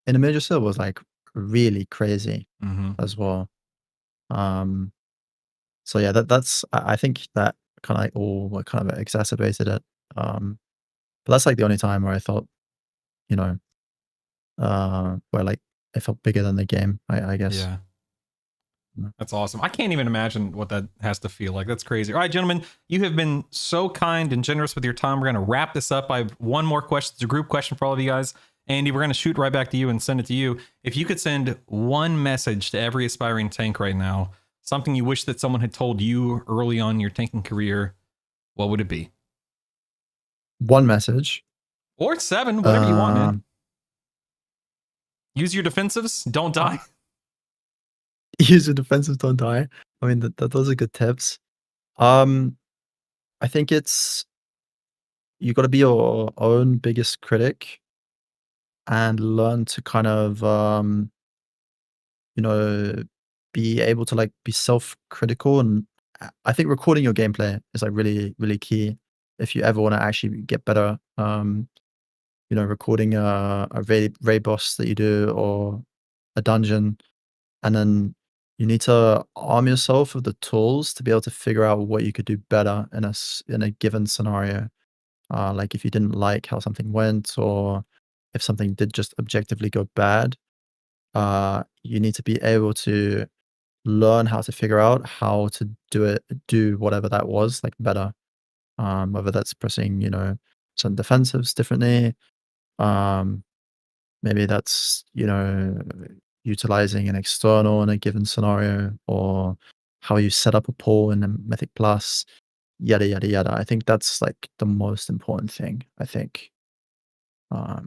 B: in the major sale was like really crazy as well. So yeah, that's I think that kind of like all kind of exacerbated it. But that's like the only time where I felt, where like it felt bigger than the game, I guess.
A: Yeah.
B: Yeah.
A: That's awesome. I can't even imagine what that has to feel like. That's crazy. All right, gentlemen, you have been so kind and generous with your time. We're going to wrap this up. I have one more question. It's a group question for all of you guys. Andy, we're going to shoot right back to you and send it to you. If you could send one message to every aspiring tank right now, something you wish that someone had told you early on in your tanking career, what would it be?
B: One message.
A: Or 7, whatever you want, man.
B: Um,
A: Use your defensives. Don't die.
B: Use your defensives, don't die. I mean, those are good tips. I think it's, you got to be your own biggest critic and learn to kind of, be able to like be self-critical. And I think recording your gameplay is like really, really key if you ever want to actually get better. Recording a raid boss that you do or a dungeon, and then you need to arm yourself with the tools to be able to figure out what you could do better in a given scenario. Like if you didn't like how something went, or if something did just objectively go bad, you need to be able to learn how to figure out how to do whatever that was like better. Whether that's pressing, some defensives differently. Maybe that's, utilizing an external in a given scenario, or how you set up a pool in a Mythic Plus. yada yada yada. I think that's like the most important thing. I think that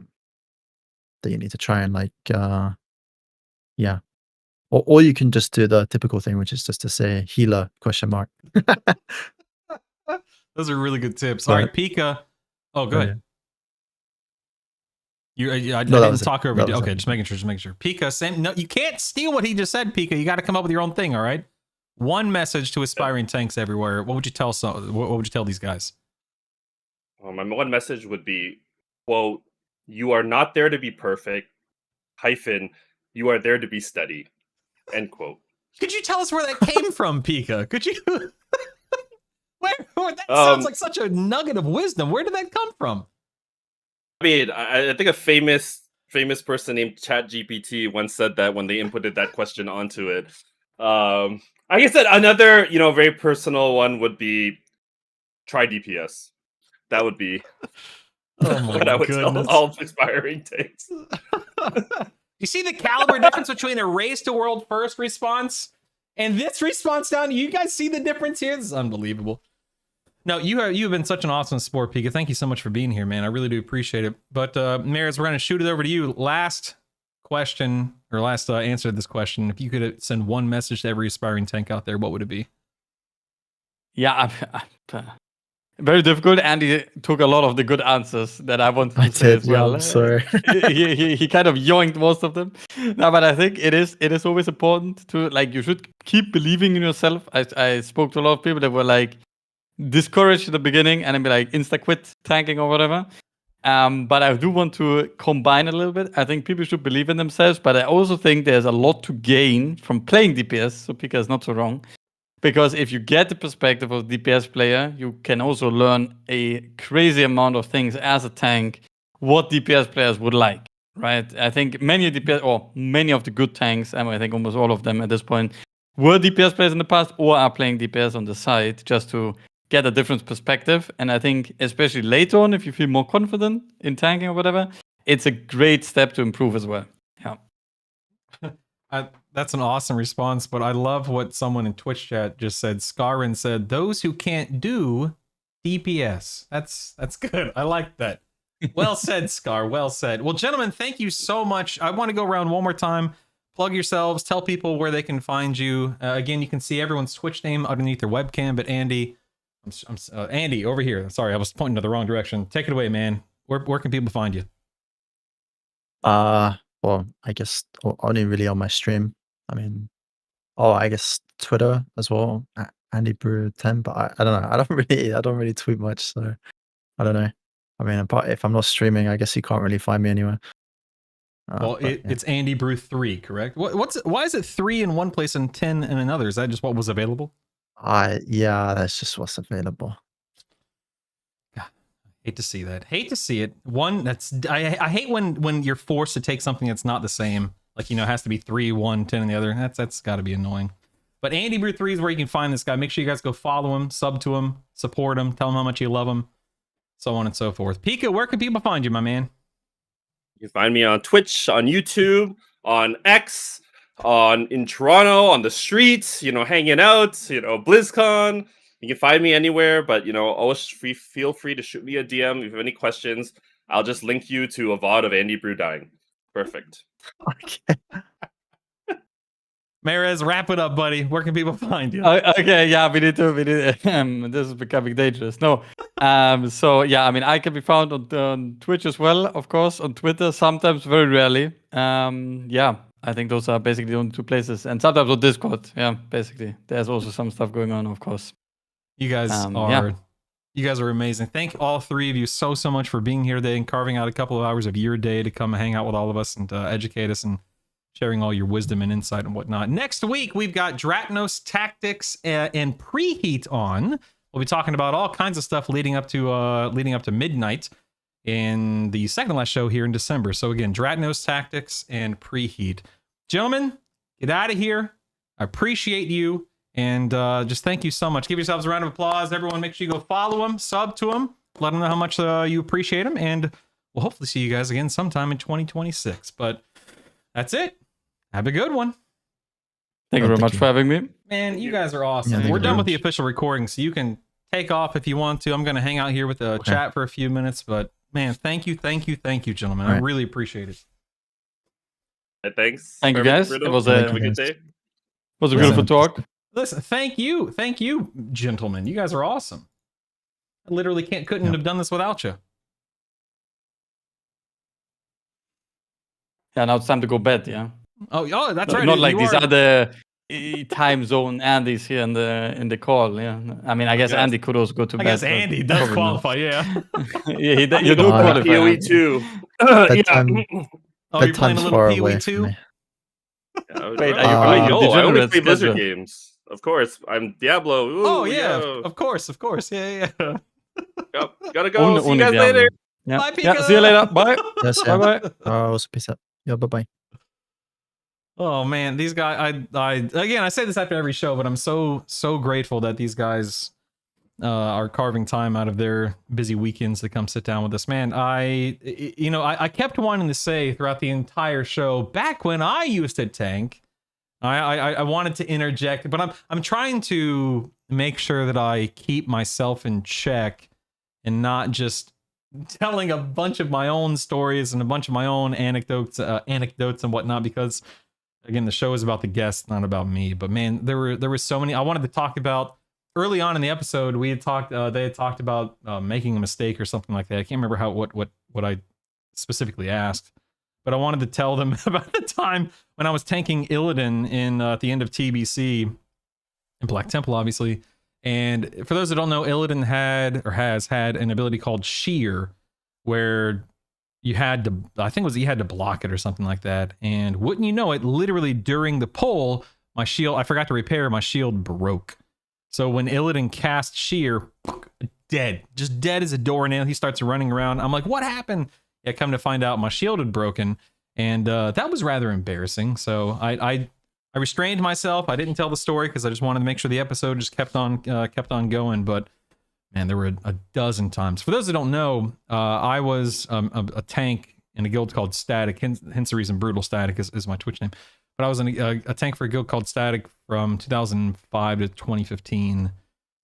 B: you need to try and like yeah. Or you can just do the typical thing, which is just to say healer ?
A: Those are really good tips.
B: Sorry.
A: All right, Pika. Oh, go
B: Oh,
A: ahead. I
B: No, that
A: didn't
B: was it.
A: talk over
B: That
A: you.
B: was
A: Okay,
B: it.
A: just making sure. Pika, same. No, you can't steal what he just said, Pika. You got to come up with your own thing. All right. One message to aspiring tanks everywhere. What would you tell? What would you tell these guys?
D: My one message would be, quote, "You are not there to be perfect, hyphen, you are there to be steady," end quote.
A: Could you tell us where that came from, Pika? Could you? Where that sounds like such a nugget of wisdom. Where did that come from?
D: I mean, I think a famous person named ChatGPT once said that when they inputted that question onto it. I guess that another, very personal one would be try DPS. That would be what I would tell all aspiring tanks.
A: You see the caliber difference between a race to world first response and this response down? You guys see the difference here? This is unbelievable. No, you've been such an awesome sport, Pika. Thank you so much for being here, man. I really do appreciate it. But Maris, we're going to shoot it over to you. Last question, or last answer to this question. If you could send one message to every aspiring tank out there, what would it be?
C: Yeah, very difficult. Andy took a lot of the good answers that I wanted to say as well.
B: Yeah, I'm sorry.
C: he kind of yoinked most of them. No, but I think it is always important to, like, you should keep believing in yourself. I spoke to a lot of people that were like discouraged at the beginning and then be like insta quit tanking or whatever. But I do want to combine a little bit. I think people should believe in themselves, but I also think there's a lot to gain from playing DPS. So Pika is not so wrong. Because if you get the perspective of a DPS player, you can also learn a crazy amount of things as a tank, what DPS players would like, right? I think many of the good tanks, and I think almost all of them at this point, were DPS players in the past or are playing DPS on the side just to get a different perspective. And I think especially later on, if you feel more confident in tanking or whatever, it's a great step to improve as well. Yeah.
A: That's an awesome response, but I love what someone in Twitch chat just said. Scarin said, "Those who can't do DPS." That's good. I like that. Well said, Scar. Well said. Well, gentlemen, thank you so much. I want to go around one more time. Plug yourselves. Tell people where they can find you. Again, you can see everyone's Twitch name underneath their webcam. But Andy, Andy over here. Sorry, I was pointing to the wrong direction. Take it away, man. Where can people find you?
B: Well, I guess only really on my stream. I mean, I guess Twitter as well, AndyBrew10. But I don't know. I don't really tweet much, so I don't know. I mean, if I'm not streaming, I guess you can't really find me anywhere.
A: Well, it's AndyBrew3, correct? Why is it 3 in one place and 10 in another? Is that just what was available?
B: Yeah, that's just what's available.
A: Hate to see that. Hate to see it. I hate when you're forced to take something that's not the same. Like, it has to be 3, 1, 10 in the other. That's got to be annoying. But AndyBrew3 is where you can find this guy. Make sure you guys go follow him, sub to him, support him, tell him how much you love him, so on and so forth. Pika, where can people find you, my man?
D: You can find me on Twitch, on YouTube, on X, in Toronto, on the streets, hanging out, BlizzCon. You can find me anywhere, but always feel free to shoot me a DM if you have any questions. I'll just link you to a VOD of Andy Brew dying. Perfect.
B: Okay.
A: Mares, wrap it up, buddy. Where can people find you?
C: Okay, yeah, we need. This is becoming dangerous. No, so yeah, I mean, I can be found on Twitch as well, of course, on Twitter, sometimes, very rarely. Yeah, I think those are basically the only two places, and sometimes on Discord. Yeah, basically, there's also some stuff going on, of course.
A: You guys are amazing. Thank all three of you so much for being here today and carving out a couple of hours of your day to come hang out with all of us and educate us and sharing all your wisdom and insight and whatnot. Next week, we've got Dratnos Tactics and Preheat on. We'll be talking about all kinds of stuff leading up to midnight in the second to last show here in December. So again, Dratnos Tactics and Preheat. Gentlemen, get out of here. I appreciate you. And just thank you so much. Give yourselves a round of applause. Everyone, make sure you go follow him, sub to him, let them know how much you appreciate him. And we'll hopefully see you guys again sometime in 2026. But that's it. Have a good one.
C: Thank you very much for having me.
A: Man, you guys are awesome. We're done with the official recording, so you can take off if you want to. I'm going to hang out here with the chat for a few minutes, but man, thank you, gentlemen. I really appreciate it.
D: Thanks.
C: Thank you,
D: Perfect,
C: guys. It
D: Bruno.
C: was
D: Have
C: a
D: a good day.
C: beautiful talk.
A: Listen, thank you, gentlemen. You guys are awesome. I literally couldn't have done this without you.
C: Yeah, now it's time to go bed. Yeah.
A: Oh, that's right.
C: Not like
A: You
C: these
A: are-
C: other time zone Andy's here in the call. Yeah. I mean, I guess
D: Yes.
C: Andy could also go to
A: I
C: bed.
A: guess
C: but
A: Andy does
C: probably not.
A: qualify. Yeah.
C: Yeah, you do
B: Uh,
C: qualify.
D: PoE
C: Andy.
D: 2.
B: Bedtime,
A: Oh, you're playing a
B: bedtime's
A: little
B: far
A: Pee Wee
B: away
A: too.
B: from me.
C: Wait,
D: I
C: are you
D: no,
C: playing
D: I only
C: degenerate
D: play Blizzard
C: schedule?
D: games. Of course, I'm Diablo. Ooh,
A: Oh yeah,
D: yo.
A: of course. Yeah.
D: Gotta go. See you guys
C: Diablo.
D: later.
C: Yeah.
A: Bye,
C: Yeah.
A: Pika.
C: See you later. Bye.
B: Yes,
C: Bye.
B: yeah.
C: Bye.
B: Also, peace out. Yeah, bye-bye.
A: Oh man, these guys. I again, I say this after every show, but I'm so grateful that these guys are carving time out of their busy weekends to come sit down with us. Man, I kept wanting to say throughout the entire show, back when I used to tank, I wanted to interject, but I'm trying to make sure that I keep myself in check and not just telling a bunch of my own stories and a bunch of my own anecdotes and whatnot, because again, the show is about the guests, not about me. But man, there were so many I wanted to talk about. Early on in the episode, they had talked about making a mistake or something like that. I can't remember what I specifically asked, but I wanted to tell them about the time when I was tanking Illidan in at the end of TBC in Black Temple, obviously. And for those that don't know, Illidan has had an ability called Shear, where you had to block it or something like that. And wouldn't you know it, literally during the pull, my shield, I forgot to repair, my shield broke. So when Illidan cast Shear, dead as a doornail. He starts running around. I'm like, what happened? Yeah, come to find out, my shield had broken, and that was rather embarrassing. So I restrained myself. I didn't tell the story because I just wanted to make sure the episode just kept on going. But man, there were a dozen times. For those that don't know, I was a tank in a guild called Static. Hence the reason Brutal Static is my Twitch name. But I was in a tank for a guild called Static from 2005 to 2015.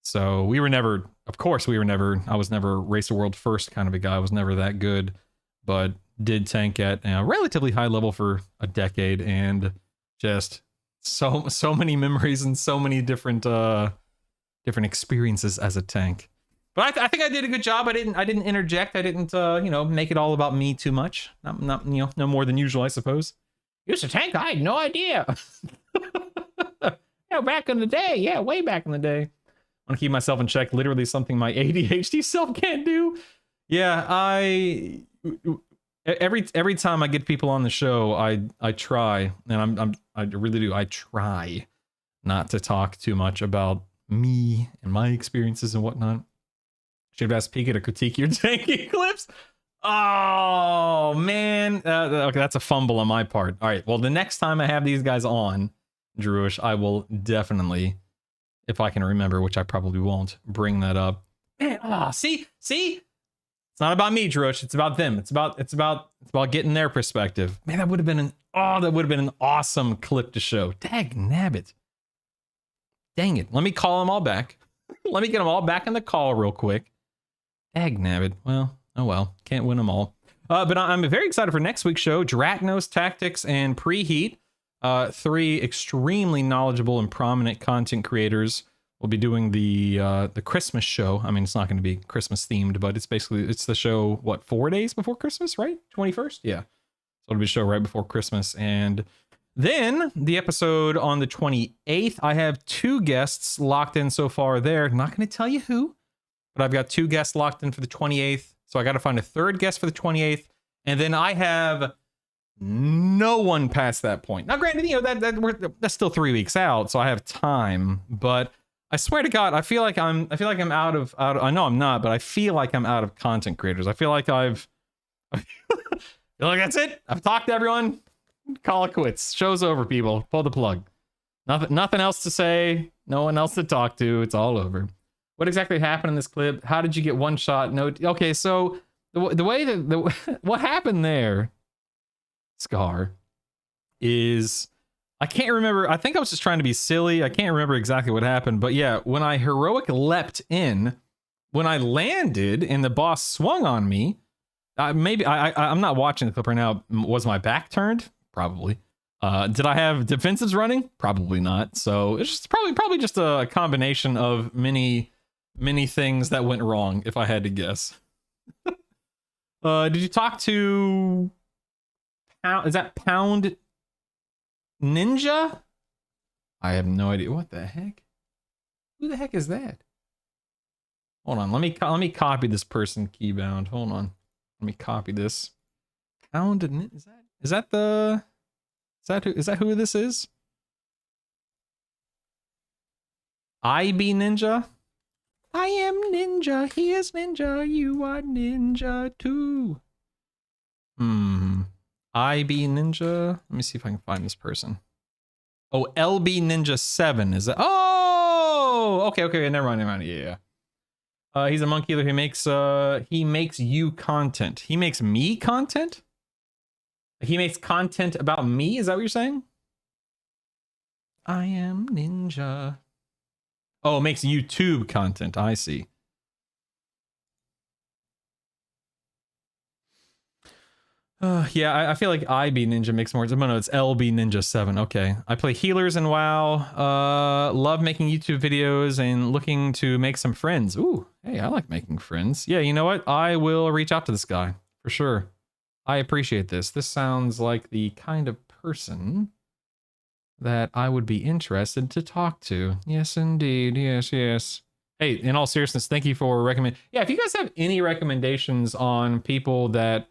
A: So we were never, I was never race the world first kind of a guy. I was never that good, but did tank at a relatively high level for a decade, and just so many memories and so many different experiences as a tank. But I think I did a good job. I didn't interject. I didn't make it all about me too much. Not no more than usual, I suppose. Used to tank? I had no idea. Yeah, back in the day. Yeah, way back in the day. I want to keep myself in check. Literally something my ADHD self can't do. Yeah, every time I get people on the show, I try, and I really do. I try not to talk too much about me and my experiences and whatnot. Should have asked Pika to critique your tanking clips. Oh man, okay, that's a fumble on my part. All right, well, the next time I have these guys on, Drewish, I will definitely, if I can remember, which I probably won't, bring that up. Man, see, it's not about me, Drewish. It's about them. It's about getting their perspective. Man, that would have been an awesome clip to show. Dag nabbit. Dang it. Let me call them all back. Let me get them all back in the call real quick. Dag nabbit. Well. Oh well, can't win them all. But I'm very excited for next week's show. Dratnos, Tactics, and Preheat. 3 extremely knowledgeable and prominent content creators will be doing the Christmas show. I mean, it's not going to be Christmas themed, but it's the show, 4 days before Christmas, right? 21st? Yeah. So it'll be a show right before Christmas. And then the episode on the 28th, I have 2 guests locked in so far there. I'm not going to tell you who, but I've got 2 guests locked in for the 28th. So I got to find a 3rd guest for the 28th, and then I have no one past that point. Now, granted, that's still 3 weeks out, so I have time. But I swear to God, I feel like I'm out of. I know I'm not, but I feel like I'm out of content creators. I feel like I feel like that's it. I've talked to everyone. Call it quits. Show's over, people. Pull the plug. Nothing else to say. No one else to talk to. It's all over. What exactly happened in this clip? How did you get one shot? No. Okay, so the way that what happened there, Scar, is I can't remember. I think I was just trying to be silly. I can't remember exactly what happened. But yeah, when I heroic leapt in, when I landed and the boss swung on me, I'm not watching the clip right now. Was my back turned? Probably. Did I have defensives running? Probably not. So it's just probably just a combination of many things that went wrong, if I had to guess. Did you talk to is that Pound Ninja? I have no idea. What the heck? Who the heck is that? Hold on. Let me copy this person keybound. Hold on. Let me copy this. Pound is that who this is? I be Ninja? I am Ninja, he is Ninja, you are Ninja too. I be Ninja. Let me see if I can find this person. Oh, LB Ninja 7 is that? Oh, okay, never mind. Yeah. He's a monk healer who he makes you content. He makes me content? He makes content about me? Is that what you're saying? I am Ninja. Oh, it makes YouTube content. I see. Yeah, I feel like IB Ninja makes more sense. No, it's LB Ninja 7. Okay. I play healers in WoW. Love making YouTube videos and looking to make some friends. Ooh, hey, I like making friends. Yeah, you know what? I will reach out to this guy for sure. I appreciate this. This sounds like the kind of person that I would be interested to talk to. Yes, indeed. Yes. Hey, in all seriousness, thank you for recommending. Yeah, if you guys have any recommendations on people that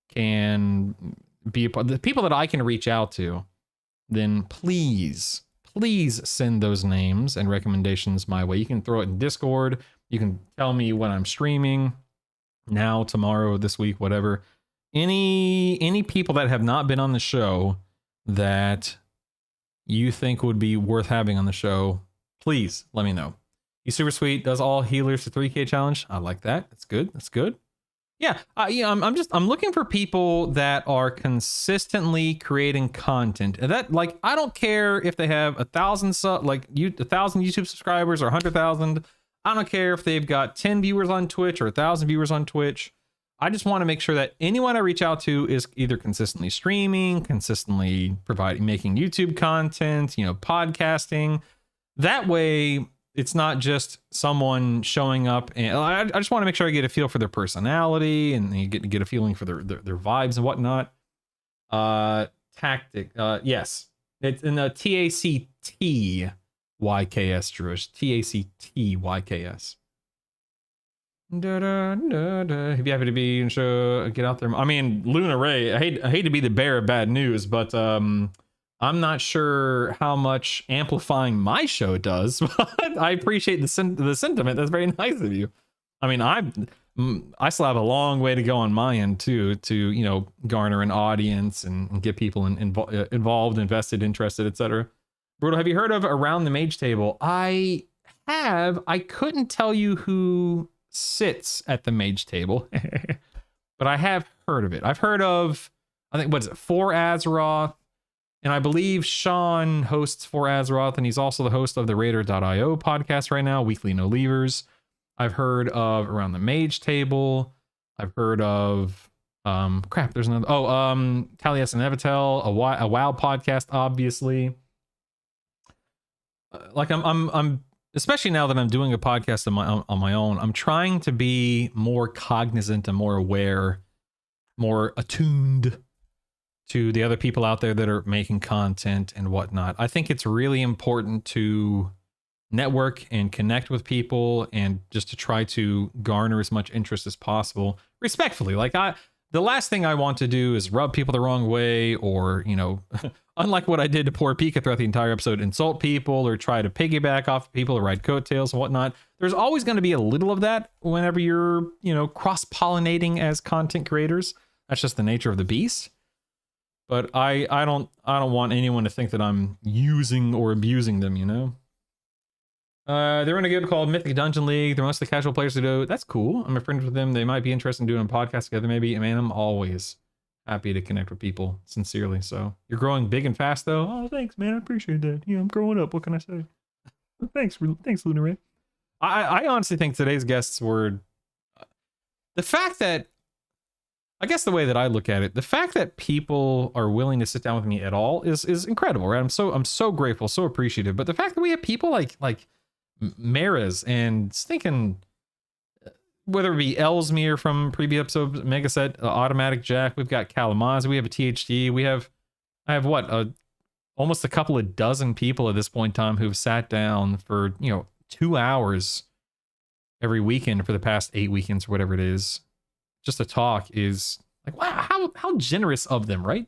A: can be a part, the people that I can reach out to, then please send those names and recommendations my way. You can throw it in Discord. You can tell me when I'm streaming, now, tomorrow, this week, whatever. Any people that have not been on the show that you think would be worth having on the show, please let me know. He's super sweet. Does all healers to 3K challenge. I like that. That's good. Yeah, I'm looking for people that are consistently creating content. And that, like, I don't care if they have 1,000 YouTube subscribers or 100,000. I don't care if they've got 10 viewers on Twitch or 1,000 viewers on Twitch. I just want to make sure that anyone I reach out to is either consistently streaming, consistently making YouTube content, podcasting. That way, it's not just someone showing up, and I just want to make sure I get a feel for their personality and you get a feeling for their vibes and whatnot. Tactic. Yes, it's in the TACTYKS, Druish. TACTYKS. If you happen to be and show, get out there. I mean, Luna Ray. I hate to be the bearer of bad news, but I'm not sure how much amplifying my show does, but I appreciate the sentiment. That's very nice of you. I mean, I still have a long way to go on my end too, to garner an audience and get people involved, invested, interested, etc. Brutal, have you heard of Around the Mage Table? I have. I couldn't tell you who sits at the Mage Table, but I have heard of it. I've heard of, I think, what is it, For Azeroth. And I believe Sean hosts For Azeroth, and he's also the host of the Raider.io podcast right now, Weekly No Leavers. I've heard of Around the Mage Table. I've heard of there's another. Talias and Evitel, a WoW podcast, obviously. Like I'm especially now that I'm doing a podcast on my own, I'm trying to be more cognizant and more aware, more attuned to the other people out there that are making content and whatnot. I think it's really important to network and connect with people and just to try to garner as much interest as possible, respectfully. Like the last thing I want to do is rub people the wrong way or, unlike what I did to poor Pika throughout the entire episode, insult people or try to piggyback off people or ride coattails and whatnot. There's always going to be a little of that whenever you're, cross-pollinating as content creators. That's just the nature of the beast. But I don't want anyone to think that I'm using or abusing them, They're in a guild called Mythic Dungeon League. They're mostly casual players who do. That's cool. I'm a friend with them. They might be interested in doing a podcast together, maybe. I mean, I'm always happy to connect with people sincerely. So you're growing big and fast, though. Oh, thanks, man. I appreciate that. Yeah, I'm growing up. What can I say? Thanks, Lunar Ray. I honestly think today's guests were the fact that, I guess the way that I look at it, the fact that people are willing to sit down with me at all is incredible, right? I'm so grateful, so appreciative. But the fact that we have people like Maras and stinking, whether it be Ellesmere from previous episodes, Megaset, Automatic Jack, we've got Kalamaz, we have a THD, I have what, almost a couple of dozen people at this point in time who've sat down for 2 hours every weekend for the past 8 weekends or whatever it is, just to talk. Is like, wow, how generous of them, right?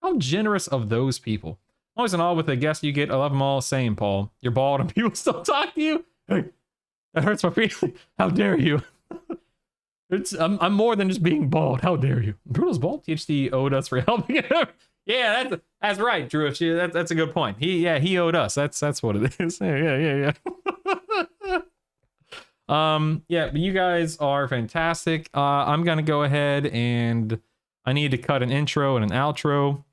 A: How generous of those people. Always in awe with the guests you get. I love them all. Same, Paul. You're bald and people still talk to you. Hey, that hurts my feelings. How dare you? I'm more than just being bald. How dare you? Bruno's bald. THD owed us for helping him. Yeah, that's right, Drew. That's a good point. He owed us. That's what it is. Yeah. Yeah, but you guys are fantastic. I'm gonna go ahead and I need to cut an intro and an outro,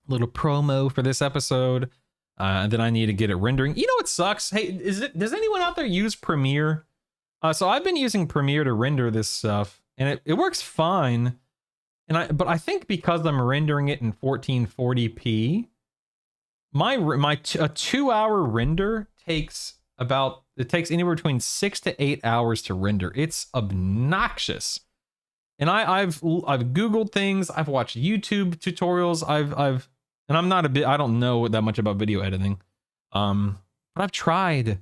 A: little promo for this episode, and then I need to get it rendering. You know what sucks? Hey, does anyone out there use Premiere? So I've been using Premiere to render this stuff, and it works fine. But I think because I'm rendering it in 1440p, a 2 hour render takes anywhere between 6 to 8 hours to render. It's obnoxious. And I've Googled things, I've watched YouTube tutorials, and I don't know that much about video editing. But I've tried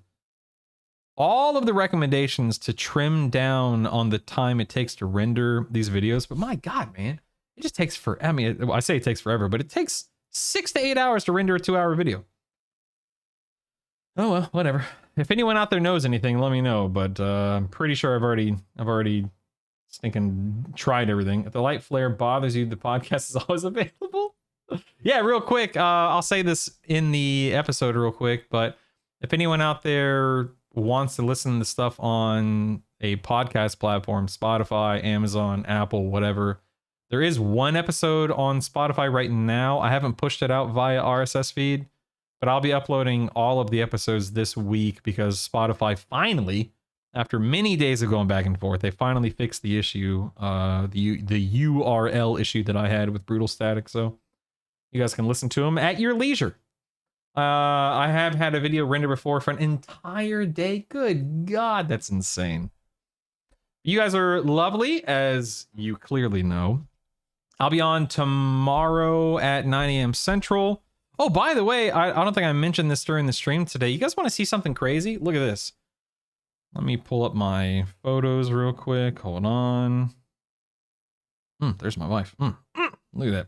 A: all of the recommendations to trim down on the time it takes to render these videos. But my God, man, it just takes forever. I mean, I say it takes forever, but it takes 6 to 8 hours to render a 2 hour video. Oh well, whatever. If anyone out there knows anything, let me know. But I'm pretty sure I've already stinking tried everything. If the light flare bothers you, the podcast is always available. Yeah, real quick. I'll say this in the episode real quick, but if anyone out there wants to listen to stuff on a podcast platform, Spotify, Amazon, Apple, whatever, there is one episode on Spotify right now. I haven't pushed it out via RSS feed, but I'll be uploading all of the episodes this week because Spotify finally, after many days of going back and forth, they finally fixed the issue, the URL issue that I had with Brutal Static. So you guys can listen to them at your leisure. I have had a video render before for an entire day. Good God, that's insane. You guys are lovely, as you clearly know. I'll be on tomorrow at 9 a.m. Central. Oh, by the way, I don't think I mentioned this during the stream today. You guys want to see something crazy? Look at this. Let me pull up my photos real quick. Hold on. There's my wife. Look at that.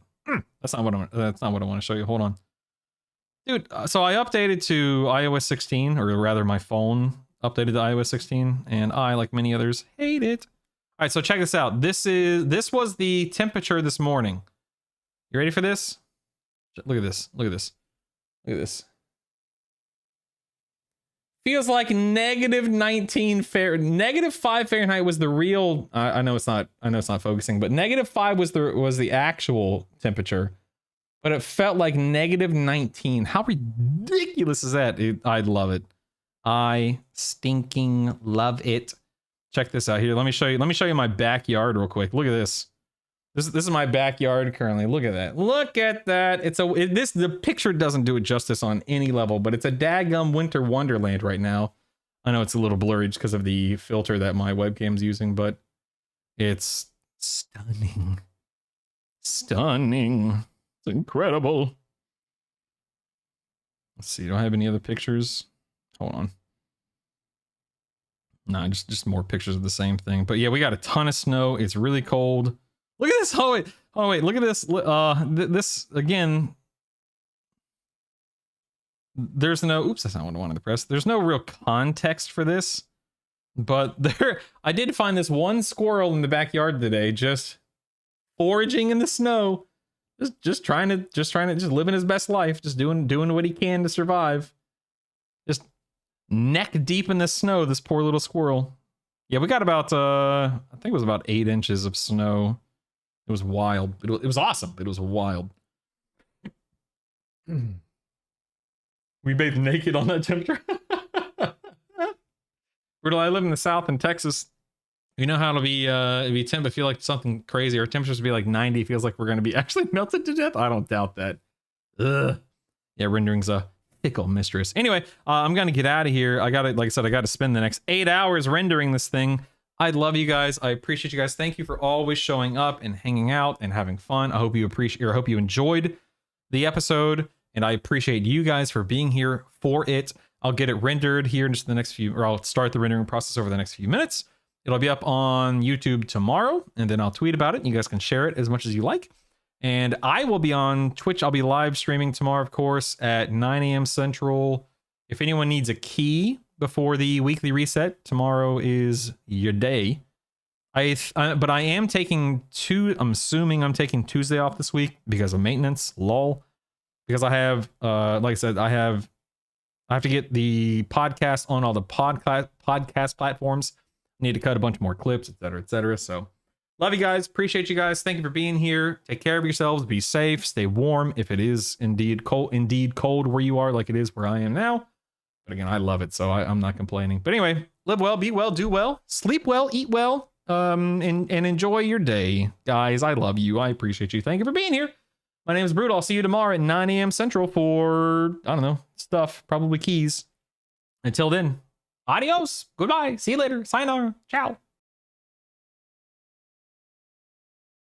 A: That's not what I want to show you. Hold on. Dude, so I updated to iOS 16, or rather my phone updated to iOS 16, and I, like many others, hate it. All right, so check this out. This was the temperature this morning. You ready for this? Look at this. Look at this. Look at this. Feels like -19 -5 Fahrenheit was the real. I know it's not focusing, but -5 was the actual temperature. But it felt like -19. How ridiculous is that? I love it. I stinking love it. Check this out here. Let me show you my backyard real quick. Look at this. This is my backyard currently. Look at that. Look at that. The picture doesn't do it justice on any level, but it's a daggum winter wonderland right now. I know it's a little blurry just because of the filter that my webcam's using, but it's stunning. Stunning. It's incredible. Let's see. Do I have any other pictures? Hold on. No, just more pictures of the same thing. But yeah, we got a ton of snow. It's really cold. Look at this. Oh wait. Look at this. This again. There's no. Oops, that's not what I wanted to press. There's no real context for this, but I did find this one squirrel in the backyard today, just foraging in the snow. Just living his best life, just doing what he can to survive. Just neck deep in the snow, this poor little squirrel. Yeah, we got about I think it was about 8 inches of snow It was wild. It was awesome. It was wild. We bathed naked on that temperature. Brutal, I live in the South in Texas. You know how it'll be temp, feel like something crazy. Our temperatures will be like 90. It feels like we're going to be actually melted to death. I don't doubt that. Ugh. Yeah, rendering's a fickle mistress. Anyway, I'm going to get out of here. I got to, like I said, I got to spend the next 8 hours rendering this thing. I love you guys. I appreciate you guys. Thank you for always showing up and hanging out and having fun. I hope you appreciate, or I hope you enjoyed the episode, and I appreciate you guys for being here for it. I'll get it rendered here in just the next few, or I'll start the rendering process over the next few minutes. It'll be up on YouTube tomorrow, and then I'll tweet about it, and you guys can share it as much as you like. And I will be on Twitch. I'll be live streaming tomorrow, of course, at 9 a.m. Central. If anyone needs a key before the weekly reset, tomorrow is your day. But I am taking I'm assuming I'm taking Tuesday off this week because of maintenance, lol. Because I have, like I said, I have to get the podcast on all the podcast platforms. Need to cut a bunch more clips, etc., etc. So, love you guys. Appreciate you guys. Thank you for being here. Take care of yourselves. Be safe. Stay warm if it is indeed cold where you are, like it is where I am now. But again, I love it, so I'm not complaining. But anyway, live well, be well, do well, sleep well, eat well, and enjoy your day, guys. I love you. I appreciate you. Thank you for being here. My name is Brutal. I'll see you tomorrow at 9 a.m. Central for, I don't know, stuff, probably keys. Until then. Adios. Goodbye. See you later. Sayonara. Ciao.